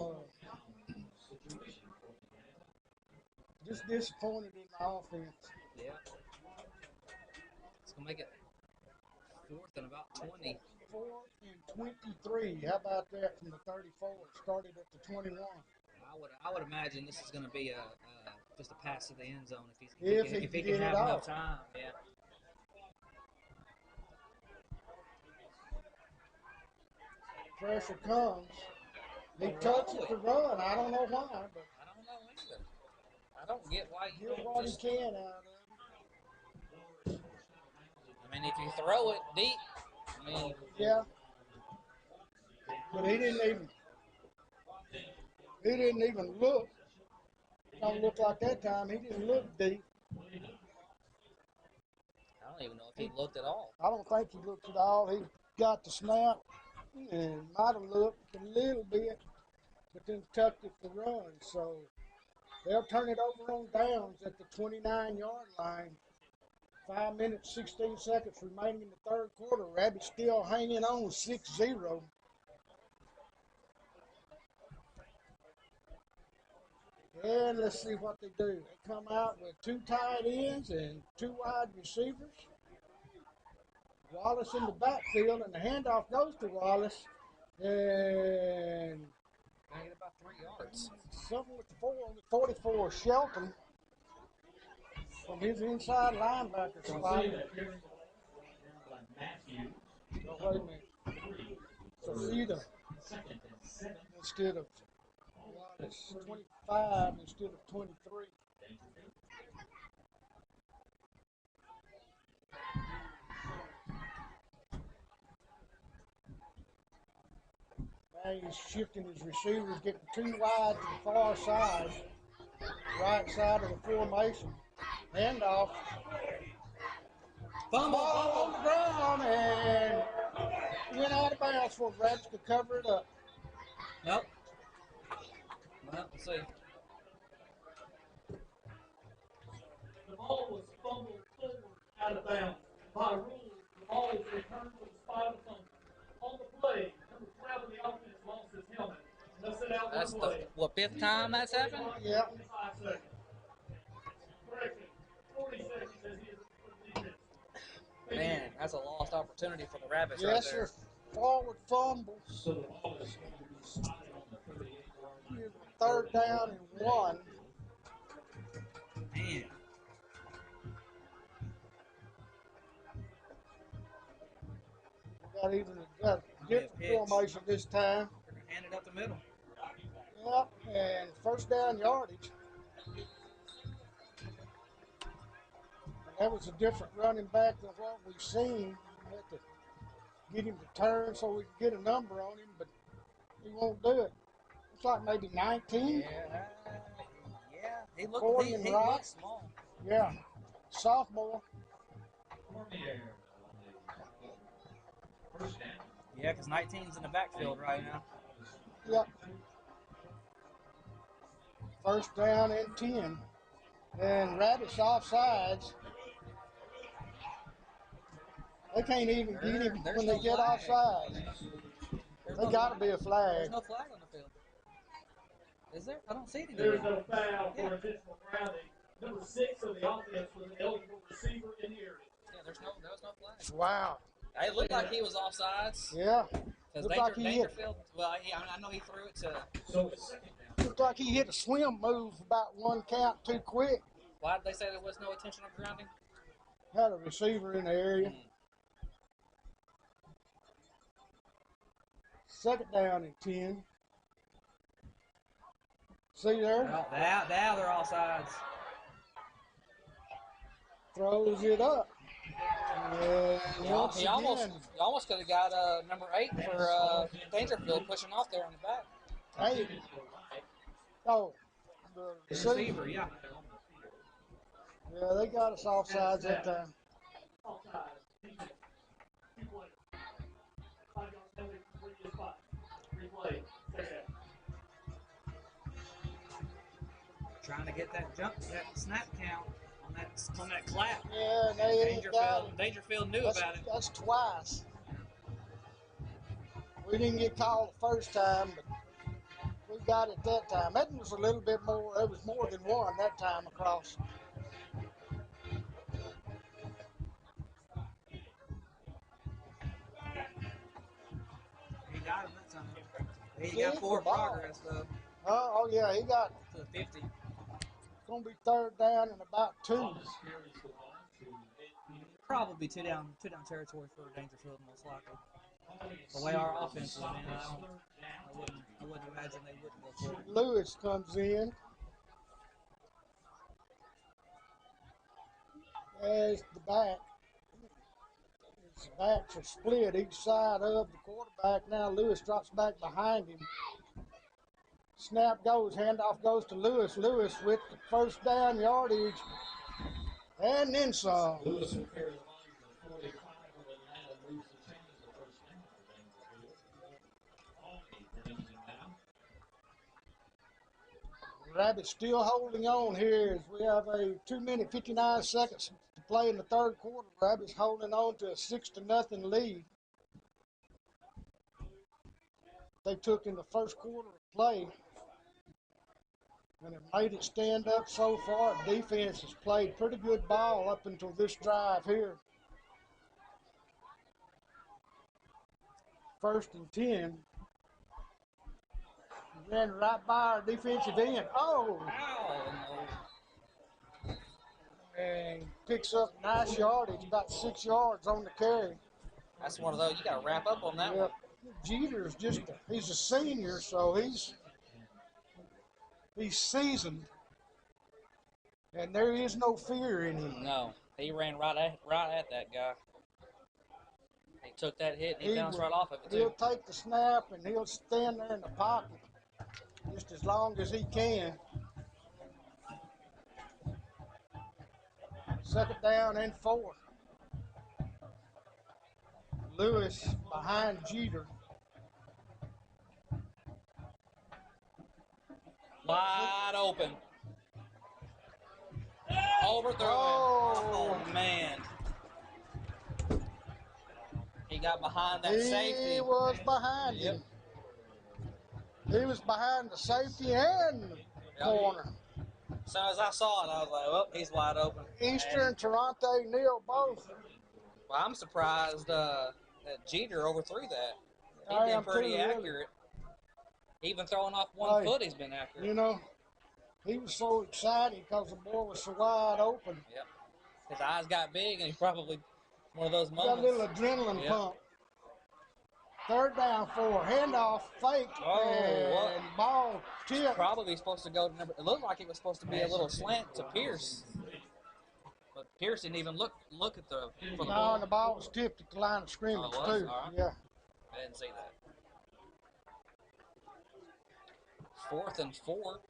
just disappointed in the offense. Yeah. It's going to make it 4th and about 20. 4th and 23. How about that from the 34? It started at the 21. I would imagine this is going to be just a pass to the end zone if he can have enough time. Yeah. Pressure comes. He touches the run. I don't know why, but I don't know either. I don't get why you get what he can out of it. I mean, if you throw it deep, I mean. Yeah. But he didn't even look. Don't look like that time. He didn't look deep. I don't even know if he looked at all. I don't think he looked at all. He got the snap and might have looked a little bit, but then tucked it to run. So they'll turn it over on downs at the 29-yard line. 5 minutes, 16 seconds remaining in the third quarter. Rabbits still hanging on 6-0. And let's see what they do. They come out with 2 tight ends and 2 wide receivers. Wallace in the backfield, and the handoff goes to Wallace. And I get about 3 yards. Something with the 44, Shelton, from his inside linebacker spot. Oh, wait a minute. So Cedar instead of Wallace, 25 instead of 23. Now he's shifting his receivers, getting 2 wide to the far side, right side of the formation. Handoff. Fumble on the ground and went out of bounds for Rabbits to cover it up. Nope. Well, let's see. The ball was fumbled forward out of bounds. By rule, the ball is returned to the spot of the fumble. On the play, number 12 of the offense lost his helmet. They'll sit out That's one the way. 5th time that's happened? Yeah. 25 seconds. Correction, 40 seconds as he is for defense. Man, that's a lost opportunity for the Rabbits Yes, right there. sir. Forward fumble. So the ball is spotted on the 38-yard line. 3rd down and 1. Man. Got even a different formation this time. They're going to hand it up the middle. Yep, and 1st down yardage. And that was a different running back than what we've seen. We had to get him to turn so we could get a number on him, but he won't do it. It's like maybe 19. Yeah, he looked, 40 he and looked right. small. Yeah, sophomore. Yeah, because 19's in the backfield right now. Yep. 1st down and 10. And Rabbits offsides. They can't even get him when they get offsides. They got to be a flag. There's no flag on the field. Is there? I don't see it There's anywhere. no foul for intentional grounding. Number 6 of the offense was an eligible receiver in the area. Yeah, there was no flag. Wow. It looked like he was offsides. Yeah. Because Looked like he hit. Daingerfield, well, I know he threw it to. So it's 2nd down. Looked like he hit a swim move about 1 count too quick. Why did they say there was no intentional grounding? Had a receiver in the area. 2nd down and 10. See there? Well, now they're offsides. Throws it up. And once He almost again, could have got number 8 for Daingerfield pushing off there on the back. hey. Oh, the Receiver, yeah. Yeah, they got us offsides that time. Offside. Defense. 2 players. 5 yards penalty for previous spot. Replay. 2nd down. Trying to get that snap count on that clap. Yeah, and they ain't got it. Daingerfield knew about it. That's twice. We didn't get called the first time, but we got it that time. That was a little bit more. It was more than one that time across. He got him that time. He got 4 progress though. Oh yeah, he got to the 50. It's gonna be 3rd down and about 2. Probably two down territory for Daingerfield, most likely. The way our offense is, man, I wouldn't imagine they wouldn't go for it. Lewis comes in. As the back. His backs are split each side of the quarterback. Now Lewis drops back behind him. Snap goes, handoff goes to Lewis. Lewis with the first down yardage, and then some. Lewis will carry the ball to the 45 when Atlanta moves the chains the first down for Daingerfield. Alney brings him now. Rabbits still holding on here as we have a 2-minute 59 seconds to play in the third quarter. Rabbits holding on to a 6-0 lead. They took in the first quarter of play and have made it stand up so far. Defense has played pretty good ball up until this drive here. 1st and 10. Ran right by our defensive end. Oh! And picks up nice yardage, about 6 yards on the carry. That's one of those, you got to wrap up on that one. Jeter's he's a senior, so he's seasoned. And there is no fear in him. No, he ran right at that guy. He took that hit and he bounced right off of it, too. He'll take the snap and he'll stand there in the pocket just as long as he can. 2nd down and 4. Lewis behind Jeter. Wide open. Overthrown. Oh, man. He got behind that safety. He was behind him. He was behind the safety and the corner. As soon as I saw it, I was like, well, he's wide open. Easter and Toronto Neal both. Well, I'm surprised that Jeter overthrew that. I He's am been pretty too, really. accurate. Even throwing off one foot, he's been accurate. You know, he was so excited because the ball was so wide open. Yep. His eyes got big, and he probably one of those Got moments. a little adrenaline pump. 3rd down 4. Handoff, fake, and ball tip. Probably supposed to go to number. It looked like it was supposed to be a little slant to Pierce, but Pierce didn't even look at the. For the ball. And the ball was tipped at the line of scrimmage too. All right. Yeah. I didn't see that. 4th and 4.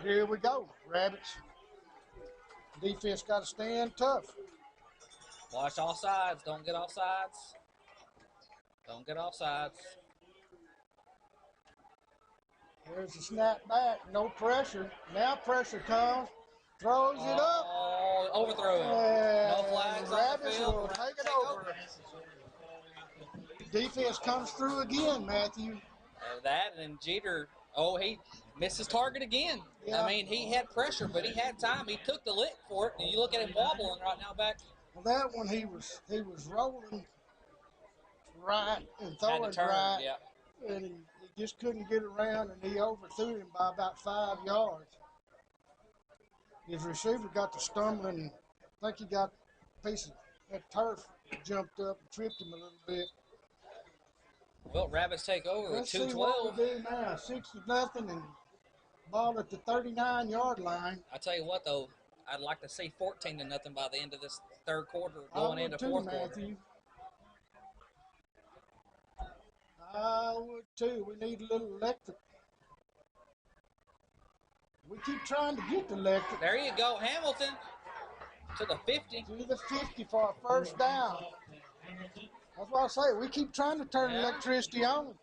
Here we go, Rabbits. Defense got to stand tough. Watch all sides. Don't get off sides. Don't get off sides. There's a snap back. No pressure. Now pressure comes. Throws it up. Oh, overthrow it. No flags on the field. Will take it over. Defense comes through again, Matthew. That and Jeter, he missed his target again. Yeah. I mean, he had pressure, but he had time. He took the lick for it, and you look at him wobbling right now back. Well, that one he was rolling right and throwing turn, right, yeah. and he just couldn't get around, and he overthrew him by about 5 yards. His receiver got to stumbling. I think he got a piece of that turf jumped up and tripped him a little bit. Well, Rabbits take over with 2:12. Let's see what we do now. 6-0 and ball at the 39-yard line. I tell you what, though, I'd like to see 14-0 by the end of this third quarter, going into fourth quarter. I would too. We need a little electric. We keep trying to get the electric. There you go, Hamilton to the 50. To the 50 for a first down. That's what I say. We keep trying to turn electricity on.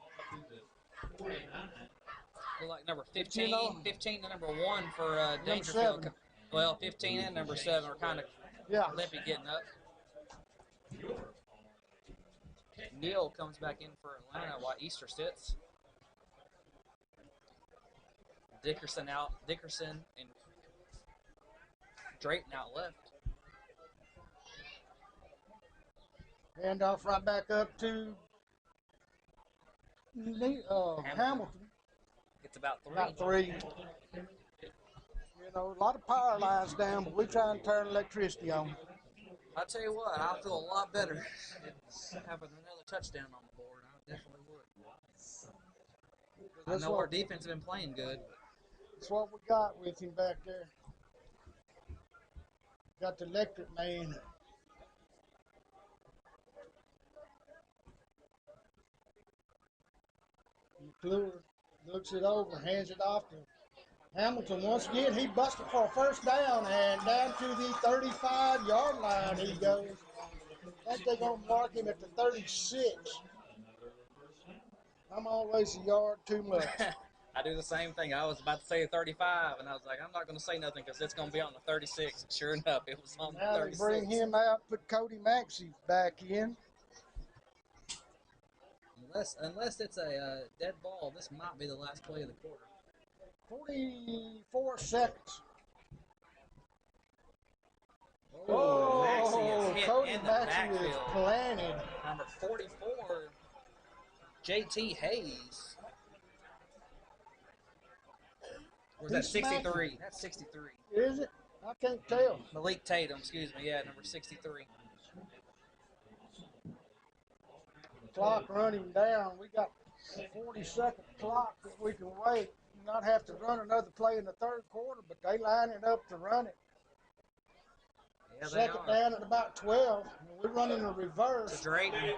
Look like number 15, 15 to number 1 for Daingerfield. Well, 15 and number 7 are kind of limpy getting up. Neal comes back in for Atlanta while Easter sits. Dickerson out. Dickerson and Drayton out left. Handoff right back up to Hamilton. It's about 3. About 3. You know, a lot of power lines down, but we try and turn electricity on. I'll tell you what, I'll feel a lot better having another touchdown on the board. I definitely would. I know our defense has been playing good. That's what we got with him back there. Got the electric man. Kluwer looks it over, hands it off to Hamilton. Once again, he busted for a first down, and down to the 35-yard line he goes. I think they're going to mark him at the 36. I'm always a yard too much. I do the same thing. I was about to say 35, and I was like, I'm not going to say nothing because it's going to be on the 36. Sure enough, it was on Now the they 36. bring him out, put Cody Maxey back in. Unless it's a dead ball, this might be the last play of the quarter. 44 seconds. Oh, Maxey is hit Cody in the Maxey backfield. is planted. Number 44, J.T. Hayes. Or is that 63? That's 63. Is it? I can't tell. Malik Tatum, excuse me. Yeah, number 63. Clock running down. We got a 40-second clock that we can wait. Not have to run another play in the third quarter, but they line it up to run it. Yeah, Second down at about 12. We're running a reverse. To Drayton.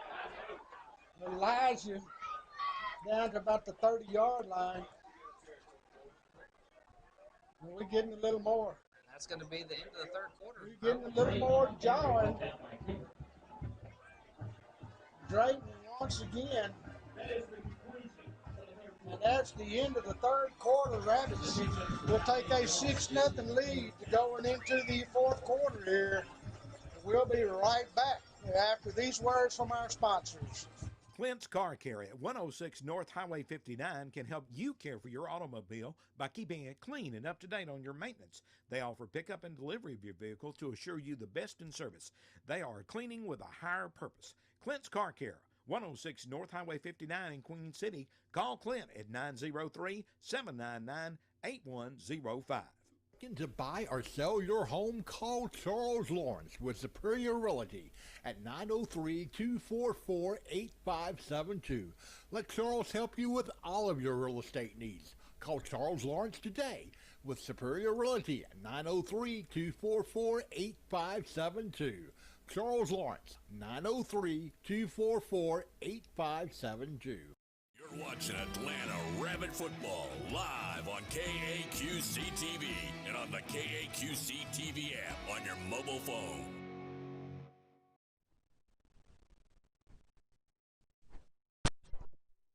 Elijah down to about the 30-yard line. And we're getting a little more. That's going to be the end of the third quarter. We're getting a little more jawing. Drayton once again. And that's the end of the third quarter. Rabbits will take a 6-0 lead going into the fourth quarter here. We'll be right back after these words from our sponsors. Clint's Car Care at 106 North Highway 59 can help you care for your automobile by keeping it clean and up to date on your maintenance. They offer pickup and delivery of your vehicle to assure you the best in service. They are cleaning with a higher purpose. Clint's Car Care, 106 North Highway 59 in Queen City. Call Clint at 903-799-8105. Looking to buy or sell your home? Call Charles Lawrence with Superior Realty at 903-244-8572. Let Charles help you with all of your real estate needs. Call Charles Lawrence today with Superior Realty at 903-244-8572. Charles Lawrence, 903-244-8572. You're watching Atlanta Rabbit Football live on KAQC TV and on the KAQC TV app on your mobile phone.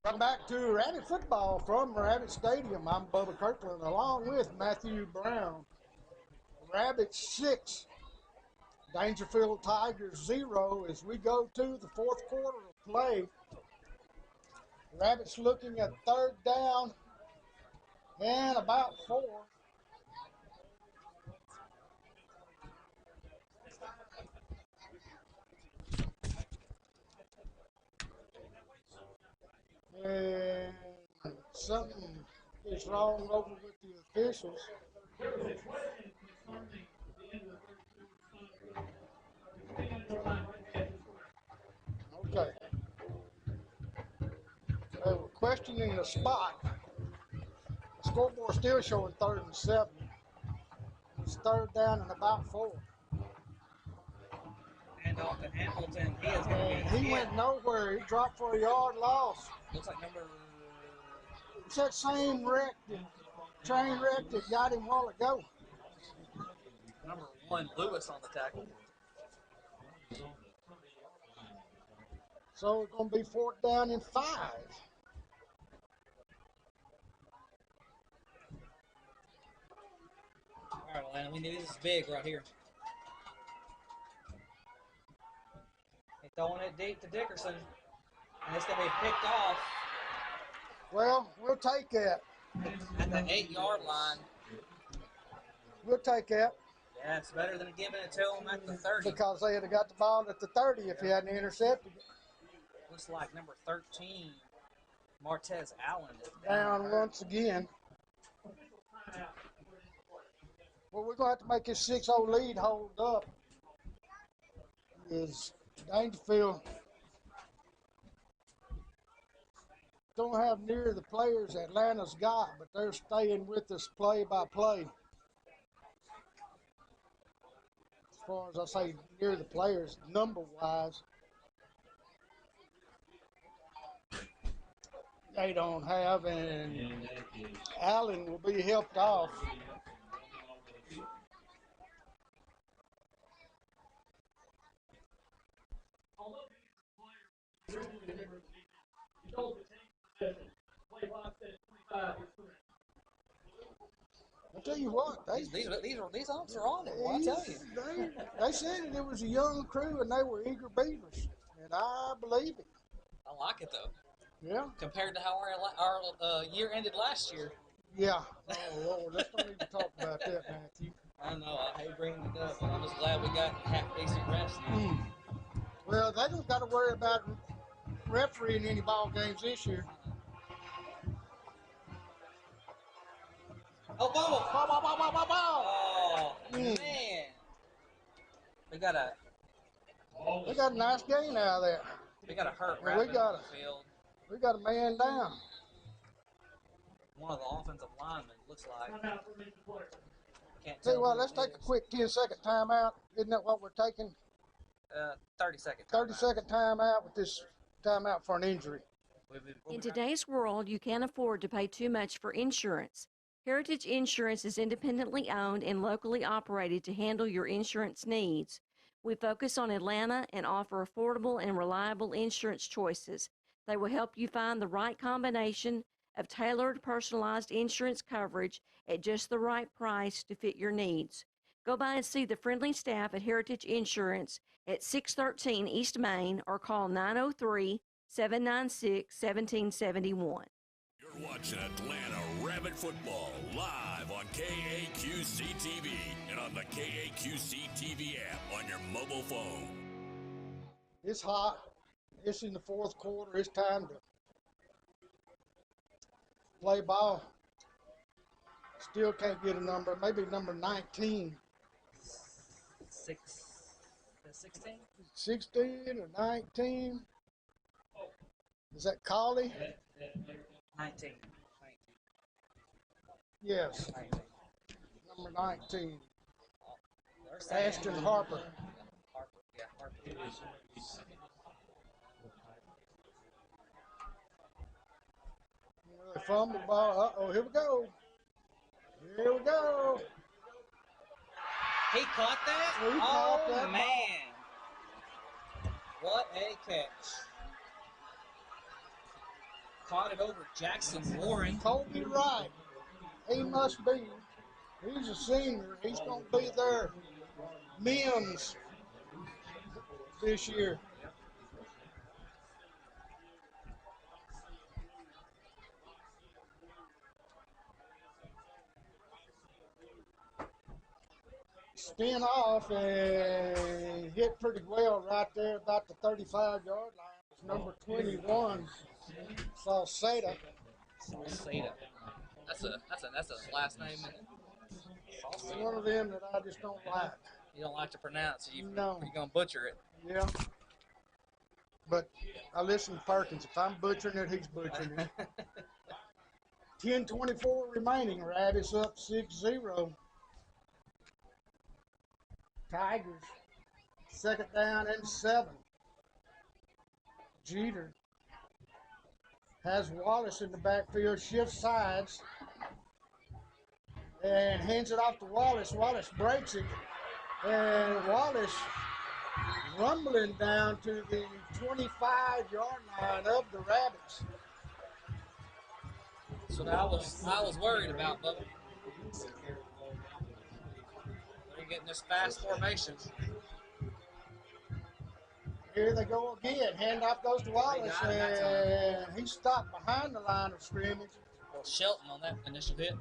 Welcome back to Rabbit Football from Rabbit Stadium. I'm Bubba Kirkland along with Matthew Brown. Rabbits 6, Daingerfield Tigers 0 as we go to the fourth quarter of play. Rabbits looking at third down and about 4. And something is wrong over with the officials. Okay. They were questioning the spot. The scoreboard still showing 3rd and 7. It's third down and about 4. And off to Hamilton. He is going to be He hit. went nowhere. He dropped for a yard loss. Looks like number... It's that same train wreck that got him a while ago. Number 1, Lewis on the tackle. So it's going to be 4th down and 5. All right, Atlanta, we need this is big right here. They're throwing it deep to Dickerson, and it's going to be picked off. Well, we'll take that. At the 8-yard line. We'll take that. Yeah, it's better than giving it to him at the 30. Because they had got the ball at the 30 if he hadn't intercepted it. Looks like number 13, Martez Allen. Is Down once again. Well, we're going to have to make this 6-0 lead hold up. Is Daingerfield don't have near the players Atlanta's got, but they're staying with us play by play. As far as I say, near the players, number-wise. they don't have, and Allen will be helped off. I tell you what, these umps are on it. Well, I tell you, they said it was a young crew and they were eager beavers, and I believe it. I like it though. Yeah. Compared to how our year ended last year. Yeah. Oh Lord, let's don't even talk about that, Matthew. I know. I hate bringing it up, but I'm just glad we got half decent refs now. Well, they don't got to worry about refereeing any ball games this year. Oh, bubble! Oh, man. We got a nice gain out of there. We got a hurt Well, rabbit on the field. We got a man down. One of the offensive linemen, looks like. Can't Tell you tell what, who let's it take a is. quick 10-second timeout. Isn't that what we're taking? 30 seconds. 30-second timeout with this timeout for an injury. In today's world, you can't afford to pay too much for insurance. Heritage Insurance is independently owned and locally operated to handle your insurance needs. We focus on Atlanta and offer affordable and reliable insurance choices. They will help you find the right combination of tailored, personalized insurance coverage at just the right price to fit your needs. Go by and see the friendly staff at Heritage Insurance at 613 East Main or call 903-796-1771. You're watching Atlanta Rabbit Football live on KAQC TV and on the KAQC TV app on your mobile phone. It's hot. It's in the fourth quarter. It's time to play ball. Still can't get a number. Maybe number 19. 16? 16 or 19. Is that Collie? 19. Yes. 19. Number 19. They're Ashton Harper. Harper. Yeah, Harper. They fumbled the ball. Uh-oh, here we go. Here we go. He caught that? He caught that man. ball. What a catch. Caught it over Jackson Warren. Kobe Wright. He must be. He's a senior. He's going to be their men's this year. Spin off and hit pretty well right there about the 35-yard line. It's number 21, Salceda. Salceda. That's a last name. It's one of them that I just don't like. You don't like to pronounce it. You're No. going to butcher it. Yeah. But I listen to Perkins. If I'm butchering it, he's butchering it. 10:24 remaining. Rabbits up 6-0. Tigers. Second down and 7. Jeter has Wallace in the backfield, shifts sides, and hands it off to Wallace. Wallace breaks it, and Wallace rumbling down to the 25-yard line of the Rabbits. So I was worried about, Bubba. They're getting this fast formation. Here they go again. Handoff goes to Wallace, and he stopped behind the line of scrimmage. Well, Shelton on that initial hit.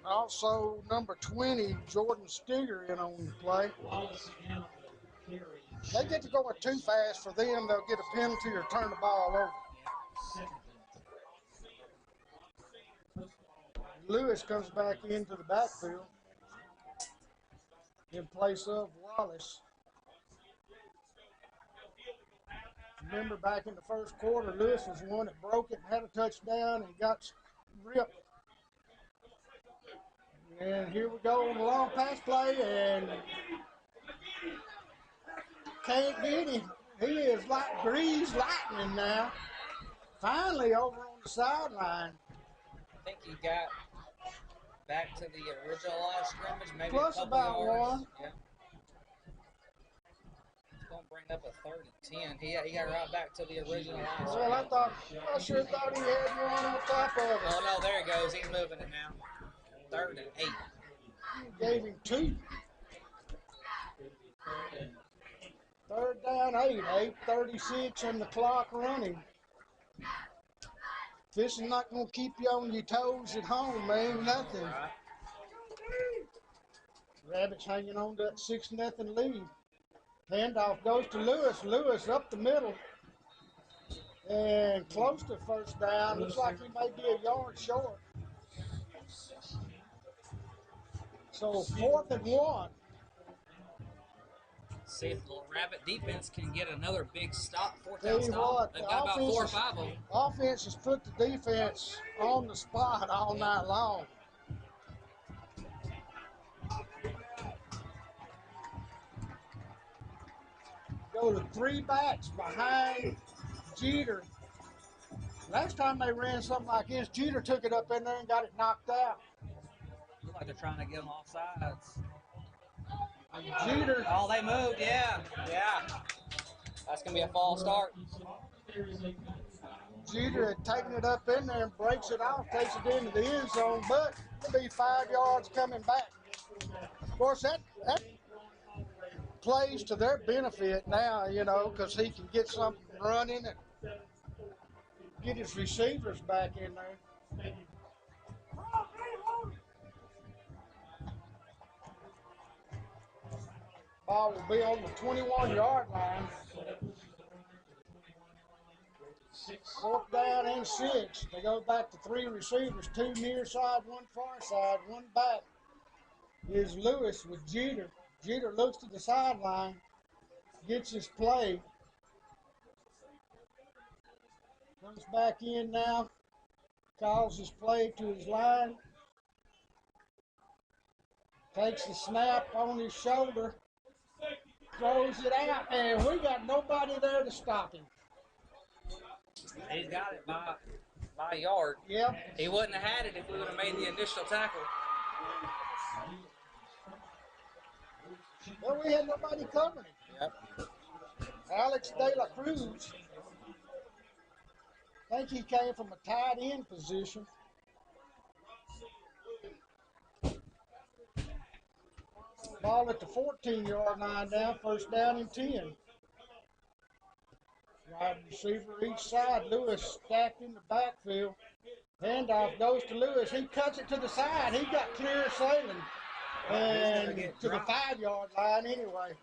Also, number 20, Jordan Steger, in on the play. They get to going too fast for them. They'll get a penalty or turn the ball over. Lewis comes back into the backfield in place of Wallace. Remember back in the first quarter, Lewis was the one that broke it and had a touchdown and got ripped. And here we go on the long pass play, and can't get him. He is like greased lightning now. Finally over on the sideline. I think he got back to the original line of scrimmage, maybe Plus a couple about yards. one. Yeah. It's going to bring up a 3rd and 10. He got right back to the original line of Well, scrimmage. I sure thought he had one on top of it. Oh, no, there he goes. He's moving it now. 3rd and 8. Gave him 2. 3rd down, 8. 8:36 and the clock running. This is not going to keep you on your toes at home, man. Nothing. Rabbits hanging on to that 6-0 lead. Handoff goes to Lewis. Lewis up the middle. And close to first down. Looks like he may be a yard short. So 4th and 1. See if the Rabbit defense can get another big stop, 4th Tell down you stop. what, They've got about 4 or 5 of them. Offense has put the defense on the spot all night long. Go to 3 backs behind Jeter. Last time they ran something like this, Jeter took it up in there and got it knocked out. Looks like they're trying to get them off sides. Jeter. Oh, they moved, yeah. That's going to be a false start. Jeter had taken it up in there and breaks it off, takes it into the end zone, but it'll be 5 yards coming back. Of course, that plays to their benefit now, because he can get something running and get his receivers back in there. Ball will be on the 21-yard line. 4th down and 6. They go back to 3 receivers, 2 near side, 1 far side, 1 back. Is Lewis with Jeter. Jeter looks to the sideline, gets his play. Comes back in now, calls his play to his line. Takes the snap on his shoulder, throws it out, and we got nobody there to stop him. He's got it by a yard. Yep. He wouldn't have had it if we would have made the initial tackle. Well, we had nobody covering him. Yep. Alex De La Cruz. I think he came from a tight end position. Ball at the 14-yard line now, 1st down and 10. Wide receiver each side. Lewis stacked in the backfield. Handoff goes to Lewis. He cuts it to the side. He got clear sailing. And to the 5-yard line anyway.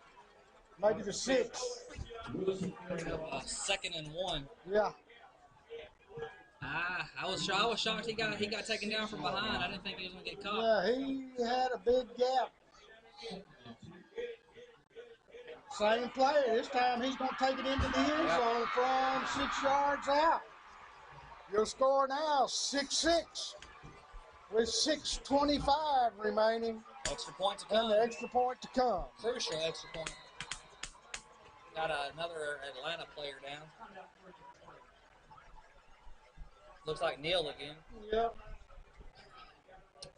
Maybe the 6. 2nd and 1. Yeah. I was shocked he got taken down from behind. I didn't think he was going to get caught. Yeah, he had a big gap. Same player. This time he's going to take it into the end zone from 6 yards out. Your score now, 6-6. With 6:25 remaining. Extra point to come. And the extra point to come. Crucial extra point. Got another Atlanta player down. Looks like Neal again. Yep.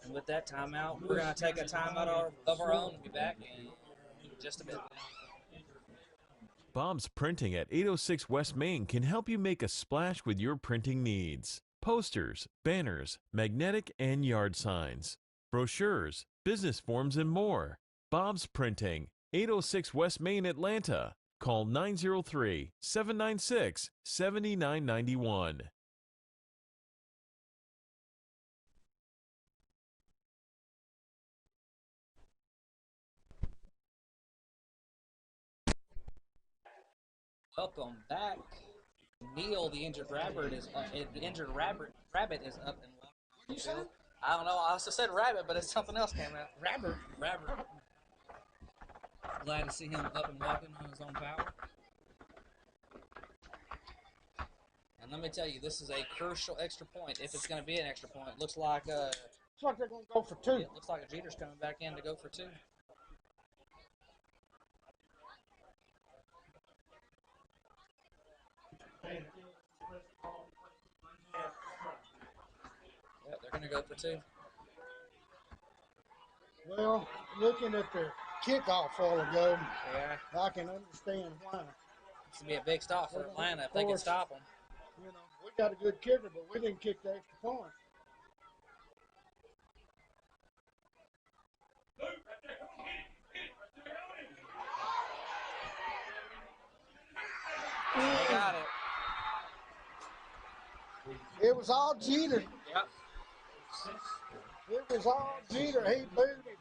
And with that timeout, we're going to take a timeout of our own and be back in just a bit. Bob's Printing at 806 West Main can help you make a splash with your printing needs. Posters, banners, magnetic and yard signs, brochures, business forms, and more. Bob's Printing, 806 West Main, Atlanta. Call 903-796-7991. Welcome back. Neal, the injured rabbit, is up and walking. What you say? I don't know. I also said rabbit, but it's something else came out. Rabbit. Glad to see him up and walking on his own power. And let me tell you, this is a crucial extra point. If it's going to be an extra point, looks like they're going to go for 2. It looks like Jeter's coming back in to go for 2. They're going to go for 2. Well, looking at the kickoff a while ago, Yeah. I can understand why. This would be a big stop for Atlanta if they can stop them. You know, we got a good kicker, but we didn't kick the extra point. They got it. It was all Jeter. Yep. It was all Jeter. He booted.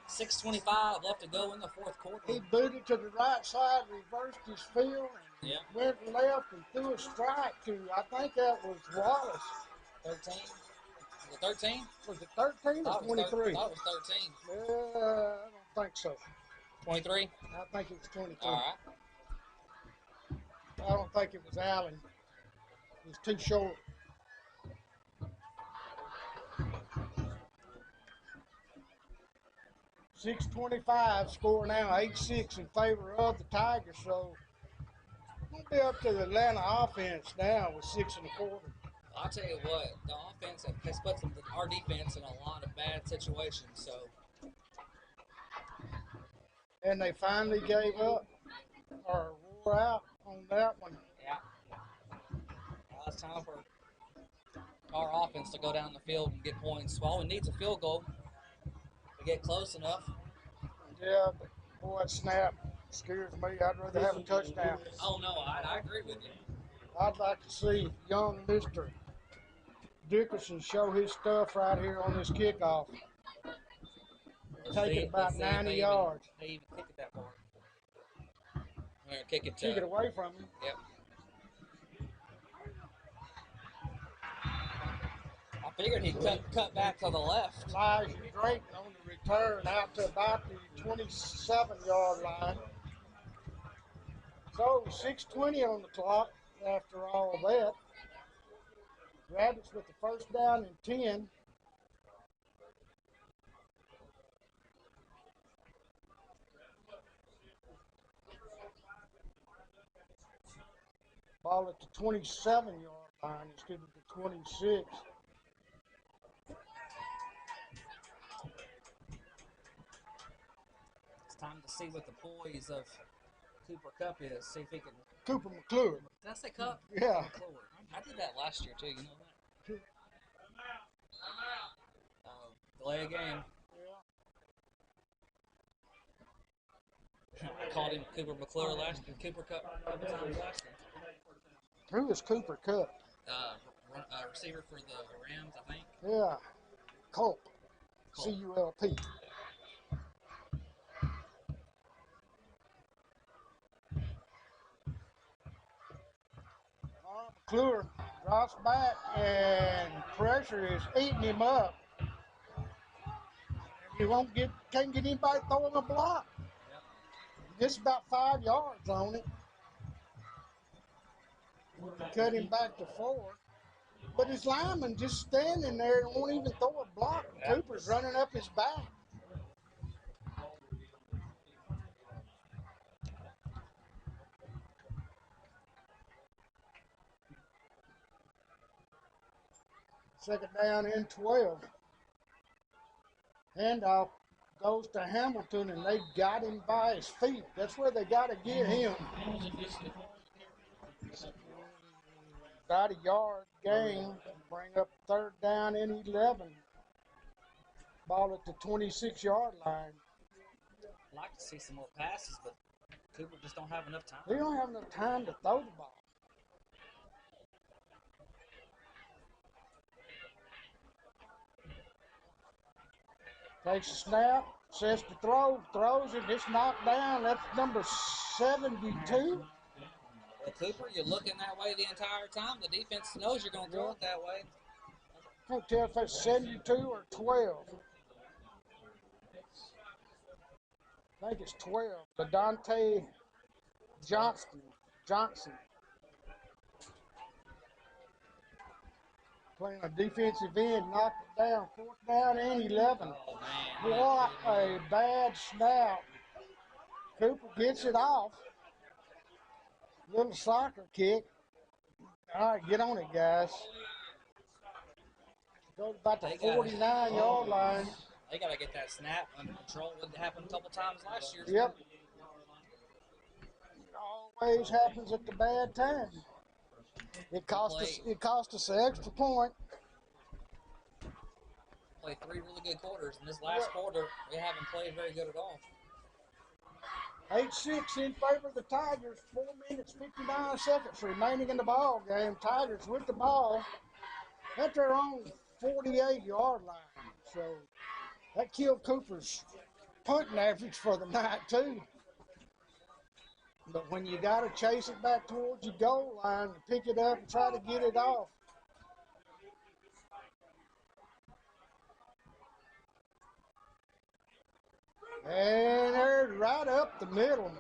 6:25 left to go in the fourth quarter. He booted to the right side, reversed his field, and went left and threw a strike to, I think that was Wallace. 13. Was it 13? Was it 13 or 23? I thought it was 13. I don't think so. 23? I think it was 23. All right. I don't think it was Allen. It was too short. .625 score now, 8-6 in favor of the Tigers. So we'll be up to the Atlanta offense now with 6 1/4. I'll tell you what, the offense has put our defense in a lot of bad situations. So. And they finally gave up or wore out on that one. Yeah. Well, it's time for our offense to go down the field and get points. All we need is a field goal to get close enough. Yeah, but boy, that snap scares me. I'd rather have a touchdown. Oh, no, I agree with you. I'd like to see young Mr. Dickerson show his stuff right here on this kickoff. Take it about 90 yards. They even kick it that far. We're going to kick it. Kick it away from him. Yep. I figured he'd cut back to the left. Elijah Drake on the return out to about the 27-yard line. So 6:20 on the clock after all that. Rabbits with the first down and 10. Ball at the 27-yard line instead of the 26. It's time to see what the poise of Cooper Cup is. See if he can. Cooper McClure. Did I say Cup? Yeah. McClure. I did that last year too. You know that. Delay a game. I called him Cooper McClure last year. Cooper Cup a couple times last year. Who is Cooper Cup? Receiver for the Rams, I think. Yeah. Culp. C-U-L-P. McClure drops back and pressure is eating him up. He can't get anybody throwing a block. Just about 5 yards on it. Cut him back to 4. But his lineman just standing there and won't even throw a block. Cooper's running up his back. Second down and 12. Handoff goes to Hamilton, and they got him by his feet. That's where they got to get him. About a yard gain. Bring up third down and 11. Ball at the 26-yard line. I'd like to see some more passes, but Cooper just don't have enough time. He don't have enough time to throw the ball. Takes a snap, sets the throw, throws it, it's knocked down. That's number 72. Well, Cooper, you're looking that way the entire time. The defense knows you're going to throw it that way. I can't tell if that's 72 or 12. I think it's 12. Dante Johnson. Playing a defensive end, knocked it down. Fourth down and 11. Oh, man. What a bad snap. Cooper gets it off. Little soccer kick. All right, get on it, guys. Goes about the They got- 49-yard line. They got to get that snap under control. It happened a couple times last year. Yep. Always happens at the bad time. It cost us an extra point. Played 3 really good quarters. In this last quarter, we haven't played very good at all. 8-6 in favor of the Tigers. 4 minutes, 59 seconds remaining in the ball game. Tigers with the ball at their own 48-yard line. So that killed Cooper's punting average for the night, too. But when you got to chase it back towards your goal line, you pick it up and try to get it off. And they're right up the middle.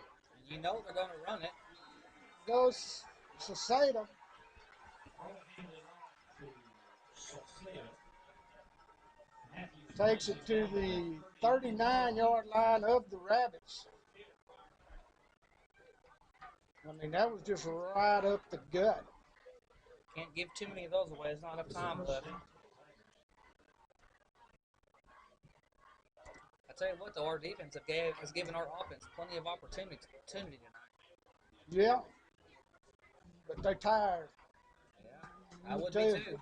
You know they're going to run it. Goes Saseda. Takes it to the 39-yard line of the Rabbits. I mean, that was just right up the gut. Can't give too many of those away. There's not enough time left. I tell you what, though, our defense has given our offense plenty of opportunity tonight. Yeah. But they're tired. Yeah, I would be too.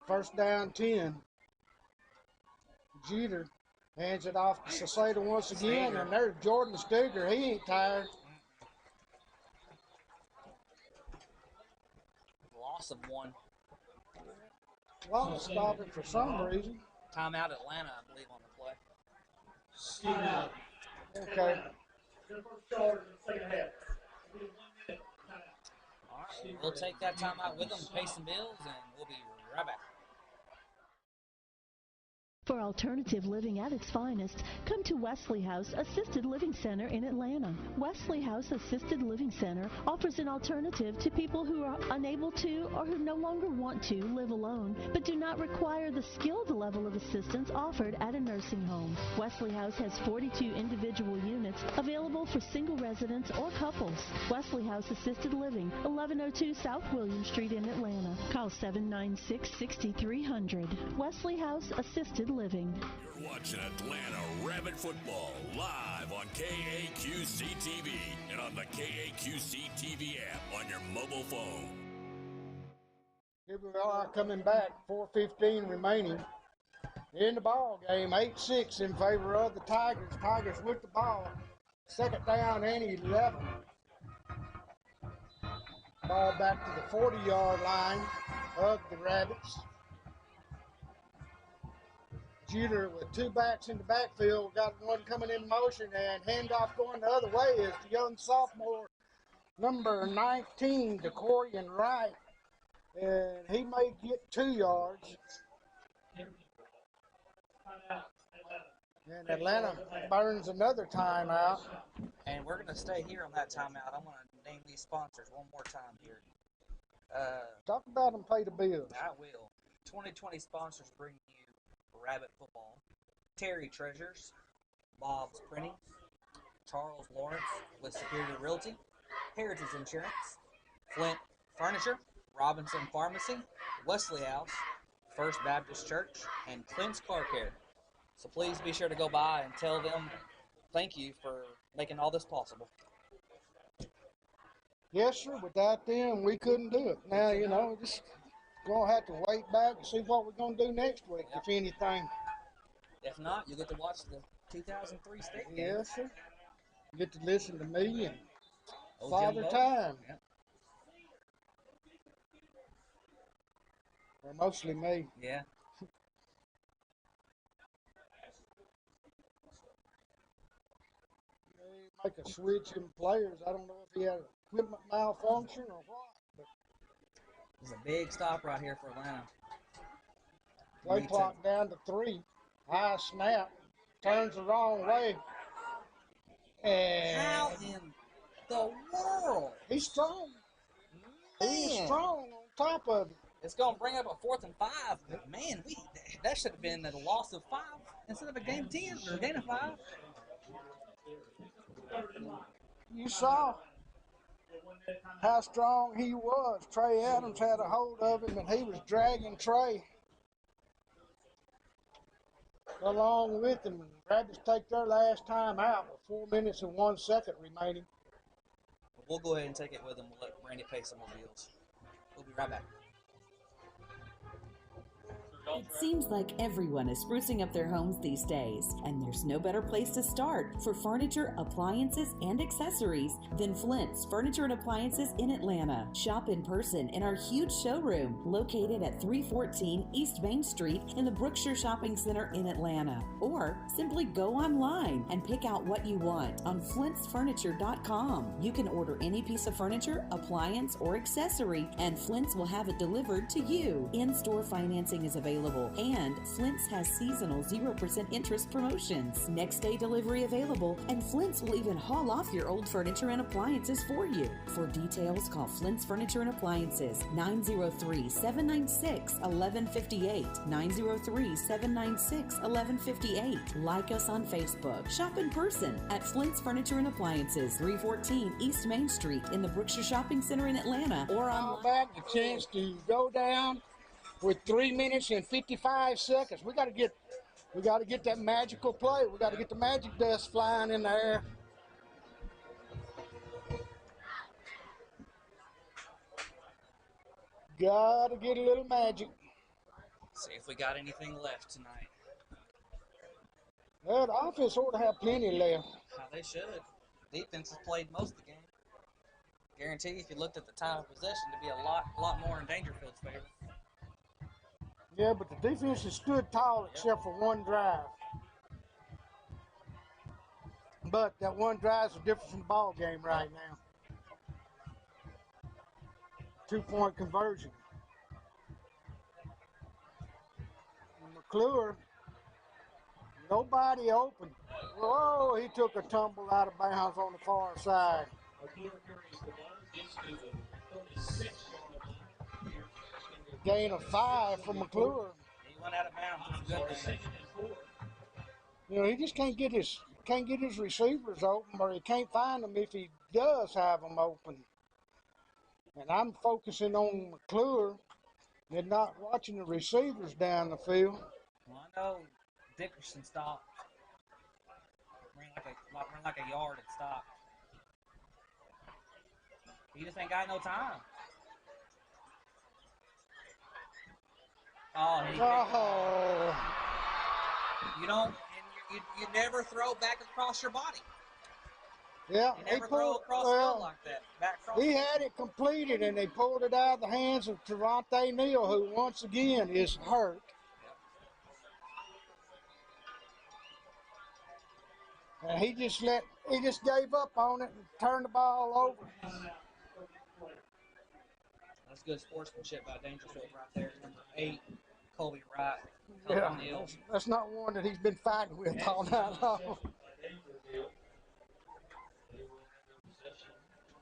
First down 10. Jeter hands it off to Saseda once again, and there's Jordan Stuger. He ain't tired. Loss of 1. Well, stopping for some reason. Timeout Atlanta, I believe, on the play. Okay. All right, we'll take that timeout with them, pay some bills, and we'll be right back. For alternative living at its finest, come to Wesley House Assisted Living Center in Atlanta. Wesley House Assisted Living Center offers an alternative to people who are unable to or who no longer want to live alone, but do not require the skilled level of assistance offered at a nursing home. Wesley House has 42 individual units available for single residents or couples. Wesley House Assisted Living, 1102 South William Street in Atlanta. Call 796-6300. Wesley House Assisted Living. You're watching Atlanta Rabbit Football live on KAQC TV and on the KAQC TV app on your mobile phone. Here we are coming back, 4:15 remaining in the ball game. 8-6 in favor of the Tigers. Tigers with the ball. Second down and 11. Ball back to the 40-yard line of the Rabbits. Jeter with 2 backs in the backfield, got one coming in motion, and handoff going the other way is the young sophomore, number 19, DeCorian Wright, and he may get 2 yards. And Atlanta burns another timeout. And we're going to stay here on that timeout. I'm going to name these sponsors one more time here. Talk about them, pay the bills. I will. 2020 sponsors bring you Rabbit Football, Terry Treasures, Bob's Printing, Charles Lawrence with Superior Realty, Heritage Insurance, Flint Furniture, Robinson Pharmacy, Wesley House, First Baptist Church, and Clint's Car Care. So please be sure to go by and tell them thank you for making all this possible. Yes, sir. Without them, we couldn't do it. Now, you know, just going to have to wait back and see what we're going to do next week, if anything. If not, you get to watch the 2003 state game. Yes, sir. You get to listen to me and Old Father Jimbo. Time. Yep. Or mostly me. Yeah. They make a switch in players. I don't know if he had an equipment malfunction or what. But It's a big stop right here for Atlanta. play clock down to 3. High snap. Turns the wrong way. And How in the world? He's strong. He's Man. strong on top of it. It's going to bring up a 4th and 5. But man, that should have been a loss of 5 instead of a game 10 or a gain of 5. You saw how strong he was. Trey Adams had a hold of him, and he was dragging Trey. along with them. Rabbits take their last time out with 4 minutes and 1 second remaining. We'll go ahead and take it with them. We'll let Randy pay some more bills. We'll be right back. It seems like everyone is sprucing up their homes these days, and there's no better place to start for furniture, appliances, and accessories than Flint's Furniture and Appliances in Atlanta. Shop in person in our huge showroom located at 314 East Main Street in the Brookshire Shopping Center in Atlanta. Or simply go online and pick out what you want on flintsfurniture.com. You can order any piece of furniture, appliance, or accessory, and Flint's will have it delivered to you. In-store financing is available, and Flint's has seasonal 0% interest promotions. Next day delivery available, and Flint's will even haul off your old furniture and appliances for you. For details, call Flint's Furniture and Appliances, 903-796-1158, 903-796-1158. Like us on Facebook. Shop in person at Flint's Furniture and Appliances, 314 East Main Street in the Brookshire Shopping Center in Atlanta, or on back the chance to go down with 3 minutes and 55 seconds. We got to get that magical play. We got to get the magic dust flying in the air. Got to get a little magic. See if we got anything left tonight. Well, the offense ought to have plenty left. How they should. Defense has played most of the game. Guarantee if you looked at the time of possession, to be a lot more in Daingerfield's favor. Yeah, but the defense has stood tall except for one drive. But that one drive is a different ball game right now. 2-point conversion. McClure, nobody open. Whoa, he took a tumble out of bounds on the far side. Gain of 5 for McClure. He went out of bounds. Good. You know, he just can't get his receivers open, or he can't find them if he does have them open. And I'm focusing on McClure and not watching the receivers down the field. Well, I know Dickerson stopped. Ran like a yard and stopped. He just ain't got no time. Oh, you don't. You never throw back across your body. Yeah, you never throw across the field like that. He had it completed, and they pulled it out of the hands of Trevante Neal, who once again is hurt. And he just gave up on it and turned the ball over. That's good sportsmanship by Daingerfield right there. Number 8, Colby Wright. Yeah, that's not one that he's been fighting with all night long.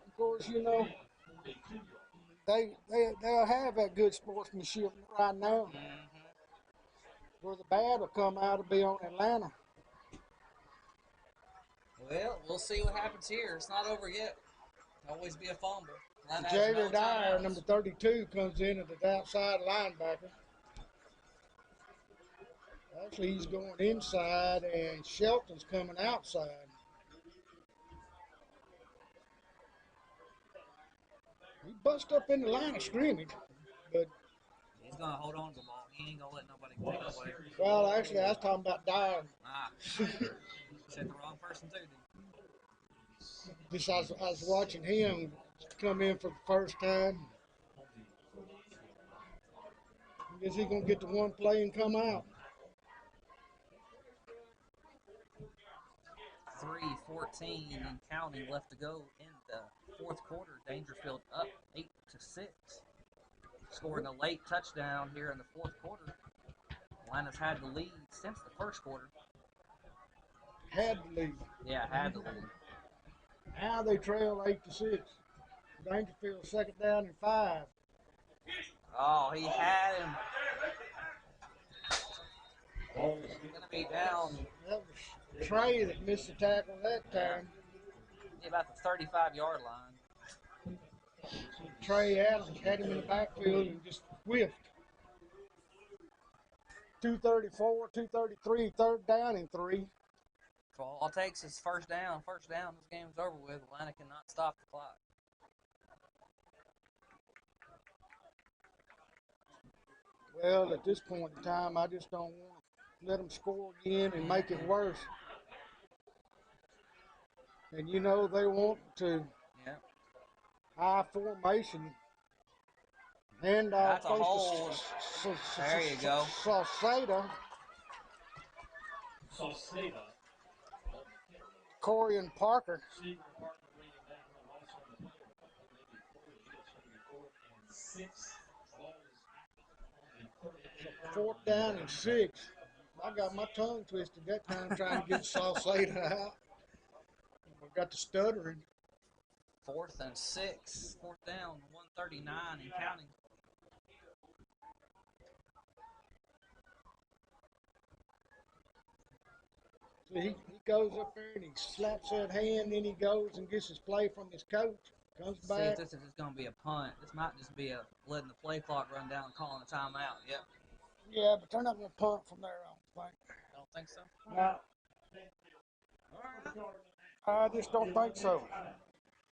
Of course, you know, they'll have that good sportsmanship right now. Where the bad will come out will be on Atlanta. Well, we'll see what happens here. It's not over yet. Always be a fumble. Jalen Dyer, number 32, comes in as the outside linebacker. Actually, he's going inside, and Shelton's coming outside. He bust up in the line of scrimmage, but he's going to hold on to the ball. He ain't going to let nobody take it away. Well, actually, I was talking about Dyer. Said the wrong person, too, Just I was watching him come in for the first time. I guess he's going to get the one play and come out. 3:14 and counting left to go in the fourth quarter. Daingerfield up 8-6. Scoring a late touchdown here in the fourth quarter. Atlanta's had the lead since the first quarter. Had the lead. Yeah, had the lead. Now they trail 8-6. Daingerfield second down and 5. Oh, he had him. He's going to be down. That was Trey that missed the tackle that time. About the 35-yard line. Trey Adams had him in the backfield and just whiffed. 2:34, 2:33, third down and 3. All it takes is first down. First down, this game's over with. Atlanta cannot stop the clock. Well, at this point in time, I just don't want to let them score again and make it worse. And you know they want to. Yeah. High formation. And that's a hold. There you go. Sauceda. Corey and Parker. 4th down and 6. I got my tongue twisted that time trying to get Sauceda out. I got the stuttering. 4th and 6. 4th down, 139 and counting. So he goes up there and he slaps that hand, then he goes and gets his play from his coach. Comes back. See if this is just going to be a punt. This might just be a letting the play clock run down and calling a timeout. Yep. Yeah, but they're not going to punt from there, I don't think. I don't think so? No. I just don't think so.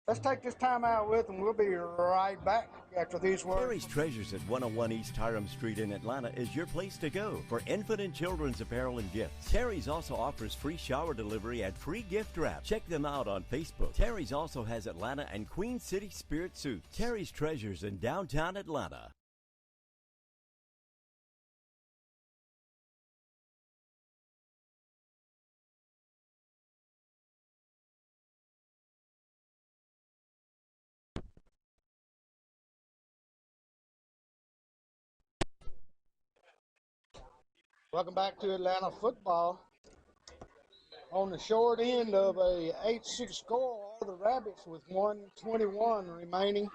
Let's take this time out with them. We'll be right back after these words. Terry's Treasures at 101 East Hiram Street in Atlanta is your place to go for infant and children's apparel and gifts. Terry's also offers free shower delivery and free gift wrap. Check them out on Facebook. Terry's also has Atlanta and Queen City Spirit suits. Terry's Treasures in downtown Atlanta. Welcome back to Atlanta football. On the short end of a 8-6 score are the Rabbits with 1:21 remaining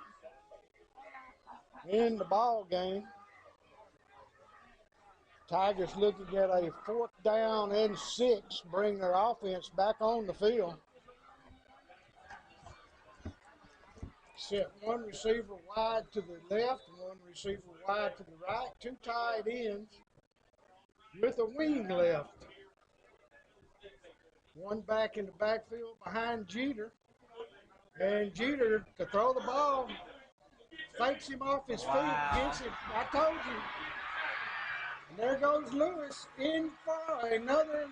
in the ball game. Tigers looking at a 4th down and 6, bring their offense back on the field. Set one receiver wide to the left, one receiver wide to the right, 2 tight ends with a wing left. One back in the backfield behind Jeter. And Jeter to throw the ball. Fakes him off his feet. Gets him. I told you. And there goes Lewis in for another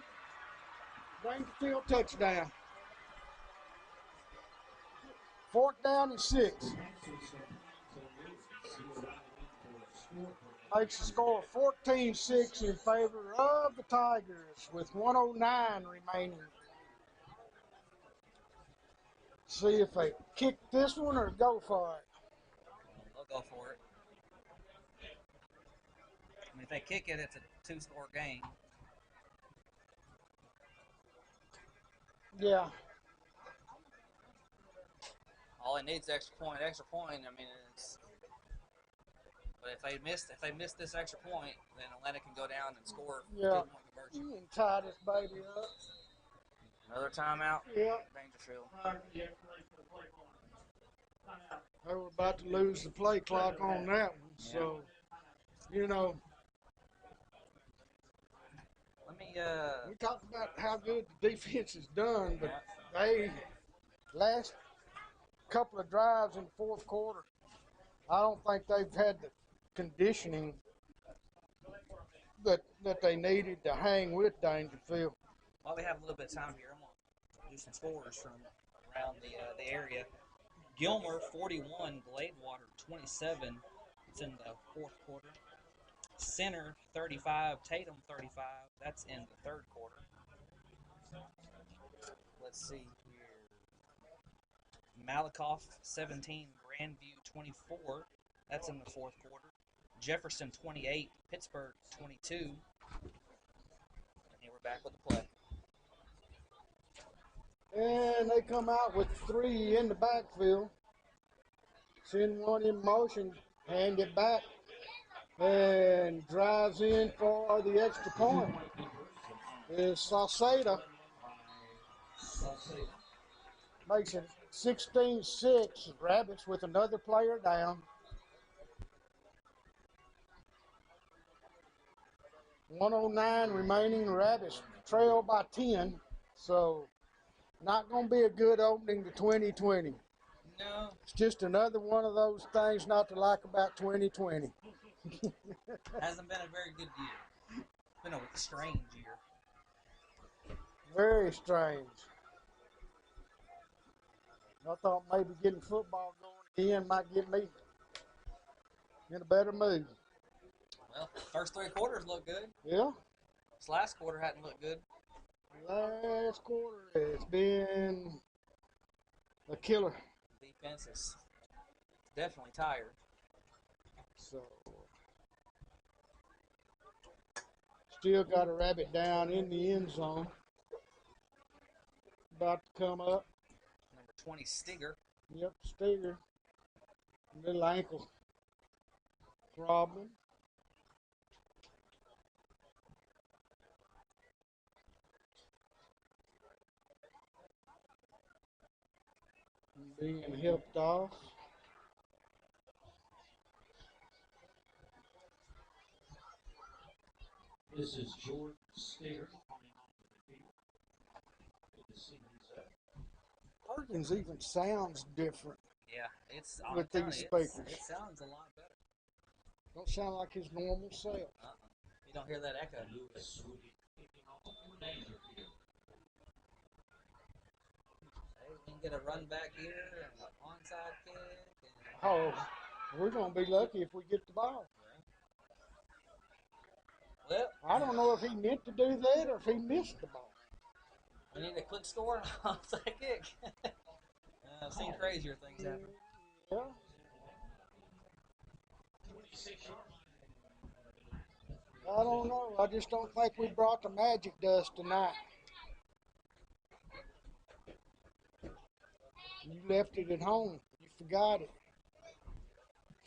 Daingerfield touchdown. 4th down and 6. Makes the score 14-6 in favor of the Tigers with 1:09 remaining. See if they kick this one or go for it. They'll go for it. I mean, if they kick it, it's a 2-score game. Yeah. All it needs is extra point. I mean, it's. But if they miss this extra point, then Atlanta can go down and score. Yeah. And tie this baby up. Another timeout. Yeah. Daingerfield. They were about to lose the play clock on that one. So, you know. Let me. We talked about how good the defense has done, but they last couple of drives in the 4th quarter, I don't think they've had the conditioning that they needed to hang with Daingerfield. While we have a little bit of time here, I'm going to do some scores from around the area. Gilmer 41, Gladewater 27. It's in the 4th quarter. Center 35, Tatum 35. That's in the 3rd quarter. Let's see here. Malakoff 17, Grandview 24. That's in the 4th quarter. Jefferson 28, Pittsburgh 22. And here we're back with the play. And they come out with 3 in the backfield. Send one in motion, hand it back, and drives in for the extra point. Is Sauceda. Makes it 16-6. Rabbits with another player down. 109 remaining. Rabbits trail by 10. So not going to be a good opening to 2020. No. It's just another one of those things not to like about 2020. Hasn't been a very good year. It's been a strange year. Very strange. I thought maybe getting football going again might get me in a better mood. Well, first 3 quarters look good. Yeah. This last quarter hadn't looked good. Last quarter has been a killer. Defense is definitely tired. So, still got a rabbit down in the end zone. About to come up. Number 20, Stiger. Yep, Stiger. Little ankle problem. Being helped off. This is George Stiger coming onto the field. Good to see he's up. Perkins even sounds different. Yeah, it's with these speakers. It sounds a lot better. Don't sound like his normal self. You don't hear that echo. Lewis will be kicking off Daingerfield. Hey, we can get a run back here and an onside kick. Oh, we're going to be lucky if we get the ball. Well, I don't know if he meant to do that or if he missed the ball. We need a quick score and an onside kick. I've seen crazier things happen. Yeah. 26 yards. I don't know. I just don't think we brought the magic dust tonight. You left it at home. You forgot it.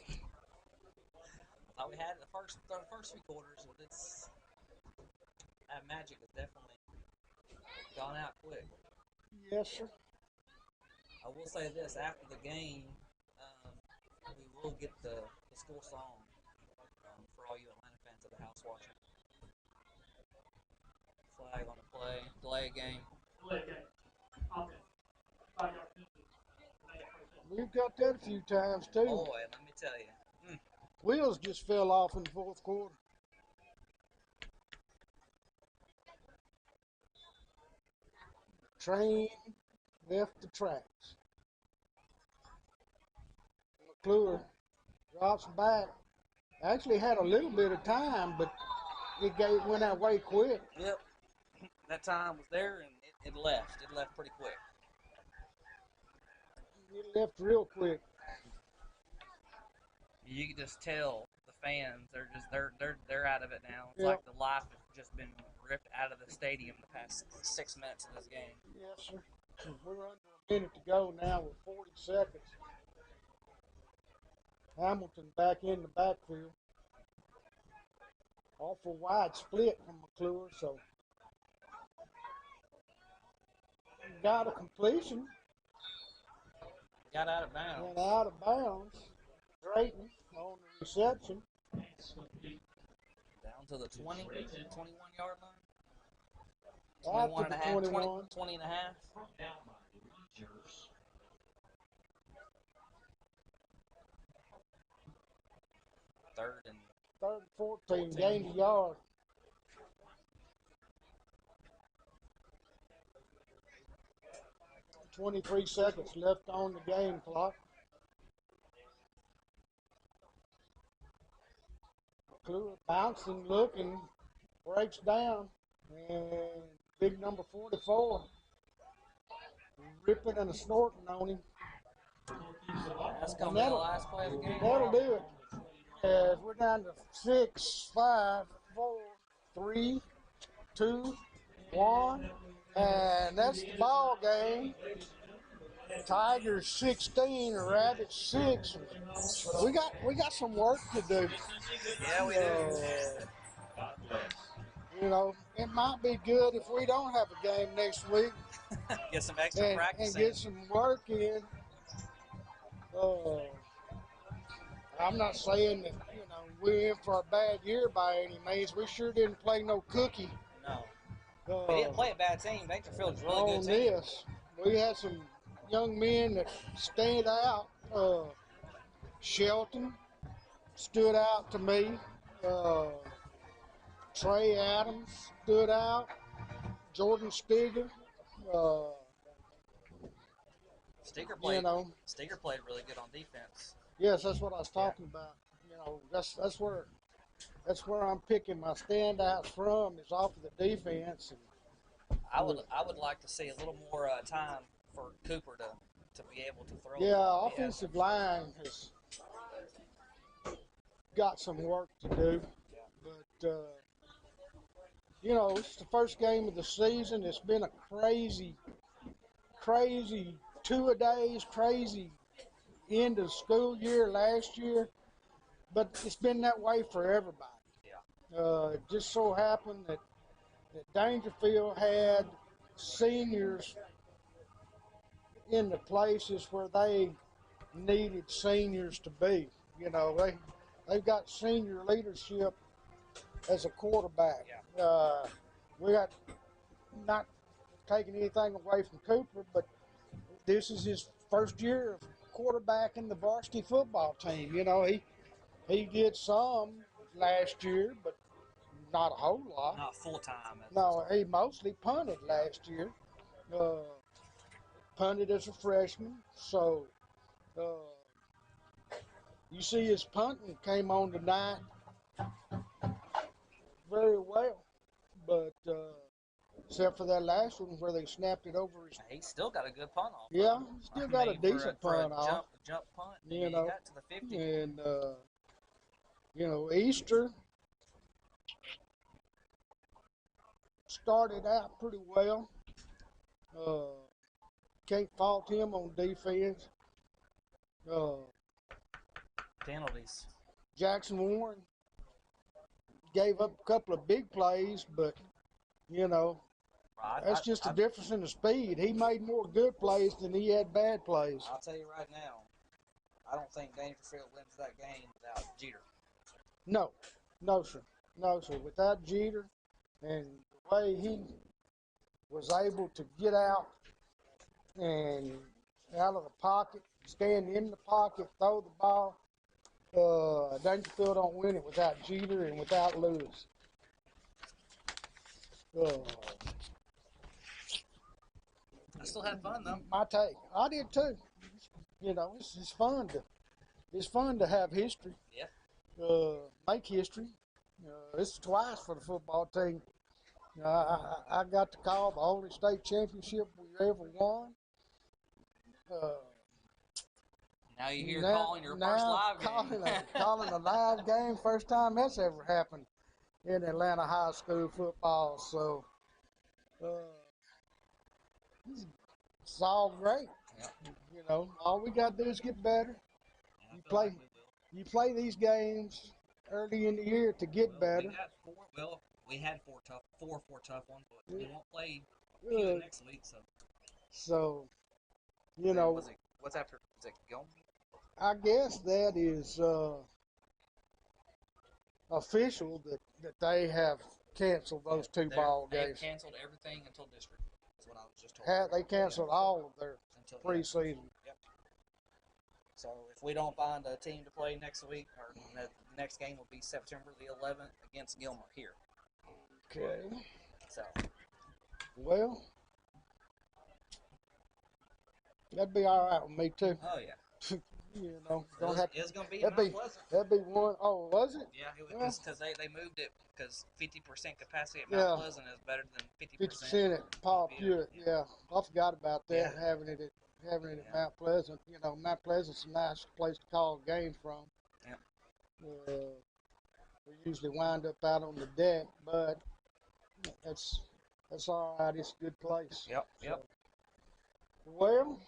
I thought we had it the first 3 quarters, but that magic has definitely gone out quick. Yes, sir. I will say this, after the game, we will get the school song for all you Atlanta fans at the house watching. Flag on the play, delay a game. Delay game. Offense. 5-yard penalty. We've got that a few times, too. Boy, let me tell you. Wheels just fell off in the fourth quarter. Train left the tracks. McClure drops back. Actually had a little bit of time, but it went that way quick. Yep. That time was there, and it left. It left pretty quick. It left real quick. You can just tell the fans they're out of it now. It's Yep. like the life has just been ripped out of the stadium the past 6 minutes of this game. Yes, sir. We're under a minute to go now with 40 seconds. Hamilton back in the backfield. Awful wide split from McClure, so got a completion. Got out of bounds. Went out of bounds. Drayton on the reception. Down to the 20, 21-yard line. Out 21 to and a the half, 21. 20 and a half. Third and 14, gained a yard. .23 seconds left on the game clock. McClure bouncing, looking, breaks down, and big number 44 ripping and a snorting on him. That's going to be the last play of the game. That'll do it. As we're down to 6, 5, 4, 3, 2, 1, and that's the ball game. Tigers 16, Rabbits 6. We got some work to do. Yeah, we do. You know, it might be good if we don't have a game next week. Get some extra practice and get some work in. I'm not saying that, we're in for a bad year by any means. We sure didn't play no cookie. No. We didn't play a bad team. Daingerfield's a really good On team. this. We had some young men that stand out. Shelton stood out to me. Trey Adams stood out. Jordan Steger. Steger played. You know. Steger played really good on defense. Yes, that's what I was talking about. You know, that's where I'm picking my standouts from is off of the defense. And I would like to see a little more time for Cooper to be able to throw. Yeah, offensive line has got some work to do, but you know, it's the first game of the season. It's been a crazy 2-a-days, crazy end of school year last year, but it's been that way for everybody. It just so happened that Daingerfield had seniors in the places where they needed seniors to be. You know, they've got senior leadership as a quarterback. We got not taking anything away from Cooper, but this is his first year of quarterbacking the varsity football team. You know, he did some last year, but not a whole lot. Not full time. No, he mostly punted last year. Punted as a freshman, so you see his punting came on tonight very well, but except for that last one where they snapped it over his. He's still got a good punt off. Yeah, still got a decent punt off. Jump punt. You know, got to the 50. And you know, Easter started out pretty well. Can't fault him on defense. Penalties. Jackson Warren gave up a couple of big plays, but you know, that's just the difference in the speed. He made more good plays than he had bad plays. I'll tell you right now, I don't think Daingerfield wins that game without Jeter. No, sir. Without Jeter and the way he was able to get out and out of the pocket, stand in the pocket, throw the ball, Daingerfield don't win it without Jeter and without Lewis. I still had fun though. My take. I did too. You know, it's fun to have history. Yeah. Make history. It's twice for the football team. I got to call the only state championship we ever won. Now you're here calling your first live game. calling a live game, first time that's ever happened in Atlanta high school football. So it's all great. You know, all we got to do is get better. You play these games early in the year to get better. We had four tough ones, but we won't play next week. So, you know. What's after? Is it Gilman? I guess that is official that they have canceled those two ball games. They canceled everything until district. That's what I was just told. They canceled all of their preseason. Yep. So if we don't find a team to play next week, or the next game will be September the 11th against Gilmer here. Okay. So. Well, that'd be all right with me too. Oh yeah. You know, don't have. It's gonna be that'd be one. Oh, was it? Yeah, it was because they moved it because 50% capacity at Mount Pleasant is better than 50%. 50% at Paul Pewitt. Yeah, I forgot about that. Having it at Mount Pleasant. You know, Mount Pleasant's a nice place to call games from. Yeah. We usually wind up out on the deck, but that's all right. It's a good place. Yep. So, well,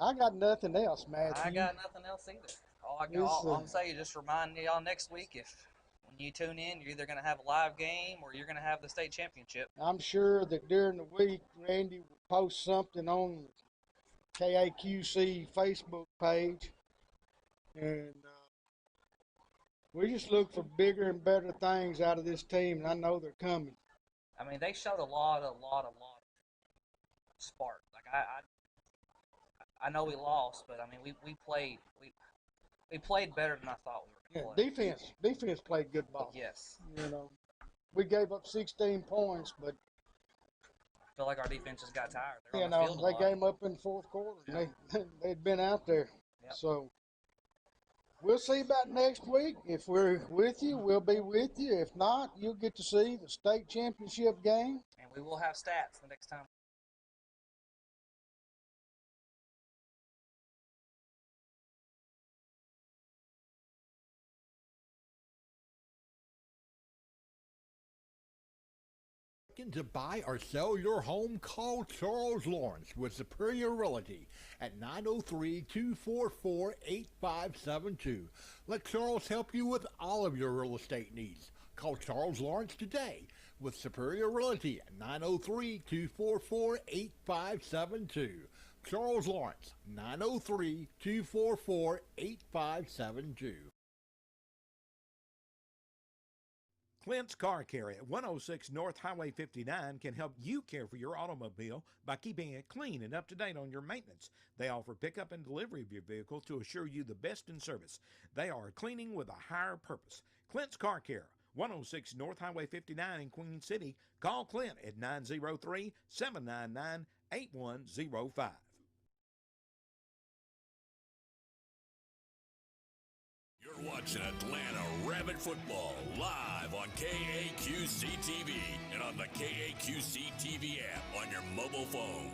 I got nothing else, Matthew. I got nothing else either. All I'm going to say is just remind y'all next week when you tune in, you're either going to have a live game or you're going to have the state championship. I'm sure that during the week, Randy will post something on the KAQC Facebook page. And We just look for bigger and better things out of this team, and I know they're coming. I mean, they showed a lot of spark. Like I know we lost, but I mean we played better than I thought we were going to play. Defense played good ball. Yes. You know, we gave up 16 points, but I feel like our defense just got tired. they came up in the fourth quarter. And they'd been out there. Yep. So we'll see about next week. If we're with you, we'll be with you. If not, you'll get to see the state championship game. And we will have stats the next time. Looking to buy or sell your home? Call Charles Lawrence with Superior Realty at 903-244-8572. Let Charles help you with all of your real estate needs. Call Charles Lawrence today with Superior Realty at 903-244-8572. Charles Lawrence, 903-244-8572. Clint's Car Care at 106 North Highway 59 can help you care for your automobile by keeping it clean and up to date on your maintenance. They offer pickup and delivery of your vehicle to assure you the best in service. They are cleaning with a higher purpose. Clint's Car Care, 106 North Highway 59 in Queen City. Call Clint at 903-799-8105. You're watching Atlanta Rabbit Football live on KAQC TV and on the KAQC TV app on your mobile phone.